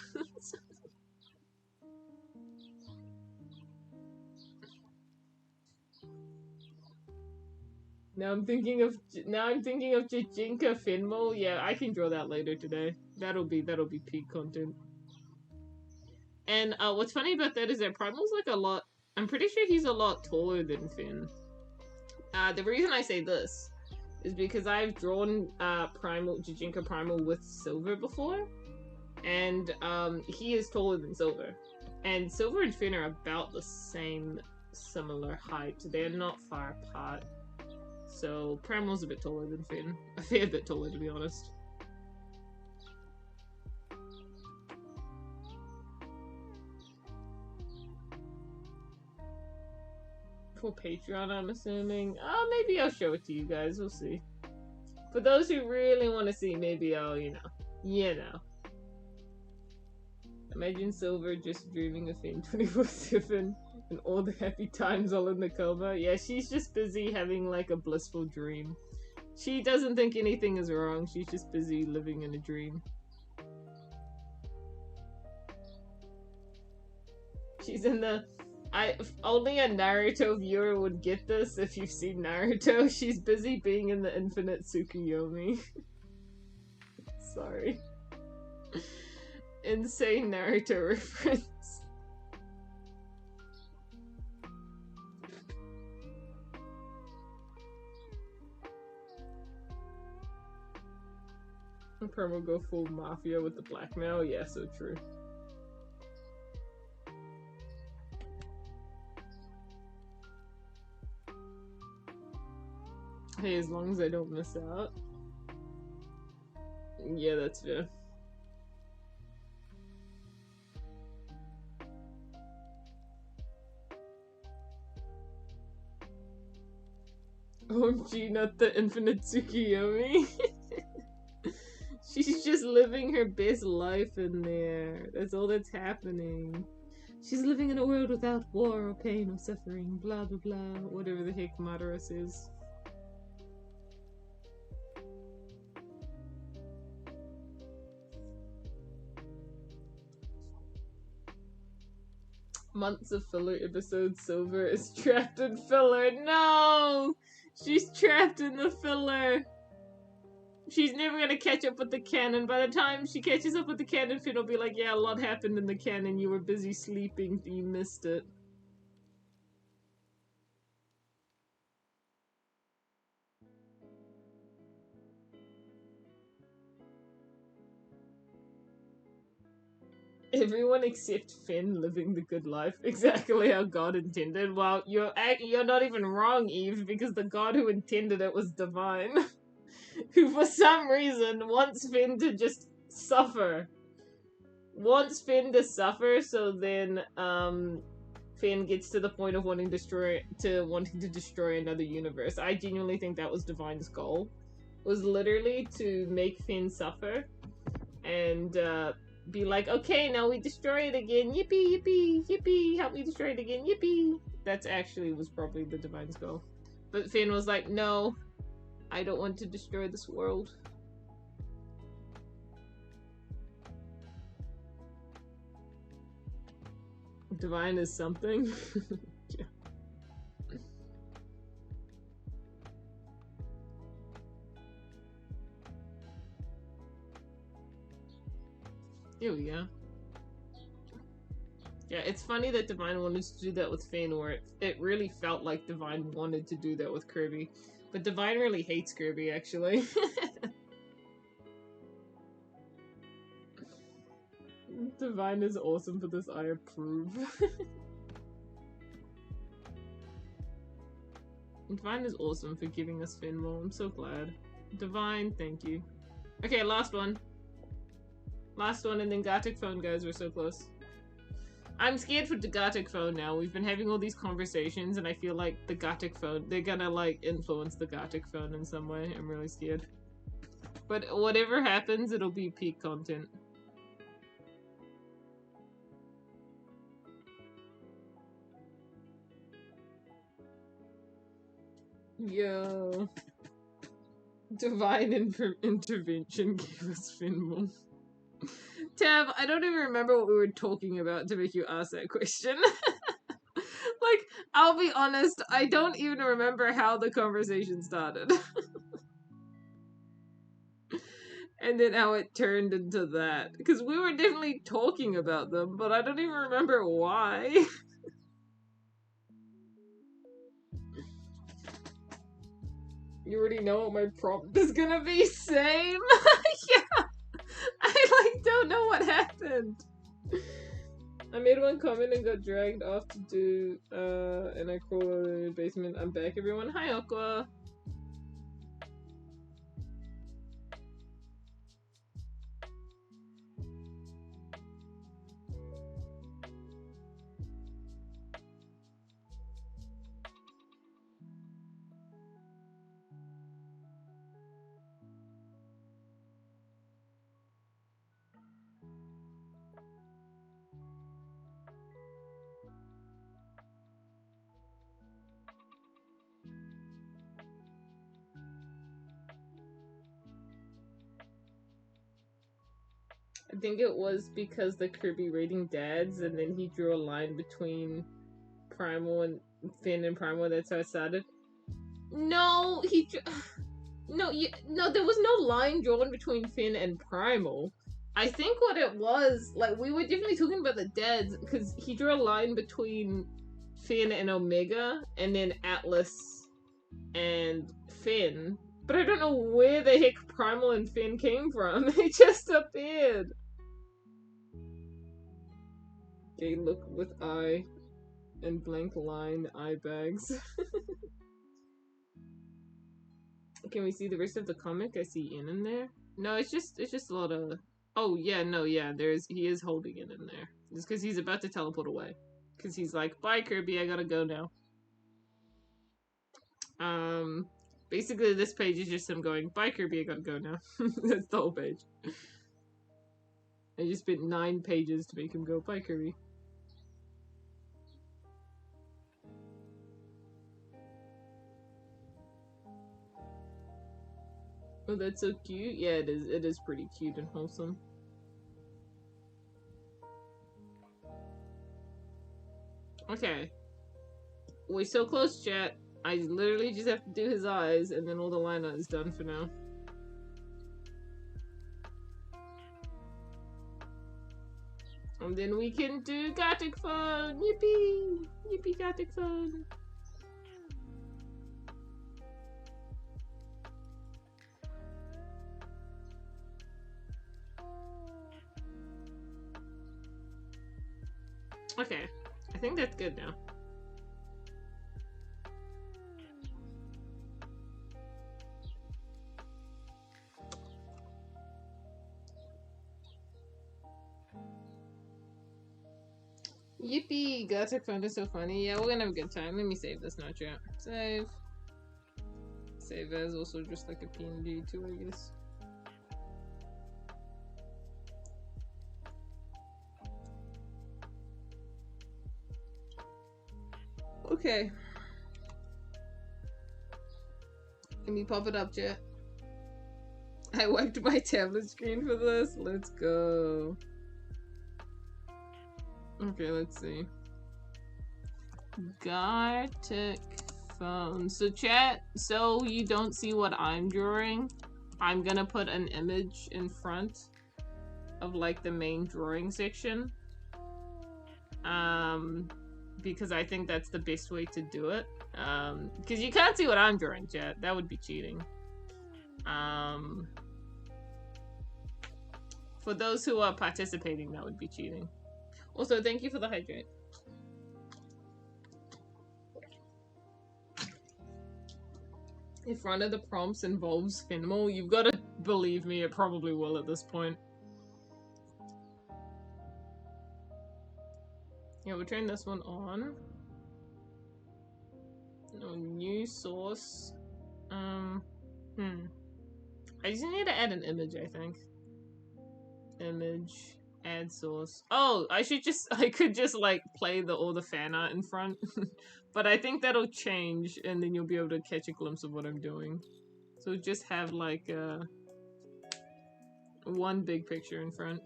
Now I'm thinking of Jijinka Finmo. Yeah, I can draw that later today. That'll be peak content. And what's funny about that is that Primal's like a lot. I'm pretty sure he's a lot taller than Finn. The reason I say this is because I've drawn Jijinka Primal with Silver before, and he is taller than Silver. And Silver and Finn are about the similar height. They're not far apart. So Primal's a bit taller than Finn. A fair bit taller, to be honest. For Patreon, I'm assuming. Maybe I'll show it to you guys. We'll see. For those who really want to see, maybe I'll, you know. Imagine Silver just dreaming of Finn 24/7 and all the happy times all in the coma. Yeah, she's just busy having like a blissful dream. She doesn't think anything is wrong. She's just busy living in a dream. She's in the... only a Naruto viewer would get this if you've seen Naruto. She's busy being in the infinite Tsukuyomi. Sorry. Insane Naruto reference. Perma go full mafia with the blackmail? Yeah, so true. Hey, as long as I don't miss out. Yeah, that's fair. OMG, not the infinite Tsukiyomi. She's just living her best life in there. That's all that's happening. She's living in a world without war or pain or suffering, blah blah blah, whatever the heck Madara says. Months of filler episodes, Silver is trapped in filler. No! She's trapped in the filler. She's never gonna catch up with the canon. By the time she catches up with the canon, Finn will be like, yeah, a lot happened in the canon. You were busy sleeping. You missed it. Everyone except Finn living the good life, exactly how God intended. Well, you're not even wrong, Eve, because the God who intended it was divine, who for some reason wants Finn to just suffer. Wants Finn to suffer, so then Finn gets to the point of wanting to destroy another universe. I genuinely think that was Divine's goal. Was literally to make Finn suffer and be like, okay, now we destroy it again. Yippee, yippee, yippee, help me destroy it again. Yippee. That's actually was probably the Divine's goal. But Finn was like, no, I don't want to destroy this world. Divine is something. Yeah. Here we go. Yeah, it's funny that Divine wanted to do that with Finn, where it really felt like Divine wanted to do that with Kirby. But Divine really hates Kirby, actually. Divine is awesome for this, I approve. Divine is awesome for giving us Finn more, I'm so glad. Divine, thank you. Okay, last one. Last one, and then Gartic phone, guys, we're so close. I'm scared for the Gartic phone now. We've been having all these conversations, and I feel like the Gartic phone, they're gonna, like, influence the Gartic phone in some way. I'm really scared. But whatever happens, it'll be peak content. Yo. Divine intervention gave us Finmore. Tab, I don't even remember what we were talking about to make you ask that question. Like, I'll be honest, I don't even remember how the conversation started. And then how it turned into that. Because we were definitely talking about them, but I don't even remember why. You already know what my prompt is gonna be? Same? Yeah! I, like, don't know what happened. I made one comment and got dragged off to do, and I crawled out of the basement. I'm back, everyone. Hi, Aqua! I think it was because the Kirby rating dads, and then he drew a line between Primal and Finn and Primal. That's how it started. No, no, there was no line drawn between Finn and Primal. I think what it was, like, we were definitely talking about the dads, because he drew a line between Finn and Omega, and then Atlas and Finn. But I don't know where the heck Primal and Finn came from. They just appeared. Okay, look with eye and blank line eye bags. Can we see the rest of the comic? I see in there. No, it's just a lot of. Oh yeah, no, yeah. He is holding it in there. It's because he's about to teleport away. Because he's like, bye Kirby, I gotta go now. Um, basically this page is just him going, bye Kirby, I gotta go now. That's the whole page. I just spent 9 pages to make him go, bye Kirby. Oh, that's so cute. Yeah, it is. It is pretty cute and wholesome. Okay. We're so close, chat. I literally just have to do his eyes, and then all the line art is done for now. And then we can do Gartic fun! Yippee! Yippee Gartic fun! Okay. I think that's good now. Yippee! Gartic fun is so funny. Yeah, we're gonna have a good time. Let me save this now, chat. Save. Save as also just like a PNG too, I guess. Okay. Let me pop it up, chat. I wiped my tablet screen for this. Let's go. Okay, let's see. Gartic phone. So chat, so you don't see what I'm drawing, I'm gonna put an image in front of like the main drawing section. Because I think that's the best way to do it. Because you can't see what I'm drawing, chat. That would be cheating. For those who are participating, that would be cheating. Also, thank you for the hydrate. If one of the prompts involves Finmal, you've got to believe me, it probably will at this point. Yeah, we'll turn this one on. No, new source. I just need to add an image, I think. Image, add source. Oh, I could just like play all the fan art in front. But I think that'll change and then you'll be able to catch a glimpse of what I'm doing. So just have like one big picture in front.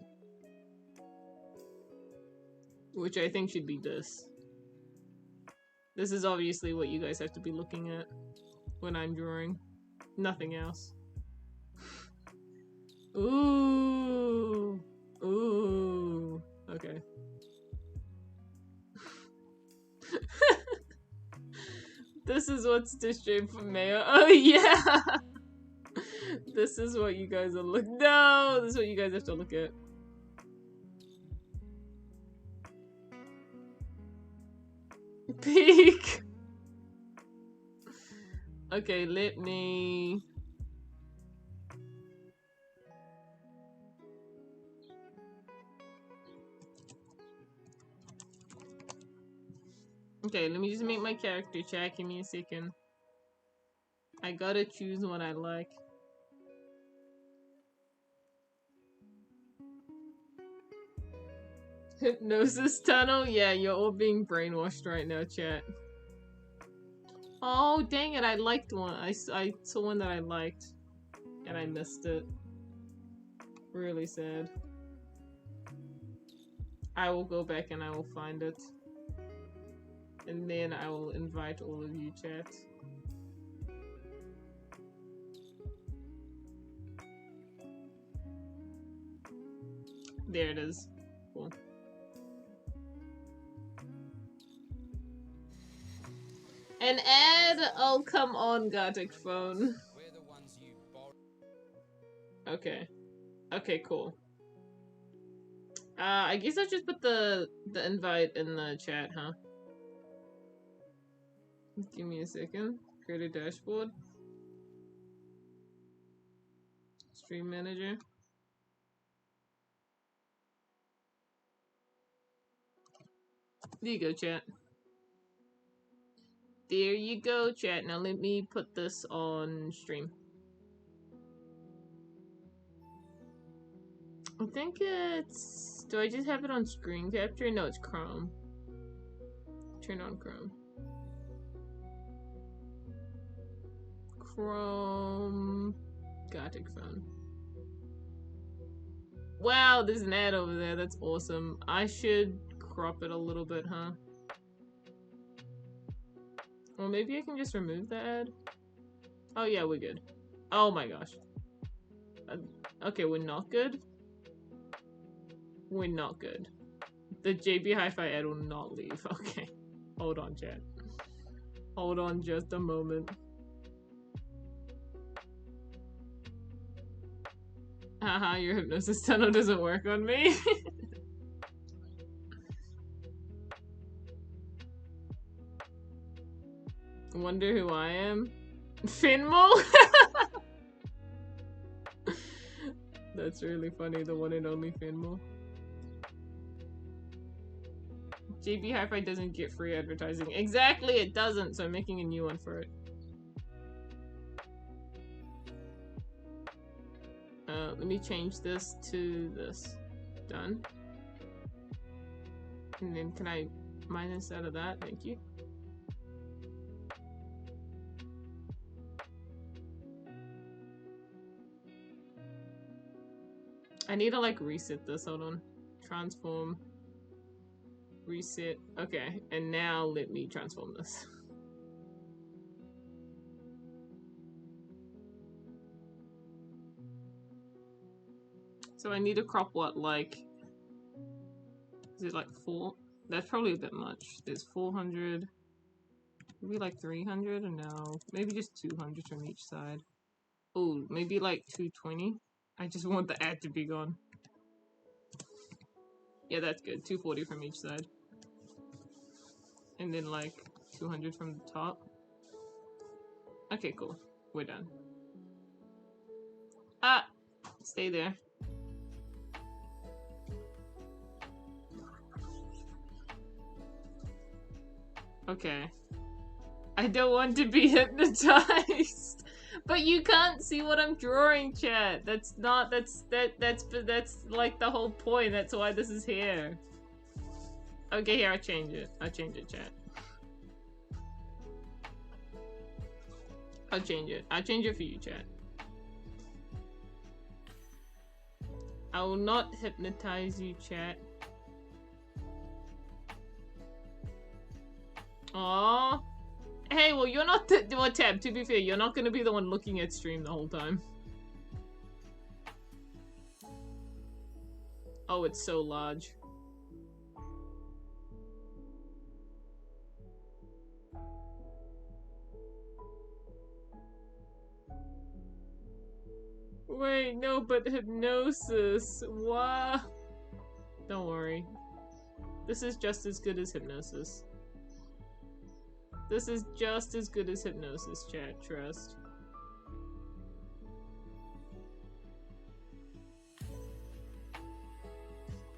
Which I think should be this. This is obviously what you guys have to be looking at when I'm drawing. Nothing else. Ooh. Ooh. Okay. This is what's to stream for Mayo. Oh yeah! This is what you guys are looking. No! This is what you guys have to look at. Peek! Okay, let me... Okay, let me just make my character chat. Give me a second. I gotta choose what I like. Hypnosis tunnel? Yeah, you're all being brainwashed right now, chat. Oh, dang it, I liked one. I saw one that I liked. And I missed it. Really sad. I will go back and I will find it. And then I will invite all of you, chat. There it is. Cool. An ad? Oh, come on, Gartic phone. Okay. Okay, cool. I guess I'll just put the invite in the chat, huh? Give me a second. Create a dashboard. Stream manager. There you go, chat. There you go, chat. Now let me put this on stream. I think it's... Do I just have it on screen capture? No, it's Chrome. Turn on Chrome. Chrome... Gartic phone. Wow, there's an ad over there. That's awesome. I should crop it a little bit, huh? Or maybe I can just remove the ad. Oh yeah, we're good. Oh my gosh. Okay, we're not good. We're not good. The JB Hi-Fi ad will not leave. Okay. Hold on, chat. Hold on just a moment. Haha, your hypnosis tunnel doesn't work on me. Wonder who I am? Finmo? That's really funny, the one and only Finmo. JB Hi-Fi doesn't get free advertising. Exactly, it doesn't, so I'm making a new one for it. Let me change this to this. Done. And then can I minus out of that? Thank you. I need to like reset this. Hold on. Transform. Reset. Okay, and now let me transform this. So I need to crop what, like... Is it like 4? That's probably a bit much. There's 400. Maybe like 300? No. Maybe just 200 from each side. Oh, maybe like 220? I just want the ad to be gone. Yeah, that's good. 240 from each side. And then like 200 from the top. Okay, cool. We're done. Ah! Stay there. Okay. I don't want to be hypnotized. But you can't see what I'm drawing, chat. That's not, that's like the whole point. That's why this is here. Okay, here, I'll change it. I'll change it, chat. I'll change it. I'll change it for you, chat. I will not hypnotize you, chat. Aww. Hey, well, you're not well, Tab, to be fair, you're not gonna be the one looking at stream the whole time. Oh, it's so large. Wait, no, but hypnosis. What? Don't worry. This is just as good as hypnosis. This is just as good as hypnosis, chat. Trust.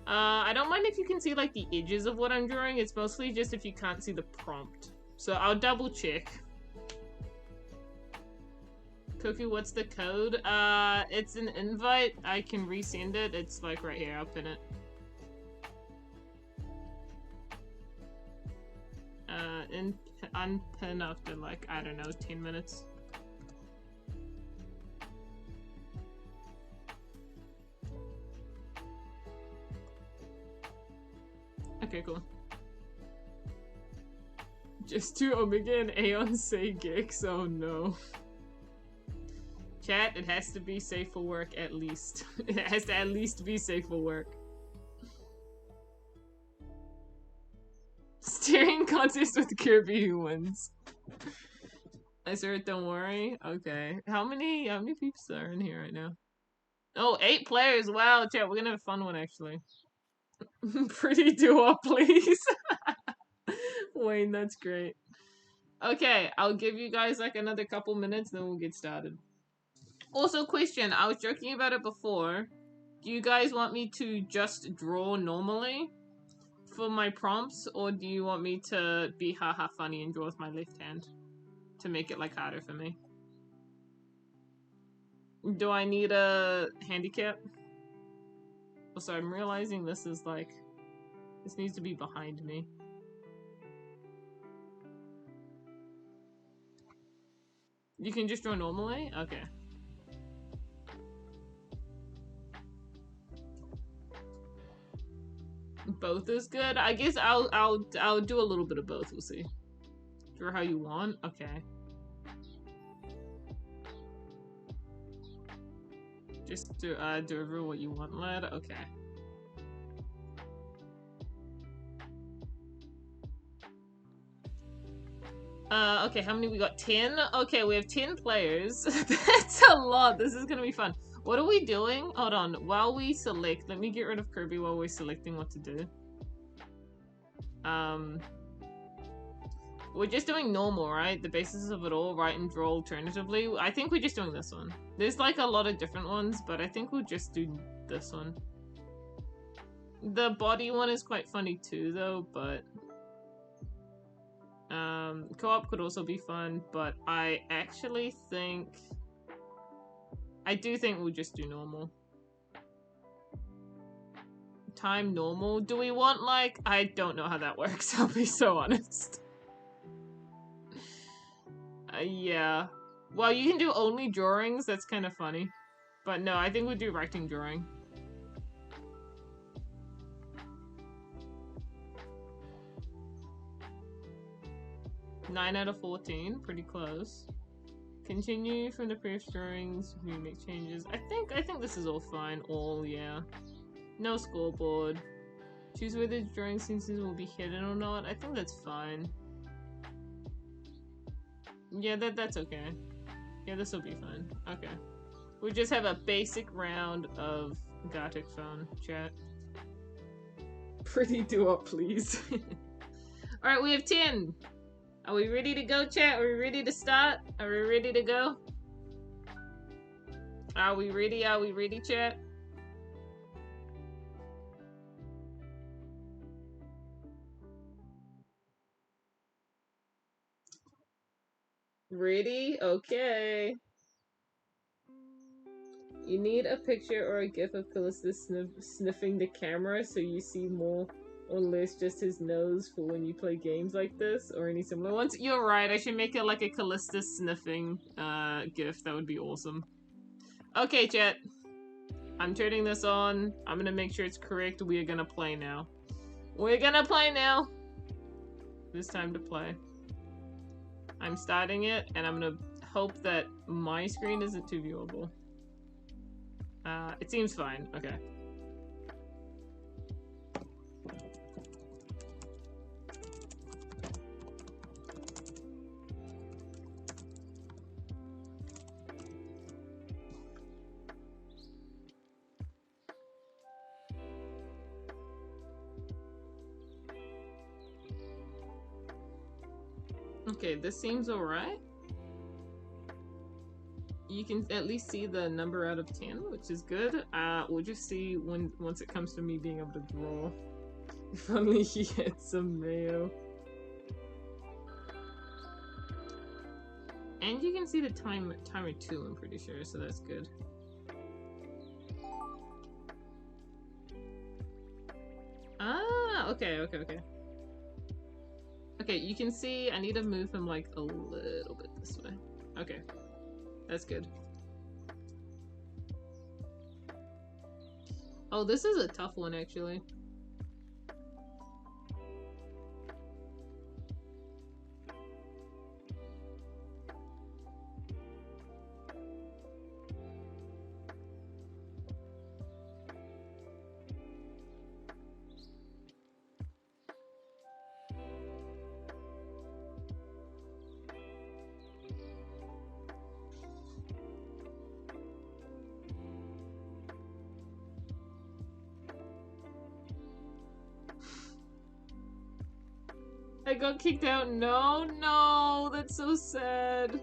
I don't mind if you can see like the edges of what I'm drawing. It's mostly just if you can't see the prompt. So I'll double check. Koku, what's the code? It's an invite. I can resend it. It's like right here. I'll pin it. Unpin after like, I don't know, 10 minutes. Okay, cool. Just two Omega and Aeon say Gex, oh no. Chat, it has to be safe for work at least. It has to at least be safe for work. Staring contest with Kirby who wins. I swear, don't worry. Okay. How many peeps are in here right now? Oh, 8 players. Wow, chat, we're gonna have a fun one actually. Pretty duo, please. Wayne, that's great. Okay, I'll give you guys like another couple minutes, then we'll get started. Also, question, I was joking about it before. Do you guys want me to just draw normally for my prompts, or do you want me to be haha funny and draw with my left hand to make it like harder for me? Do I need a handicap? Also, I'm realizing this is like, this needs to be behind me. You can just draw normally? Okay. Both is good. I guess I'll do a little bit of both. We'll see. Draw how you want. Okay. Just do over what you want, lad. Okay. Okay, how many we got? 10? Okay, we have 10 players. That's a lot. This is gonna be fun. What are we doing? Hold on. While we select, let me get rid of Kirby while we're selecting what to do. We're just doing normal, right? The basis of it all, write and draw alternatively. I think we're just doing this one. There's like a lot of different ones, but I think we'll just do this one. The body one is quite funny too, though, but... co-op could also be fun, but I actually think... I do think we'll just do normal. Time normal? Do we want, like... I don't know how that works, I'll be so honest. Yeah. Well, you can do only drawings, that's kind of funny. But no, I think we'll do writing drawing. Nine out of 14, pretty close. Continue from the previous drawings, we make changes. I think this is all fine. All, yeah. No scoreboard. Choose whether drawing instances will be hidden or not. I think that's fine. Yeah, that's okay. Yeah, this will be fine. Okay. We'll just have a basic round of Gartic phone chat. Pretty do-up, please. Alright, we have 10. Are we ready to go, chat? Are we ready to start? Are we ready to go? Are we ready? Are we ready, chat? Ready? Okay. You need a picture or a gif of Callista sniffing the camera so you see more or less just his nose for when you play games like this or any similar ones. You're right, I should make it like a Callista sniffing gif. That would be awesome. Okay, chat. I'm turning this on. I'm gonna make sure it's correct. We are gonna play now. We're gonna play now. It's time to play. I'm starting it, and I'm gonna hope that my screen isn't too viewable. It seems fine. Okay. Okay, this seems alright. You can at least see the number out of 10, which is good. We'll just see once it comes to me being able to draw. If only he had some mayo. And you can see the timer too, I'm pretty sure, so that's good. Ah, okay. Okay, you can see I need to move him like a little bit this way. Okay, that's good. Oh, this is a tough one actually. I got kicked out. No, that's so sad.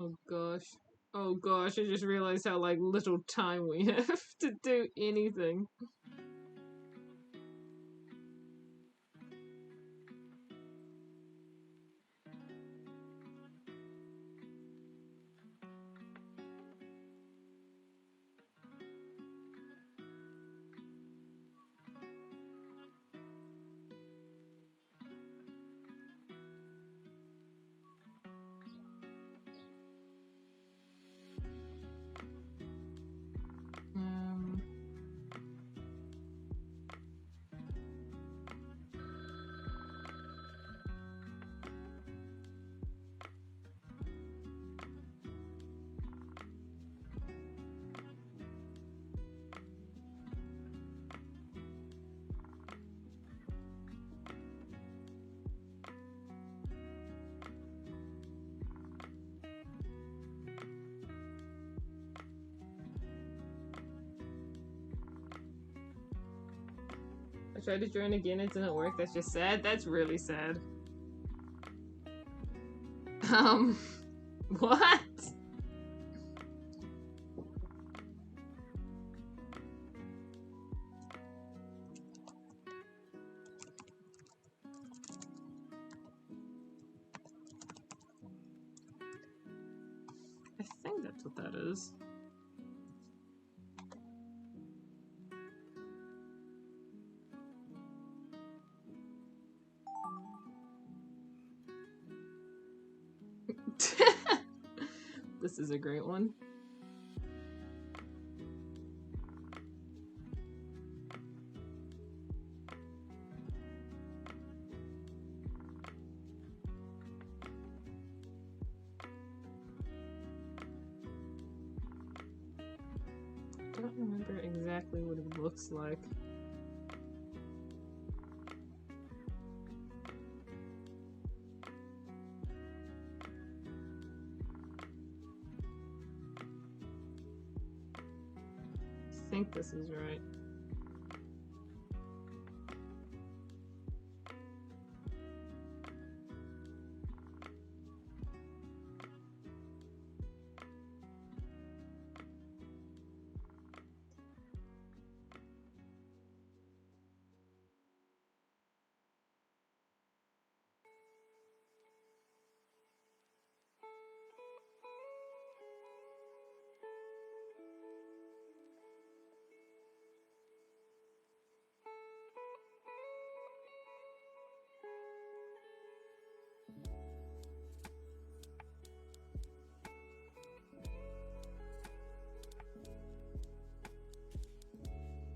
Oh gosh. Oh gosh, I just realized how like little time we have to do anything. Um, I tried to join again, it didn't work. That's just sad. That's really sad. Um, what? I think that's what that is. This is a great one. I don't remember exactly what it looks like. I think this is right.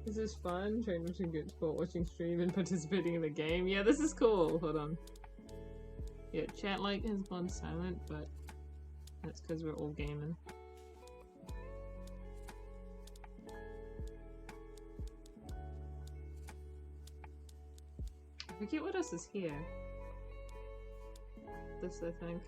This is fun. Trying to get sport watching stream and participating in the game. Yeah, this is cool. Hold on. Yeah, chat like has gone silent, but that's because we're all gaming. I forget what else is here. This, I think.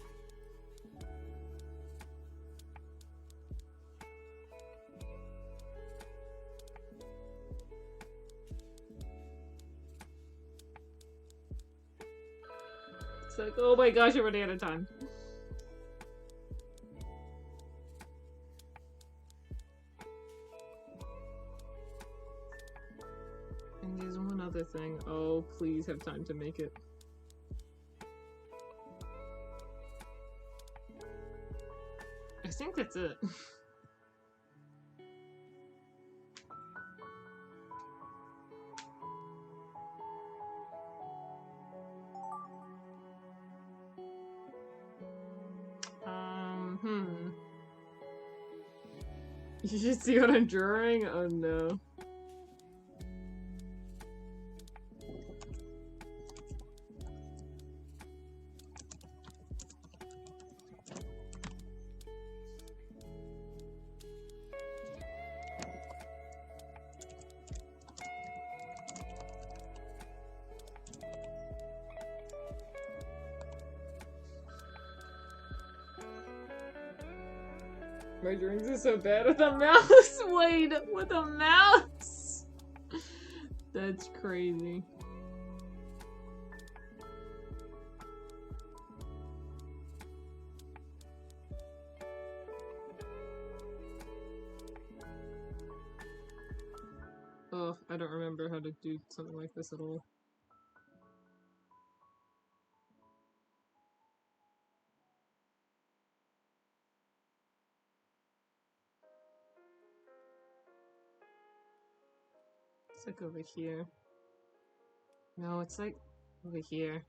It's like, oh my gosh, I'm running out of time. And there's one other thing. Oh, please have time to make it. I think that's it. You should see what I'm drawing? Oh no. My drawings are so bad with a mouse. Wait, with a mouse? That's crazy. I don't remember how to do something like this at all. It's like over here. No, it's like over here.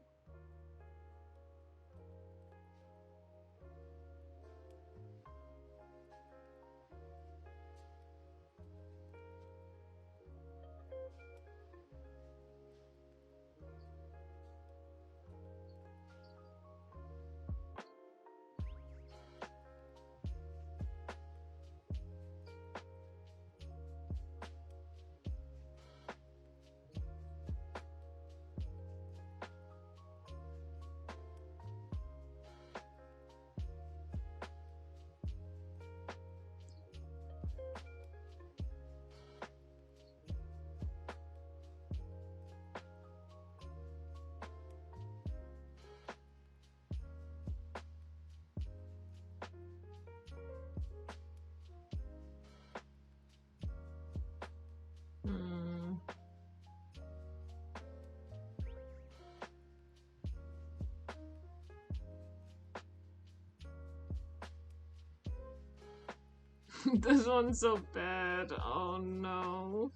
This one's so bad. Oh no.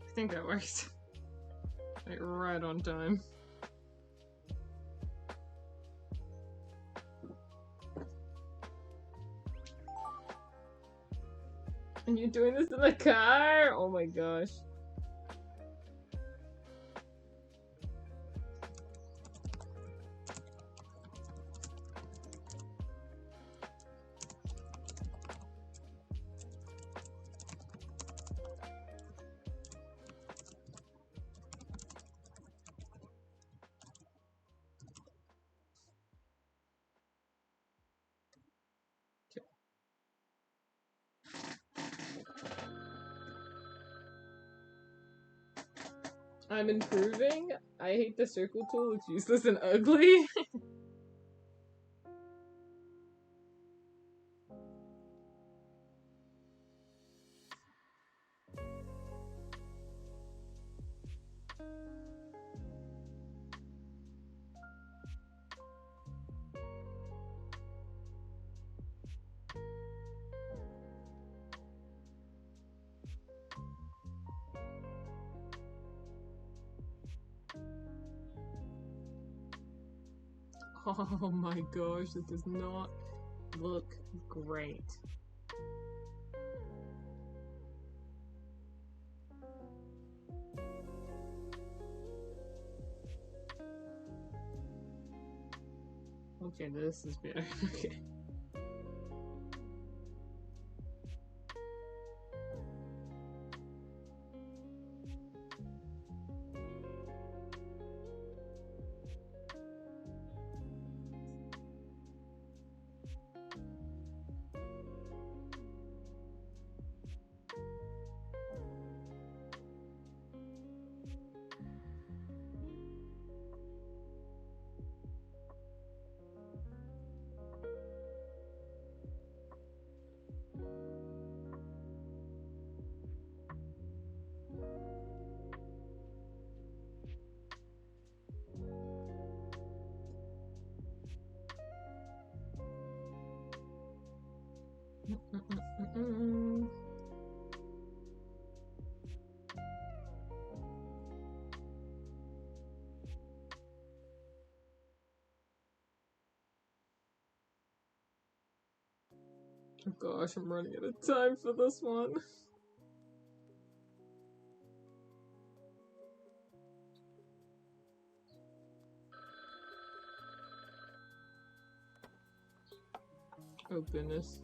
I think that worked. Like, right on time. And you're doing this in the car? Oh my gosh. I'm improving. I hate the circle tool, it's useless and ugly. Oh my gosh, this does not look great. Okay, this is better. Okay. Oh gosh, I'm running out of time for this one. Oh goodness.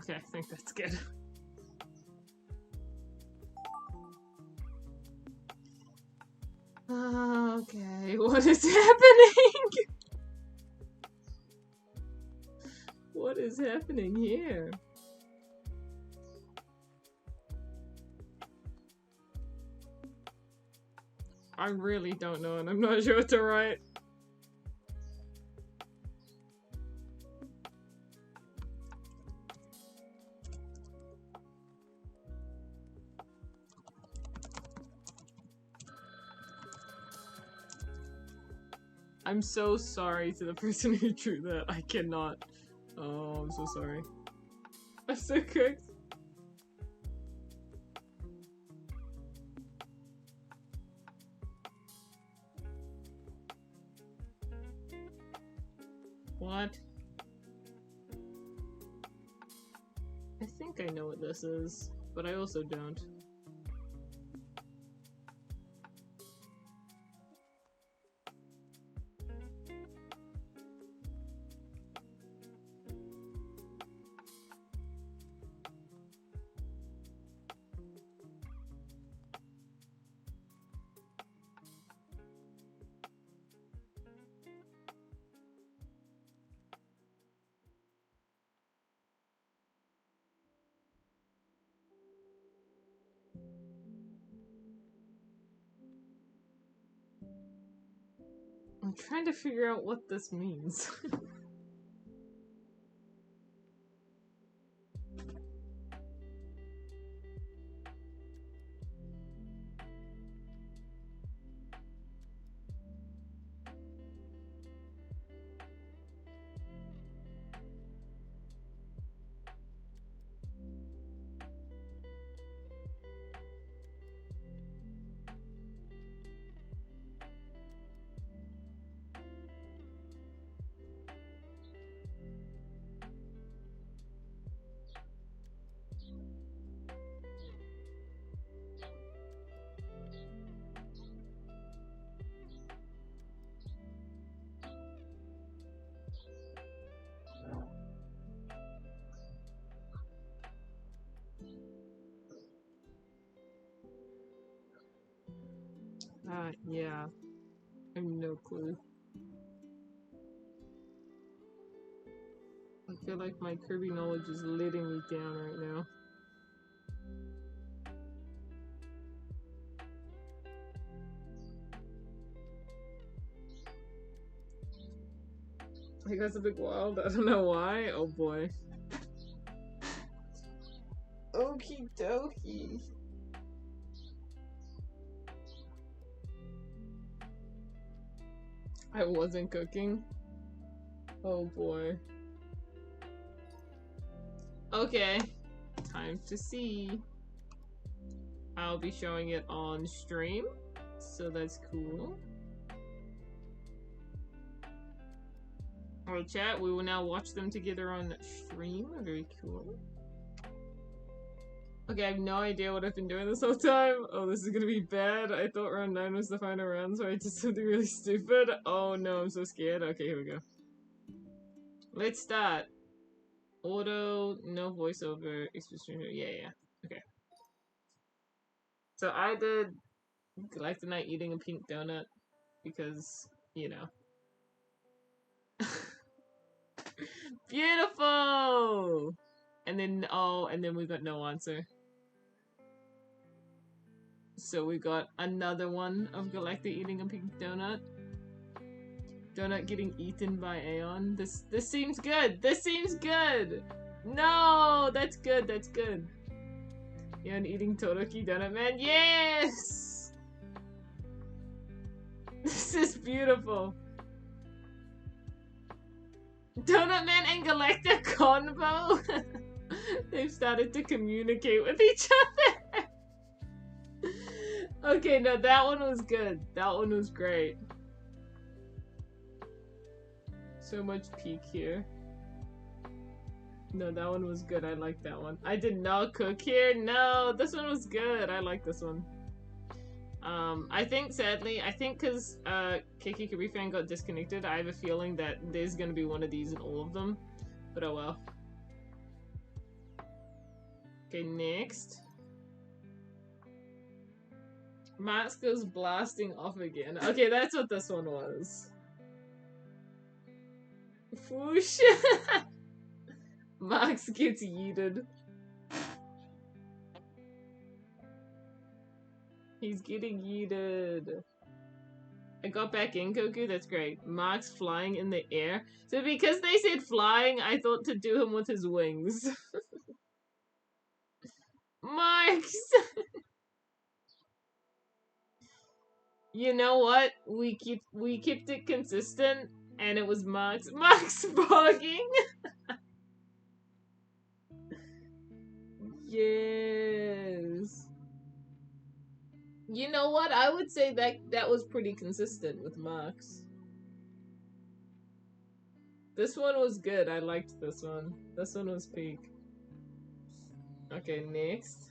Okay, I think that's good. Okay, what is happening? What is happening here? I really don't know, and I'm not sure what to write. I'm so sorry to the person who drew that. I cannot. Oh, I'm so sorry. I'm so cooked. What? I think I know what this is, but I also don't. I'm trying to figure out what this means. Yeah. I have no clue. I feel like my Kirby knowledge is letting me down right now. Like, that's a bit wild. I don't know why. Oh boy. Okie dokie. I wasn't cooking. Oh boy. Okay. Time to see. I'll be showing it on stream, so that's cool. Alright, chat, we will now watch them together on stream. Very cool. Okay, I have no idea what I've been doing this whole time. Oh, this is gonna be bad. I thought round 9 was the final round, so I did something really stupid. Oh no, I'm so scared. Okay, here we go. Let's start. Auto, no voiceover, expression. Yeah. Okay. So I did Galactonite eating a pink donut because, you know. Beautiful! And then we got no answer. So we got another one of Galactic eating a pink donut. Donut getting eaten by Aeon. This seems good! This seems good! No! That's good, that's good. Aeon eating Todoroki Donut Man. Yes! This is beautiful. Donut Man and Galactic convo? They've started to communicate with each other. Okay, no, that one was good. That one was great. So much peak here. No, that one was good. I like that one. I did not cook here. No, this one was good. I like this one. I think, sadly, because Kiki Kirby fan got disconnected, I have a feeling that there's gonna be one of these in all of them. But oh well. Okay, next. Max goes blasting off again. Okay, that's what this one was. Whoosh! Max gets yeeted. He's getting yeeted. I got back in, Koku. That's great. Max flying in the air. So because they said flying, I thought to do him with his wings. Max! You know what? We kept it consistent, and it was Max. Max bogging. Yes. You know what? I would say that was pretty consistent with Max. This one was good. I liked this one. This one was peak. Okay, next.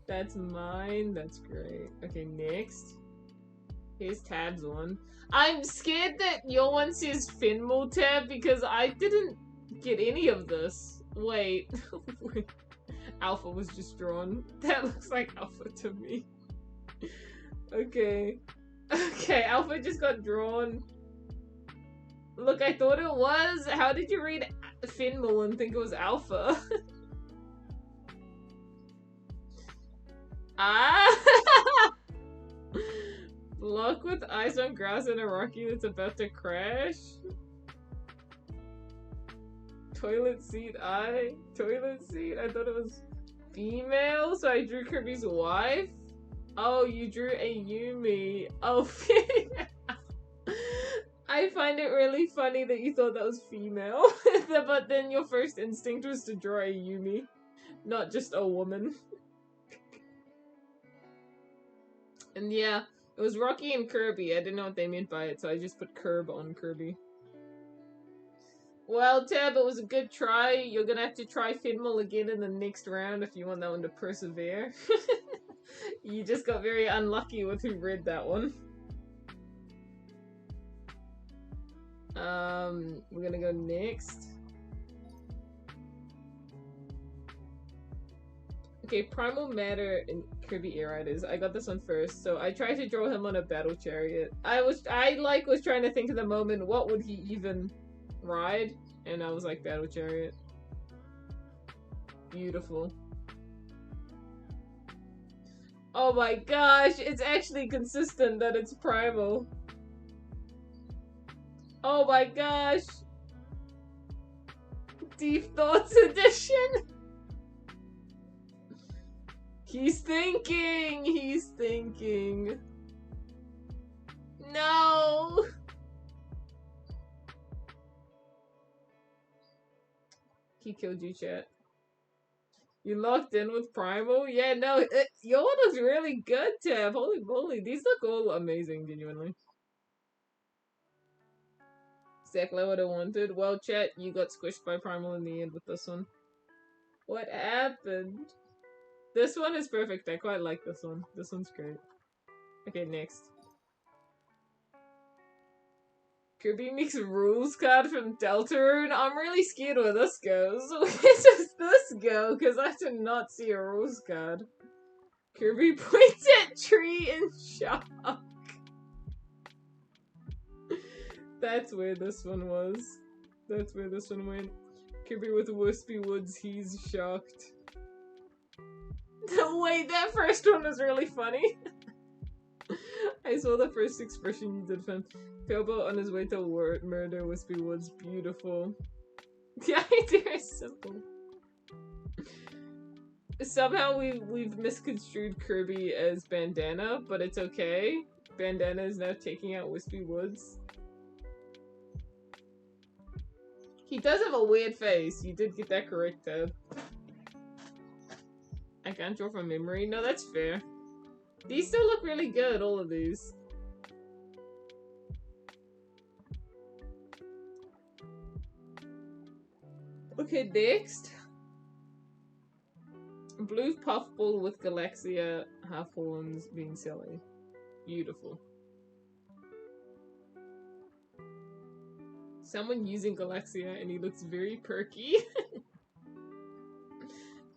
That's mine. That's great. Okay, next. Here's Tab's one. I'm scared that your one says Finmal Tab because I didn't get any of this. Wait. Alpha was just drawn. That looks like Alpha to me. Okay. Okay, Alpha just got drawn. Look, I thought it was. How did you read Finmal and think it was Alpha? Ah! Block with ice on grass in a rocky that's about to crash. Toilet seat eye. Toilet seat. I thought it was female, so I drew Kirby's wife. Oh, you drew a Yumi. Oh, I find it really funny that you thought that was female, but then your first instinct was to draw a Yumi, not just a woman. And yeah, it was Rocky and Kirby. I didn't know what they meant by it, so I just put Curb on Kirby. Well, Tab, it was a good try. You're gonna have to try Finmal again in the next round if you want that one to persevere. You just got very unlucky with who read that one. We're gonna go next. Okay, Primal Matter and Kirby Air Riders. I got this one first, so I tried to draw him on a battle chariot. I was trying to think of the moment, what would he even ride? And I was like, battle chariot. Beautiful. Oh my gosh, it's actually consistent that it's Primal. Oh my gosh. Deep Thoughts Edition. He's thinking! He's thinking. No! He killed you, chat. You locked in with Primal? Yeah, no, your one looks really good, Tab. Holy moly, these look all amazing, genuinely. Exactly what I wanted. Well, chat, you got squished by Primal in the end with this one. What happened? This one is perfect. I quite like this one. This one's great. Okay, next. Kirby makes rules card from Deltarune. I'm really scared where this goes. Where does this go? Because I did not see a rules card. Kirby points at tree in shock. That's where this one was. That's where this one went. Kirby with Wispy Woods, he's shocked. Wait, that first one was really funny. I saw the first expression you did, fam. Philbo on his way to murder Wispy Woods. Beautiful. The idea is simple. Somehow we've misconstrued Kirby as Bandana, but it's okay. Bandana is now taking out Wispy Woods. He does have a weird face. You did get that correct, Ted. I can't draw from memory. No, that's fair. These still look really good, all of these. Okay, next. Blue puffball with Galaxia half horns being silly. Beautiful. Someone using Galaxia and he looks very perky.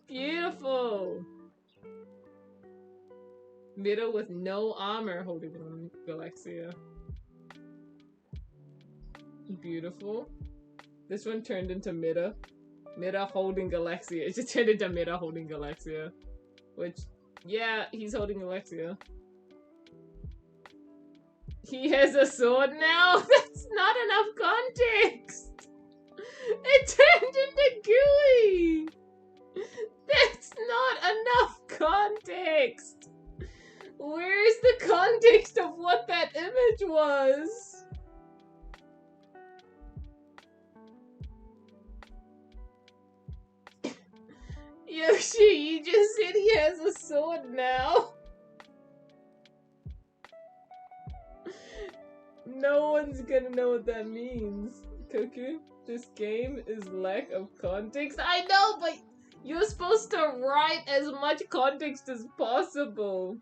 Beautiful. Middle with no armor holding on Galaxia. Beautiful. This one turned into Mida. Mida holding Galaxia. It just turned into Mida holding Galaxia. Which, yeah, he's holding Galaxia. He has a sword now? That's not enough context! It turned into Gooey! That's not enough context! Where's the context of what that image was? Yoshi, you just said he has a sword now. No one's gonna know what that means. Koku, this game is lack of context. I know, but you're supposed to write as much context as possible.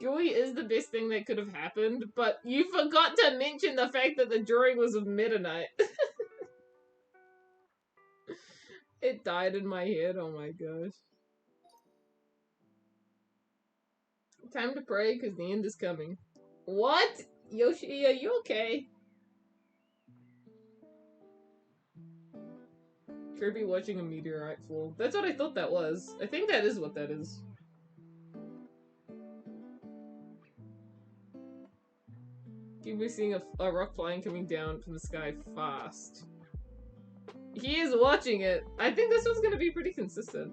Gooey is the best thing that could have happened, but you forgot to mention the fact that the drawing was of Midnight. It died in my head, oh my gosh. Time to pray, because the end is coming. What? Yoshi, are you okay? Kirby watching a meteorite fall. That's what I thought that was. I think that is what that is. Kirby seeing a rock flying coming down from the sky fast. He is watching it. I think this one's gonna be pretty consistent.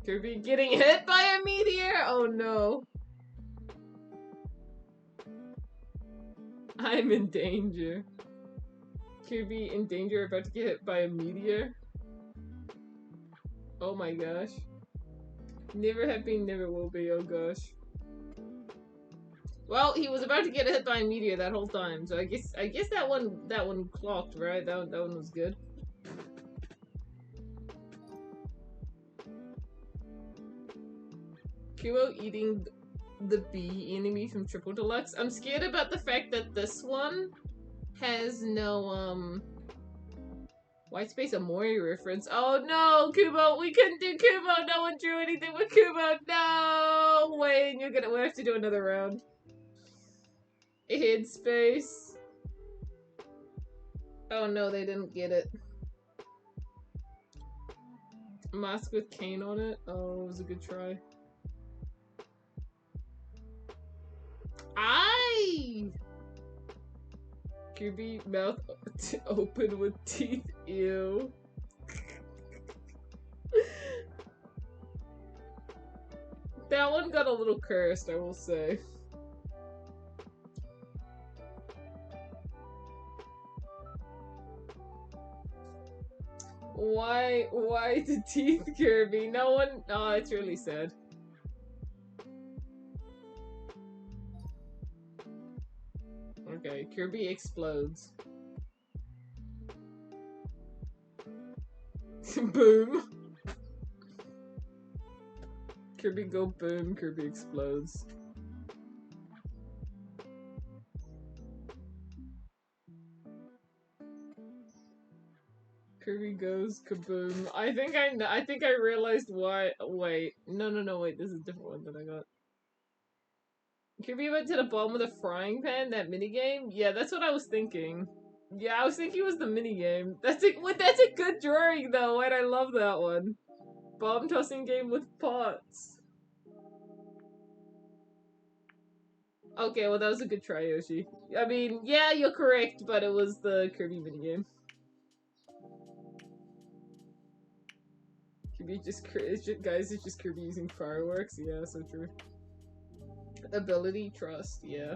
Kirby getting hit by a meteor? Oh no. I'm in danger. Kirby in danger, about to get hit by a meteor? Oh my gosh. Never have been, never will be, oh gosh. Well, he was about to get hit by a meteor that whole time, so I guess that one clocked, right? That one was good. Kumo eating the bee enemy from Triple Deluxe. I'm scared about the fact that this one has no, White Space Amori reference. Oh no, Kumo! We couldn't do Kumo! No one drew anything with Kumo! No! Wait, we'll have to do another round. Headspace. Oh no, they didn't get it. Mask with cane on it. Oh, it was a good try. Kirby mouth open with teeth. Ew. That one got a little cursed, I will say. Why the teeth, Kirby? No one. Oh, it's really sad. Okay, Kirby explodes. Boom. Kirby go boom, Kirby explodes. Kirby goes kaboom. I think I realized why. Wait, no, wait. This is a different one that I got. Kirby went to the bottom with a frying pan. That minigame. Yeah, that's what I was thinking. Yeah, I was thinking it was the minigame. That's a good drawing though. Wait, I love that one. Bomb tossing game with pots. Okay, well that was a good try, Yoshi. I mean, yeah, you're correct, but it was the Kirby minigame. Kirby guys, it's just Kirby using fireworks. Yeah, so true. Ability, trust, yeah.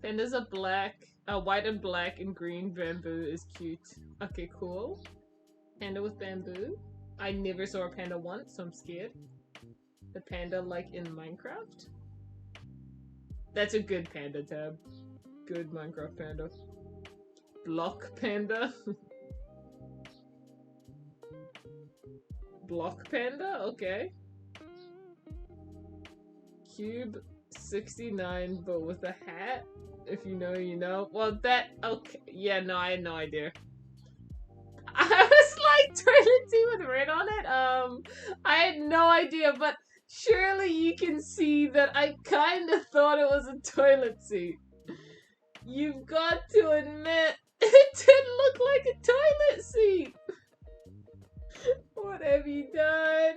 Pandas are black, white and black and green. Bamboo is cute. Okay, cool. Panda with bamboo. I never saw a panda once, so I'm scared. The panda like in Minecraft? That's a good panda tab. Good Minecraft panda. Block panda? Block panda? Okay. Cube 69, but with a hat? If you know, you know. Well, that... Okay. Yeah, no, I had no idea. I was like toilet seat with red on it. I had no idea, but surely you can see that I kind of thought it was a toilet seat. You've got to admit, it didn't look like a toilet seat. What have you done?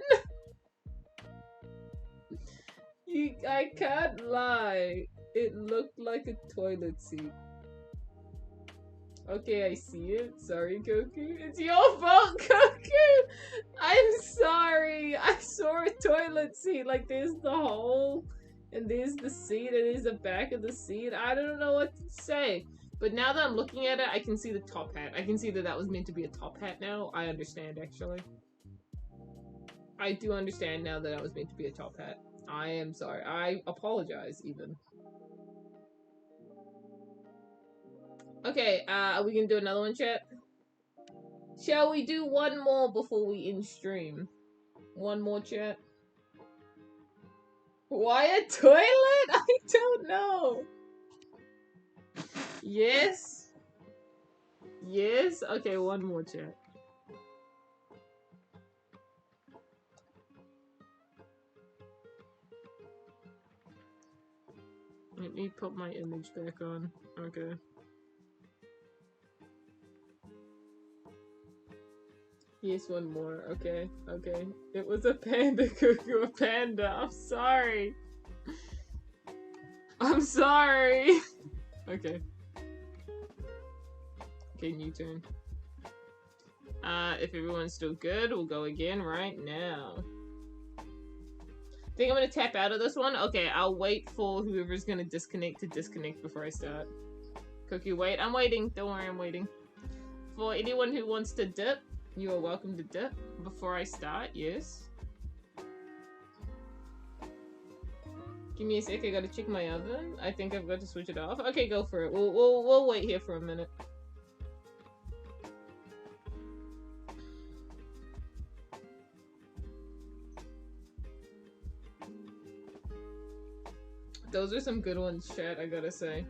I can't lie. It looked like a toilet seat. Okay, I see it. Sorry, Koku. It's your fault, Koku! I'm sorry. I saw a toilet seat. Like, there's the hole, and there's the seat, and there's the back of the seat. I don't know what to say. But now that I'm looking at it, I can see the top hat. I can see that that was meant to be a top hat now. I understand, actually. I do understand now that that was meant to be a top hat. I am sorry. I apologize, even. Okay, are we gonna do another one, chat? Shall we do one more before we end stream? One more, chat? Why a toilet? I don't know. Yes? Yes? Okay, one more, chat. Let me put my image back on. Okay. Yes, one more. Okay, okay. It was a panda, Koku, a panda. I'm sorry. I'm sorry. Okay. Okay, new turn. If everyone's still good, we'll go again right now. Think I'm gonna tap out of this one? Okay, I'll wait for whoever's gonna disconnect to disconnect before I start. Koku, wait. I'm waiting. Don't worry, I'm waiting. For anyone who wants to dip, you are welcome to dip before I start, yes. Give me a sec, I gotta check my oven. I think I've got to switch it off. Okay, go for it. We'll wait here for a minute. Those are some good ones, chat, I gotta say.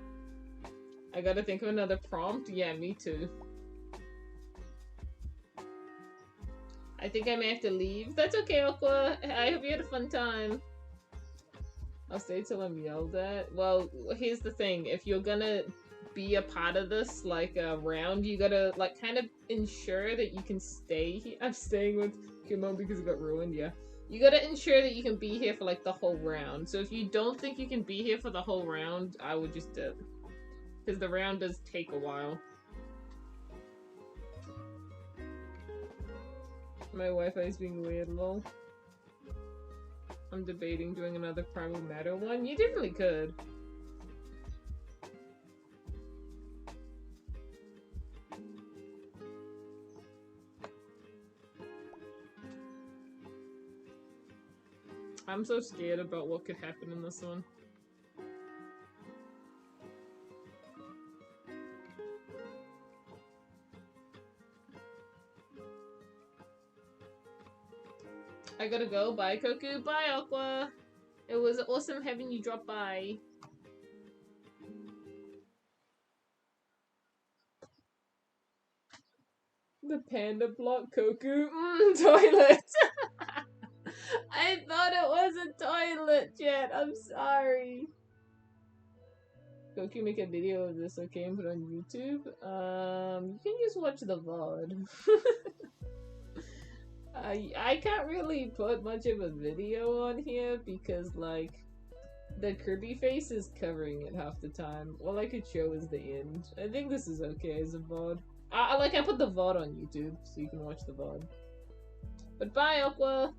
I gotta think of another prompt. Yeah, me too. I think I may have to leave. That's okay, Aqua. I hope you had a fun time. I'll stay till I'm yelled at. Well, here's the thing. If you're gonna be a part of this, like, round, you gotta, like, kind of ensure that you can stay here. I'm staying with Kimon because it got ruined, yeah. You gotta ensure that you can be here for, like, the whole round. So if you don't think you can be here for the whole round, I would just dip. Because the round does take a while. My Wi-Fi is being weird, lol. I'm debating doing another Primal Matter one. You definitely could. I'm so scared about what could happen in this one. I gotta go. Bye, Koku. Bye, Aqua. It was awesome having you drop by. The panda block, Koku. Toilet. I thought it was a toilet, chat. I'm sorry. Koku, make a video of this, okay, and put it on YouTube. You can just watch the VOD. I can't really put much of a video on here because, like, the Kirby face is covering it half the time. All I could show is the end. I think this is okay as a VOD. I put the VOD on YouTube so you can watch the VOD. But bye, Aqua!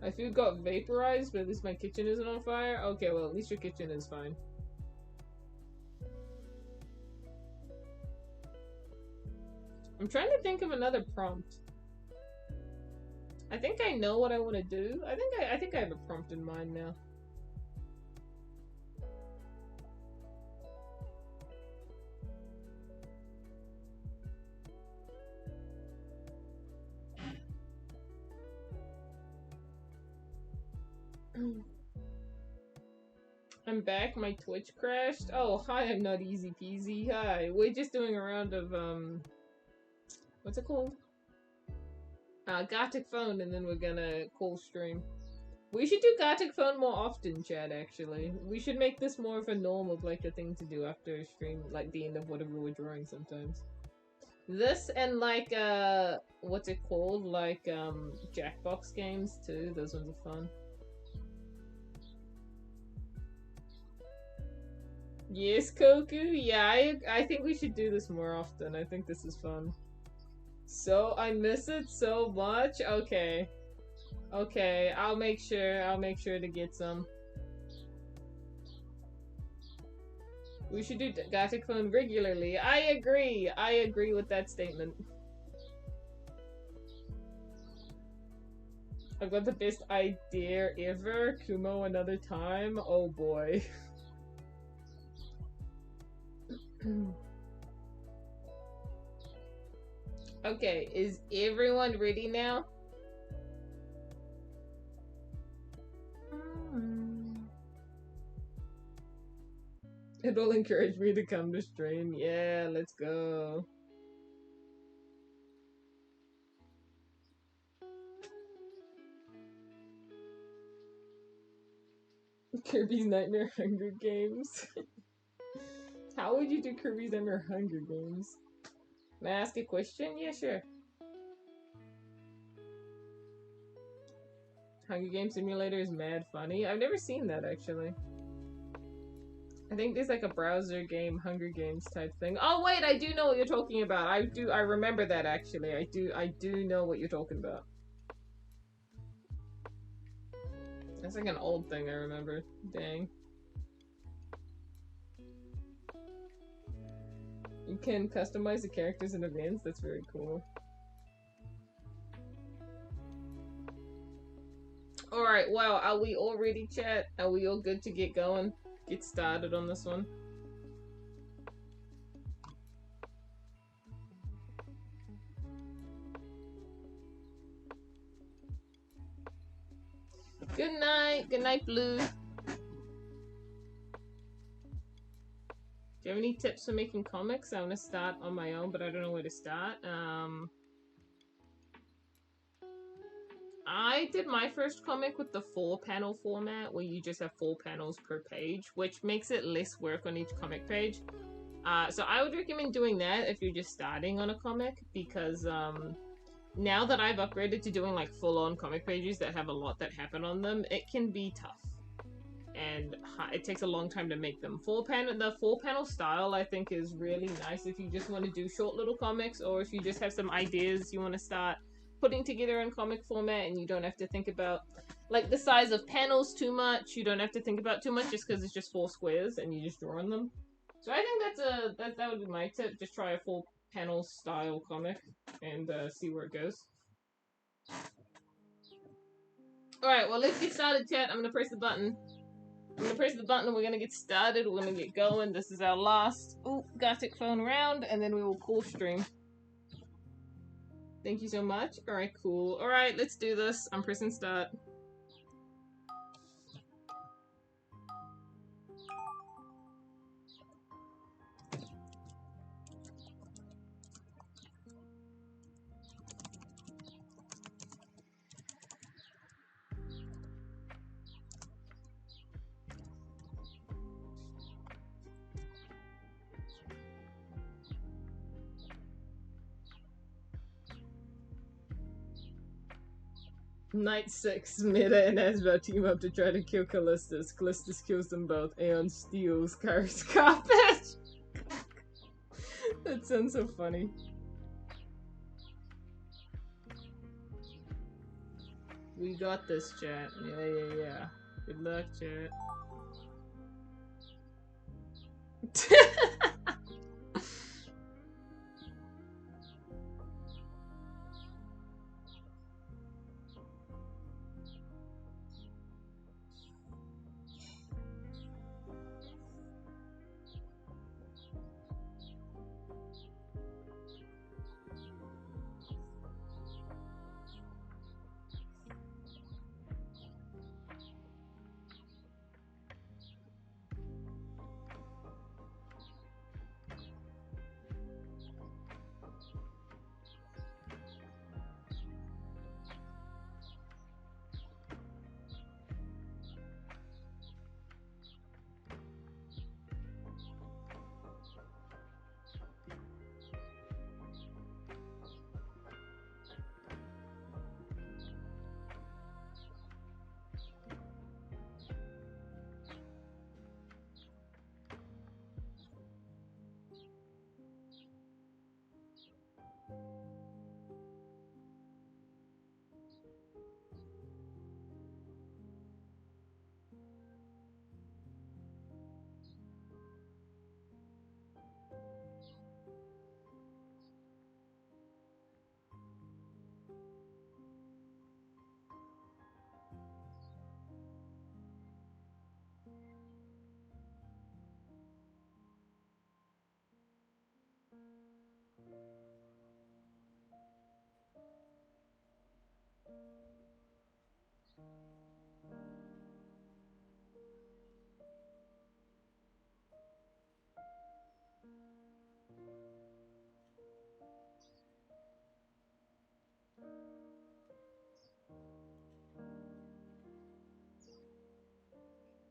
My food got vaporized, but at least my kitchen isn't on fire. Okay, well, at least your kitchen is fine. I'm trying to think of another prompt. I think I know what I want to do. I think I have a prompt in mind now. I'm back. My Twitch crashed. Oh, hi, I'm not easy peasy. Hi. We're just doing a round of, What's it called? Gartic phone, and then we're gonna call stream. We should do Gartic phone more often, Chad, actually. We should make this more of a norm of like a thing to do after a stream, like the end of whatever we're drawing sometimes. This and like what's it called? Like Jackbox games too. Those ones are fun. Yes, Koku. Yeah, I think we should do this more often. I think this is fun. So I miss it so much. Okay. Okay, I'll make sure to get some. We should do Gartic phone regularly. I agree with that statement. I've got the best idea ever. Kumo another time. Oh boy. Okay, is everyone ready now? It'll encourage me to come to stream. Yeah, let's go. Kirby's Nightmare Hunger Games. How would you do Kirby's Nightmare Hunger Games? May I ask a question? Yeah, sure. Hunger Game Simulator is mad funny. I've never seen that, actually. I think there's like a browser game, Hunger Games type thing. Oh wait, I do know what you're talking about. I remember that actually. I do know what you're talking about. That's like an old thing I remember. Dang. You can customize the characters and events. That's very cool. Alright, well, are we all ready, chat? Are we all good to get going? Get started on this one? Good night, Blue. Do you have any tips for making comics? I want to start on my own, but I don't know where to start. I did my first comic with the 4-panel format, where you just have 4 panels per page, which makes it less work on each comic page. So I would recommend doing that if you're just starting on a comic, because now that I've upgraded to doing like full-on comic pages that have a lot that happen on them, it can be tough. And it takes a long time to make them. The 4-panel style, I think, is really nice if you just want to do short little comics, or if you just have some ideas you want to start putting together in comic format and you don't have to think about like the size of panels too much. You don't have to think about too much just because it's just 4 squares and you just draw on them. So I think that would be my tip. Just try a 4-panel style comic and see where it goes. Alright, well, let's get started, chat. I'm gonna press the button. I'm gonna press the button and we're gonna get started. We're gonna get going. This is our last Gartic phone round, and then we will call stream. Thank you so much. Alright, cool. Alright, let's do this. I'm pressing start. Night 6, Meta and Asbel team up to try to kill Callistus. Callistus kills them both. Aeon steals Kari's carpet. That sounds so funny. We got this, chat. Yeah. Good luck, chat.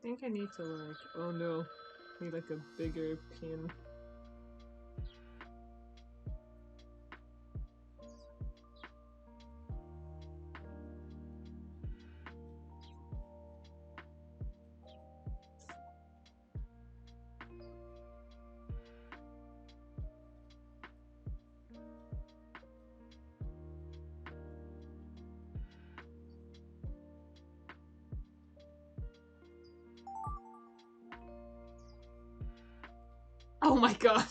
think I need to like, oh no, I need like a bigger pin. Oh my gosh.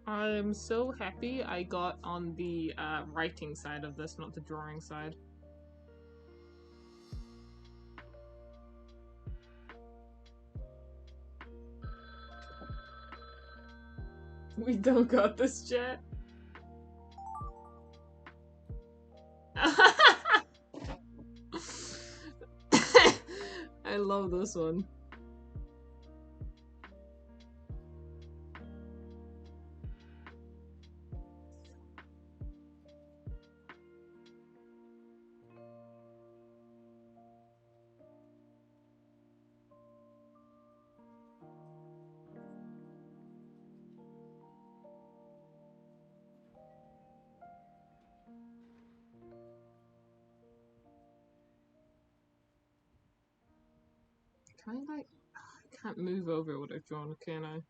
I'm so happy I got on the writing side of this, not the drawing side. We don't got this, chat. I love this one. Can I like, I can't move over what I've drawn, can I?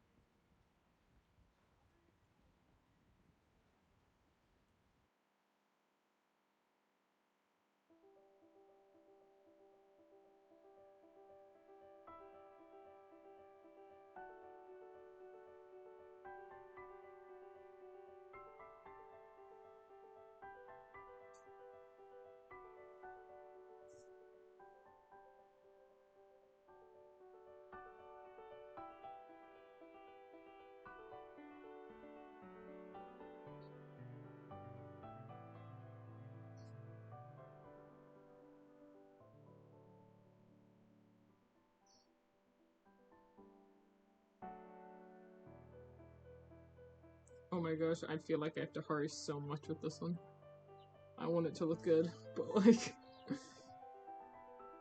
Oh my gosh, I feel like I have to hurry so much with this one. I want it to look good, but like,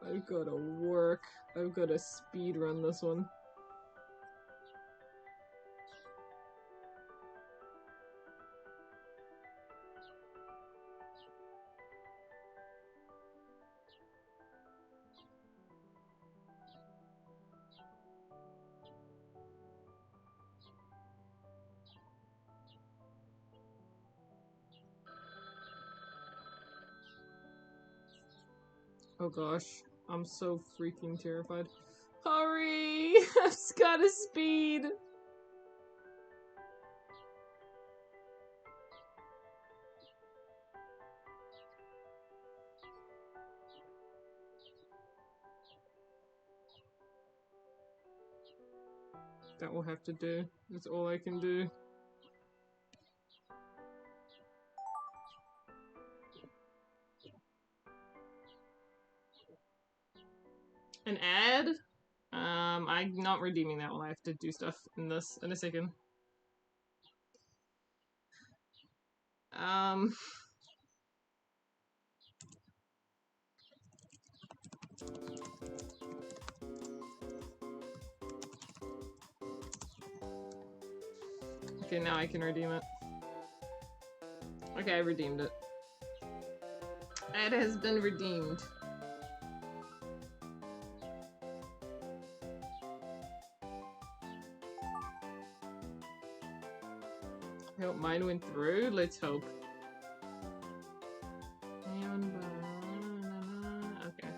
I've gotta work. I've gotta speed run this one. Oh gosh, I'm so freaking terrified. Hurry! I've just gotta speed! That will have to do. That's all I can do. An ad? I'm not redeeming that one. I have to do stuff in this in a second. Okay, now I can redeem it. Okay, I redeemed it. Ad has been redeemed. I hope mine went through. Let's hope. Okay.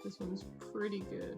This one's pretty good.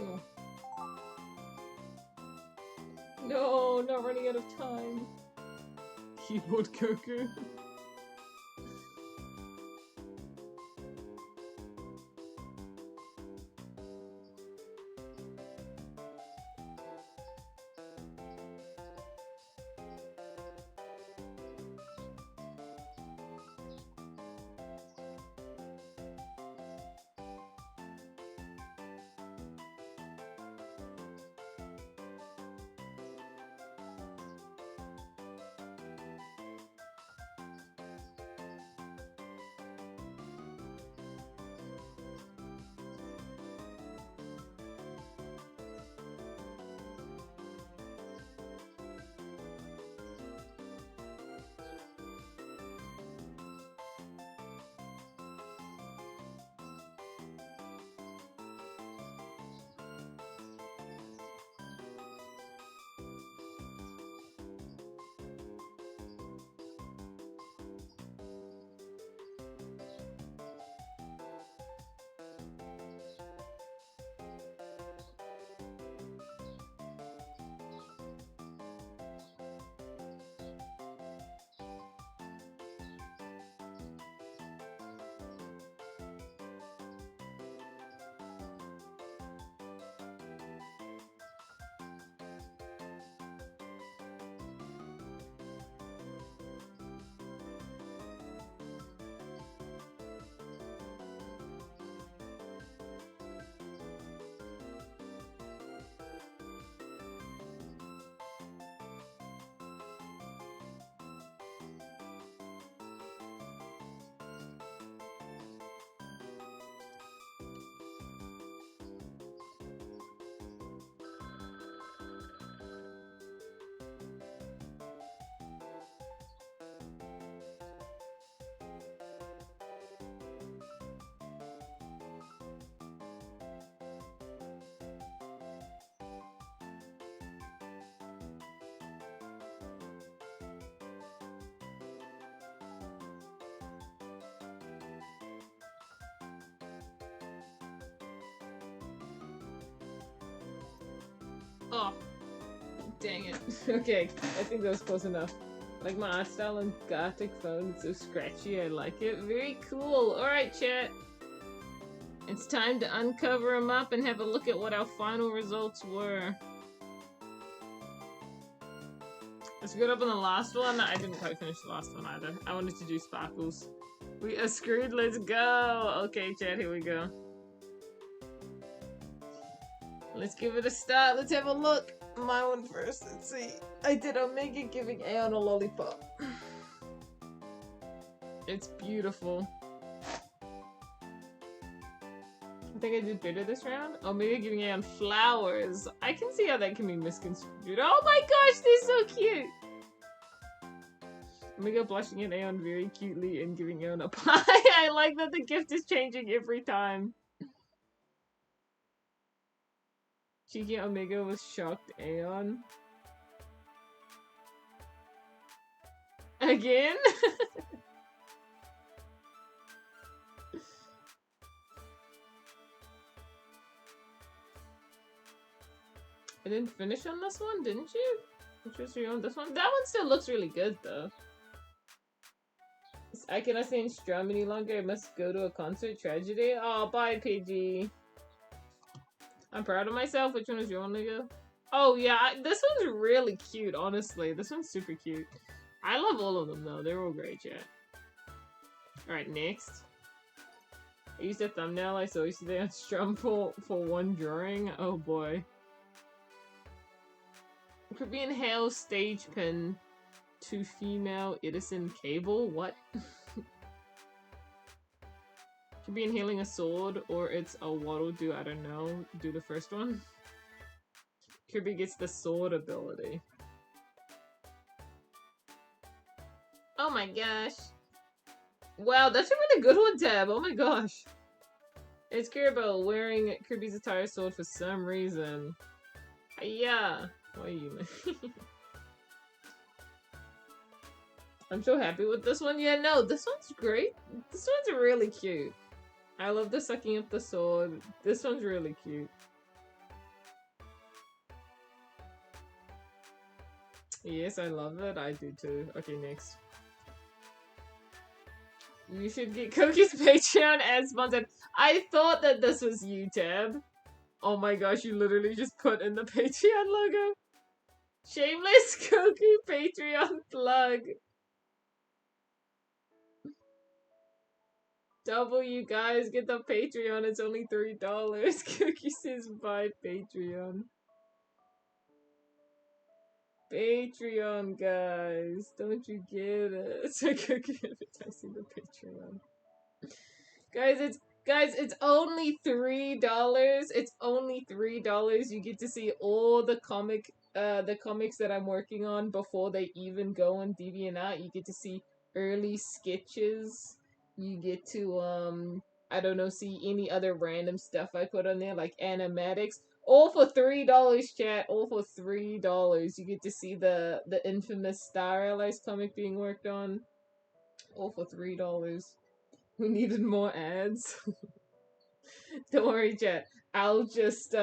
Oh. No, not running out of time. Keyboard Koku. Oh, dang it. Okay, I think that was close enough. Like my art style on Gartic phone, it's so scratchy, I like it. Very cool. Alright, chat. It's time to uncover them up and have a look at what our final results were. I screwed up on the last one. I didn't quite finish the last one either. I wanted to do sparkles. We are screwed, let's go! Okay, chat, here we go. Let's give it a start. Let's have a look. My one first. Let's see. I did Omega giving A on a lollipop. It's beautiful. I think I did better this round. Omega giving A on flowers. I can see how that can be misconstrued. Oh my gosh, they're so cute! Omega blushing at Aeon very cutely and giving Aeon a pie. I like that the gift is changing every time. Cheeky Omega was shocked Aeon. Again? I didn't finish on this one, didn't you? Which was your own this one? That one still looks really good though. I cannot stay in Strum any longer. I must go to a concert. Tragedy. Oh, bye, PG. I'm proud of myself. Which one is your own, nigga? Oh, yeah. This one's really cute, honestly. This one's super cute. I love all of them, though. They're all great, yeah. Alright, next. I used a thumbnail I saw yesterday on Strum for one drawing. Oh, boy. Caribbean Hail stage pin to female Edison cable. What? Caribbean healing a sword, or it's a waddle do. I don't know. Do the first one. Kirby gets the sword ability. Oh my gosh. Wow, that's a really good one, Tab. Oh my gosh. It's Kirby wearing Kirby's attire sword for some reason. Yeah. Why are you, man? I'm so happy with this one. Yeah, no, this one's great. This one's really cute. I love the sucking up the sword. This one's really cute. Yes, I love it. I do too. Okay, next. You should get Koki's Patreon as sponsored. I thought that this was you, Tab. Oh my gosh, you literally just put in the Patreon logo. Shameless Koku Patreon plug. Double, you guys, get the Patreon. It's only $3. Cookie says buy Patreon. Patreon, guys. Don't you get it? It's like Cookie advertising the Patreon. Guys, it's only $3. It's only $3. You get to see all the comics that I'm working on before they even go on DeviantArt. You get to see early sketches. You get to, I don't know, see any other random stuff I put on there, like animatics. All for $3, chat. All for $3. You get to see the infamous Star Allies comic being worked on. All for $3. We needed more ads. Don't worry, chat. I'll just,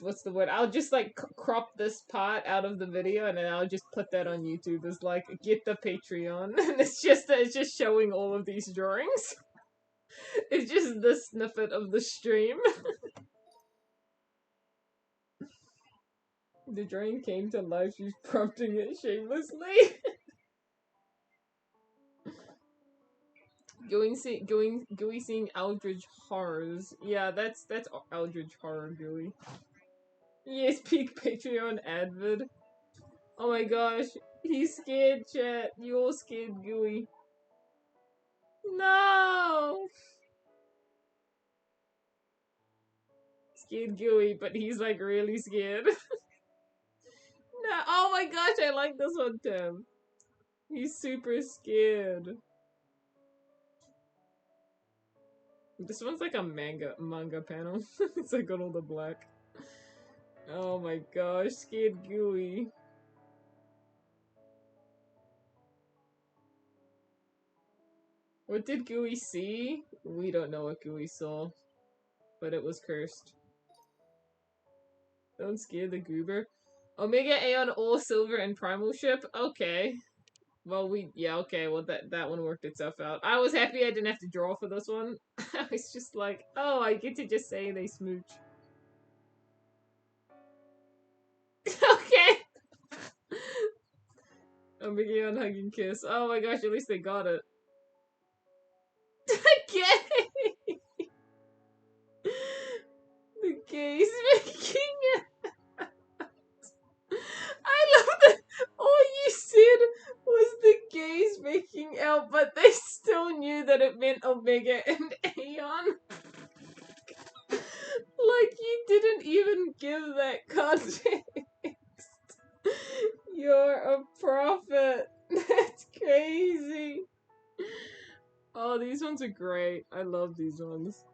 what's the word? I'll just, like, crop this part out of the video, and then I'll just put that on YouTube as, like, get the Patreon. And it's just showing all of these drawings. It's just the snippet of the stream. The drawing came to life, she's prompting it shamelessly. Gooey seeing Eldritch Horrors. Yeah, that's Eldritch Horror, Gooey. Yes, peak Patreon advid. Oh my gosh, he's scared, chat. You all scared, Gooey. No! Scared Gooey, but he's like really scared. No, oh my gosh, I like this one, Tim. He's super scared. This one's like a manga panel. It's like got all the black. Oh my gosh, scared Gooey. What did Gooey see? We don't know what Gooey saw. But it was cursed. Don't scare the goober. Omega Aeon all silver and primal ship? Okay. Well, okay, well that one worked itself out. I was happy I didn't have to draw for this one. I was just like, oh, I get to just say they smooch. Okay! Omega Aeon hugging kiss. Oh my gosh, at least they got it. Okay! The gays making it. I love that all you said was the gays making out, but they still knew that it meant Omega and Aeon. Like, you didn't even give that context. You're a prophet. these ones are great. I love these ones.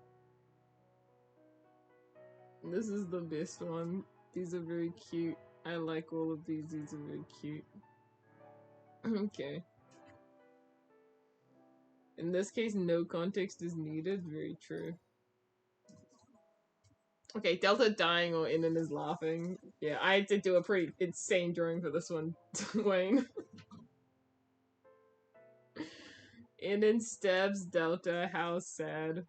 This is the best one. These are very cute. I like all of these. These are very cute. Okay. In this case, no context is needed. Very true. Okay, Delta dying or Inan is laughing. Yeah, I had to do a pretty insane drawing for this one, Wayne. Inan stabs Delta, how sad.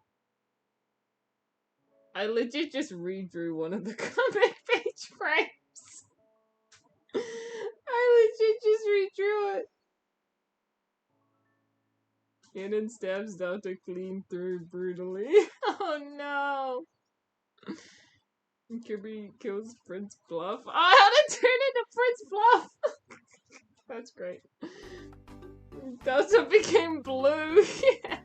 I legit just redrew one of the comic page frames. I legit just redrew it. Inan stabs Delta clean through brutally. Oh no! Kirby kills Prince Bluff. Oh, how to turn into Prince Bluff! That's great. Delta became blue. Yeah.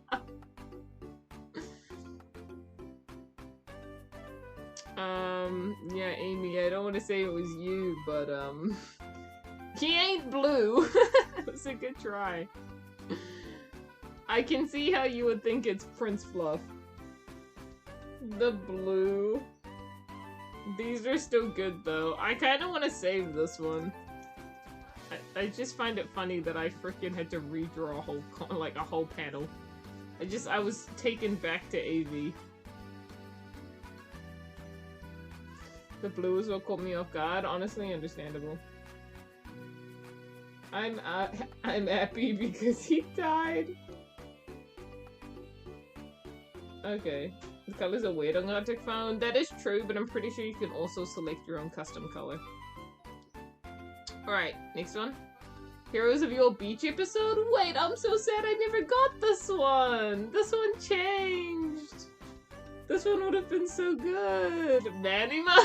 Yeah, Amy, I don't want to say it was you, but, he ain't blue. It was a good try. I can see how you would think it's Prince Fluff. The blue. These are still good, though. I kind of want to save this one. I just find it funny that I freaking had to redraw a whole, like, a whole panel. I was taken back to AV. The blue is what caught me off guard. Honestly, understandable. I'm happy because he died. Okay. The colors are weird on Gartic phone. That is true, but I'm pretty sure you can also select your own custom color. Alright, next one. Heroes of Your Beach episode? Wait, I'm so sad I never got this one! This one changed! This one would have been so good! Manima!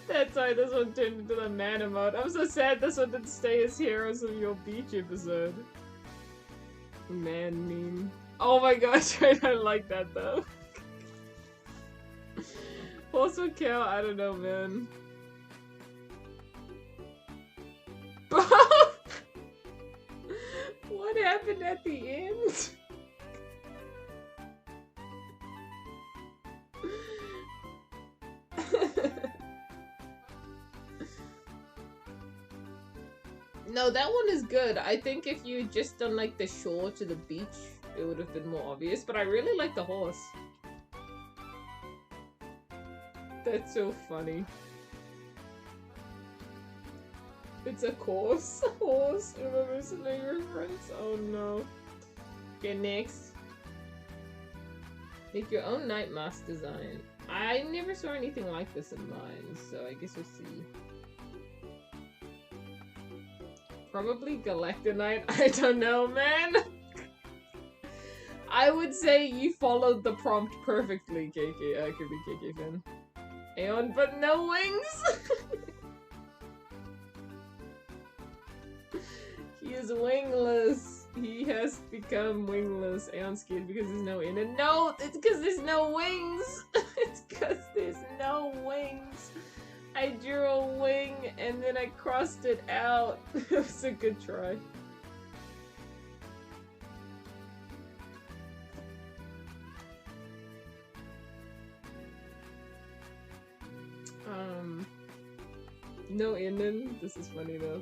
That's why this one turned into the man emote. I'm so sad this one didn't stay as Heroes of Your Beach episode. Man meme. Oh my gosh, I don't like that though. Horse or cow? I don't know, man. What happened at the end? No, that one is good. I think if you had just done like the shore to the beach, it would have been more obvious, but I really like the horse. That's so funny. It's a course. Horse. Remember some of your friends? Oh no. Okay, next. Make your own night mask design. I never saw anything like this in mine, so I guess we'll see. Probably Galactonite. I don't know, man. I would say you followed the prompt perfectly, KK. Could be KK fan. Aeon, but no wings. He is wingless. He has become wingless. Aeon's scared because there's no in it. No, it's because there's no wings. It's because there's no wings. I drew a wing and then I crossed it out. It was a good try. No ending. This is funny though.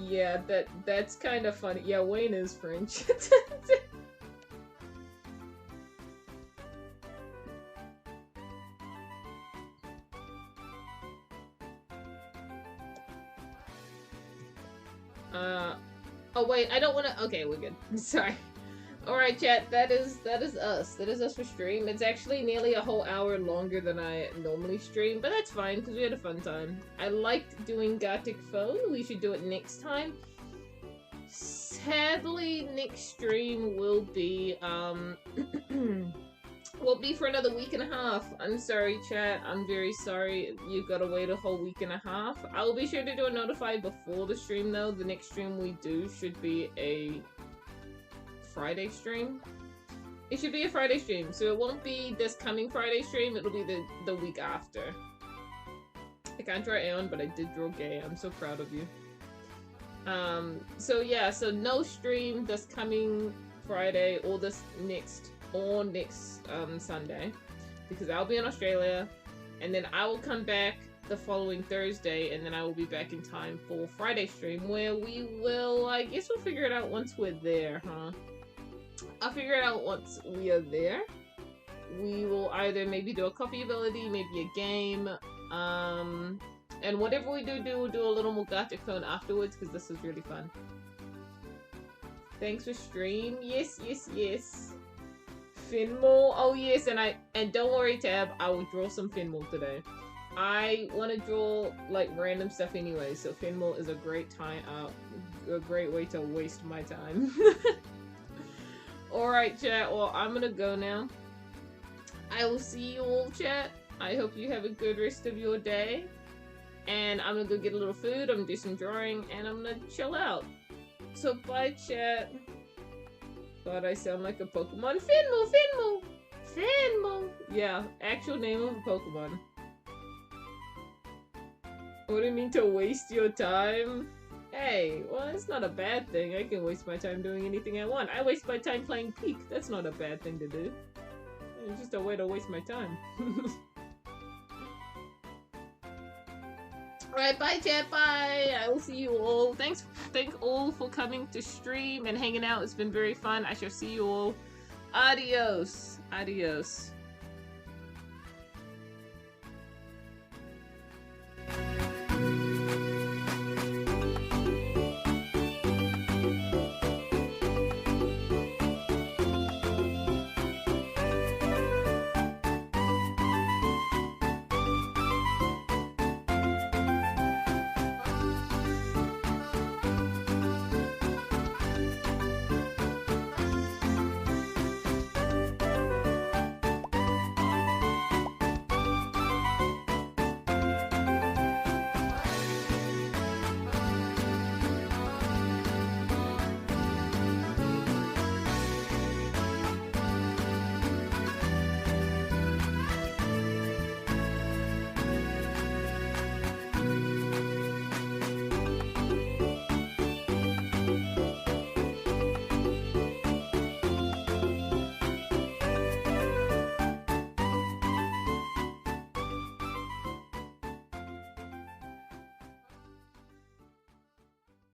Yeah, that's kind of funny. Yeah, Wayne is French. Oh wait, I don't want to. Okay, we're good. Sorry. All right, chat. That is us. That is us for stream. It's actually nearly a whole hour longer than I normally stream, but that's fine because we had a fun time. I liked doing Gartic phone. We should do it next time. Sadly, next stream will be for another week and a half. I'm sorry, chat. I'm very sorry. You've got to wait a whole week and a half. I'll be sure to do a notify before the stream, though. The next stream we do should be a Friday stream. It should be a Friday stream, so it won't be this coming Friday stream, it'll be the week after. I can't draw Aeon, but I did draw Gay. I'm so proud of you. So yeah, so no stream this coming Friday or this next Sunday, because I'll be in Australia, and then I will come back the following Thursday, and then I will be back in time for Friday stream, where we will, I guess we'll figure it out once we're there, huh? I'll figure it out once we are there. We will either maybe do a copy ability, maybe a game, and whatever we do, we'll do a little more Gartic phone afterwards, because this is really fun. Thanks for stream. Yes, yes, yes. Finmore. Oh yes, and don't worry, Tab, I will draw some Finmore today. I want to draw like random stuff anyway, so Finmore is a great time, a great way to waste my time. Alright, chat, well, I'm gonna go now. I will see you all, chat. I hope you have a good rest of your day. And I'm gonna go get a little food, I'm gonna do some drawing, and I'm gonna chill out. So bye, chat. God, I sound like a Pokemon. Finmore! Finmore! Finmore! Yeah, actual name of a Pokemon. What do you mean to waste your time? Hey, well, it's not a bad thing. I can waste my time doing anything I want. I waste my time playing Peak. That's not a bad thing to do. It's just a way to waste my time. Alright, bye chat, bye! I will see you all. Thank all for coming to stream and hanging out. It's been very fun. I shall see you all. Adios. Adios.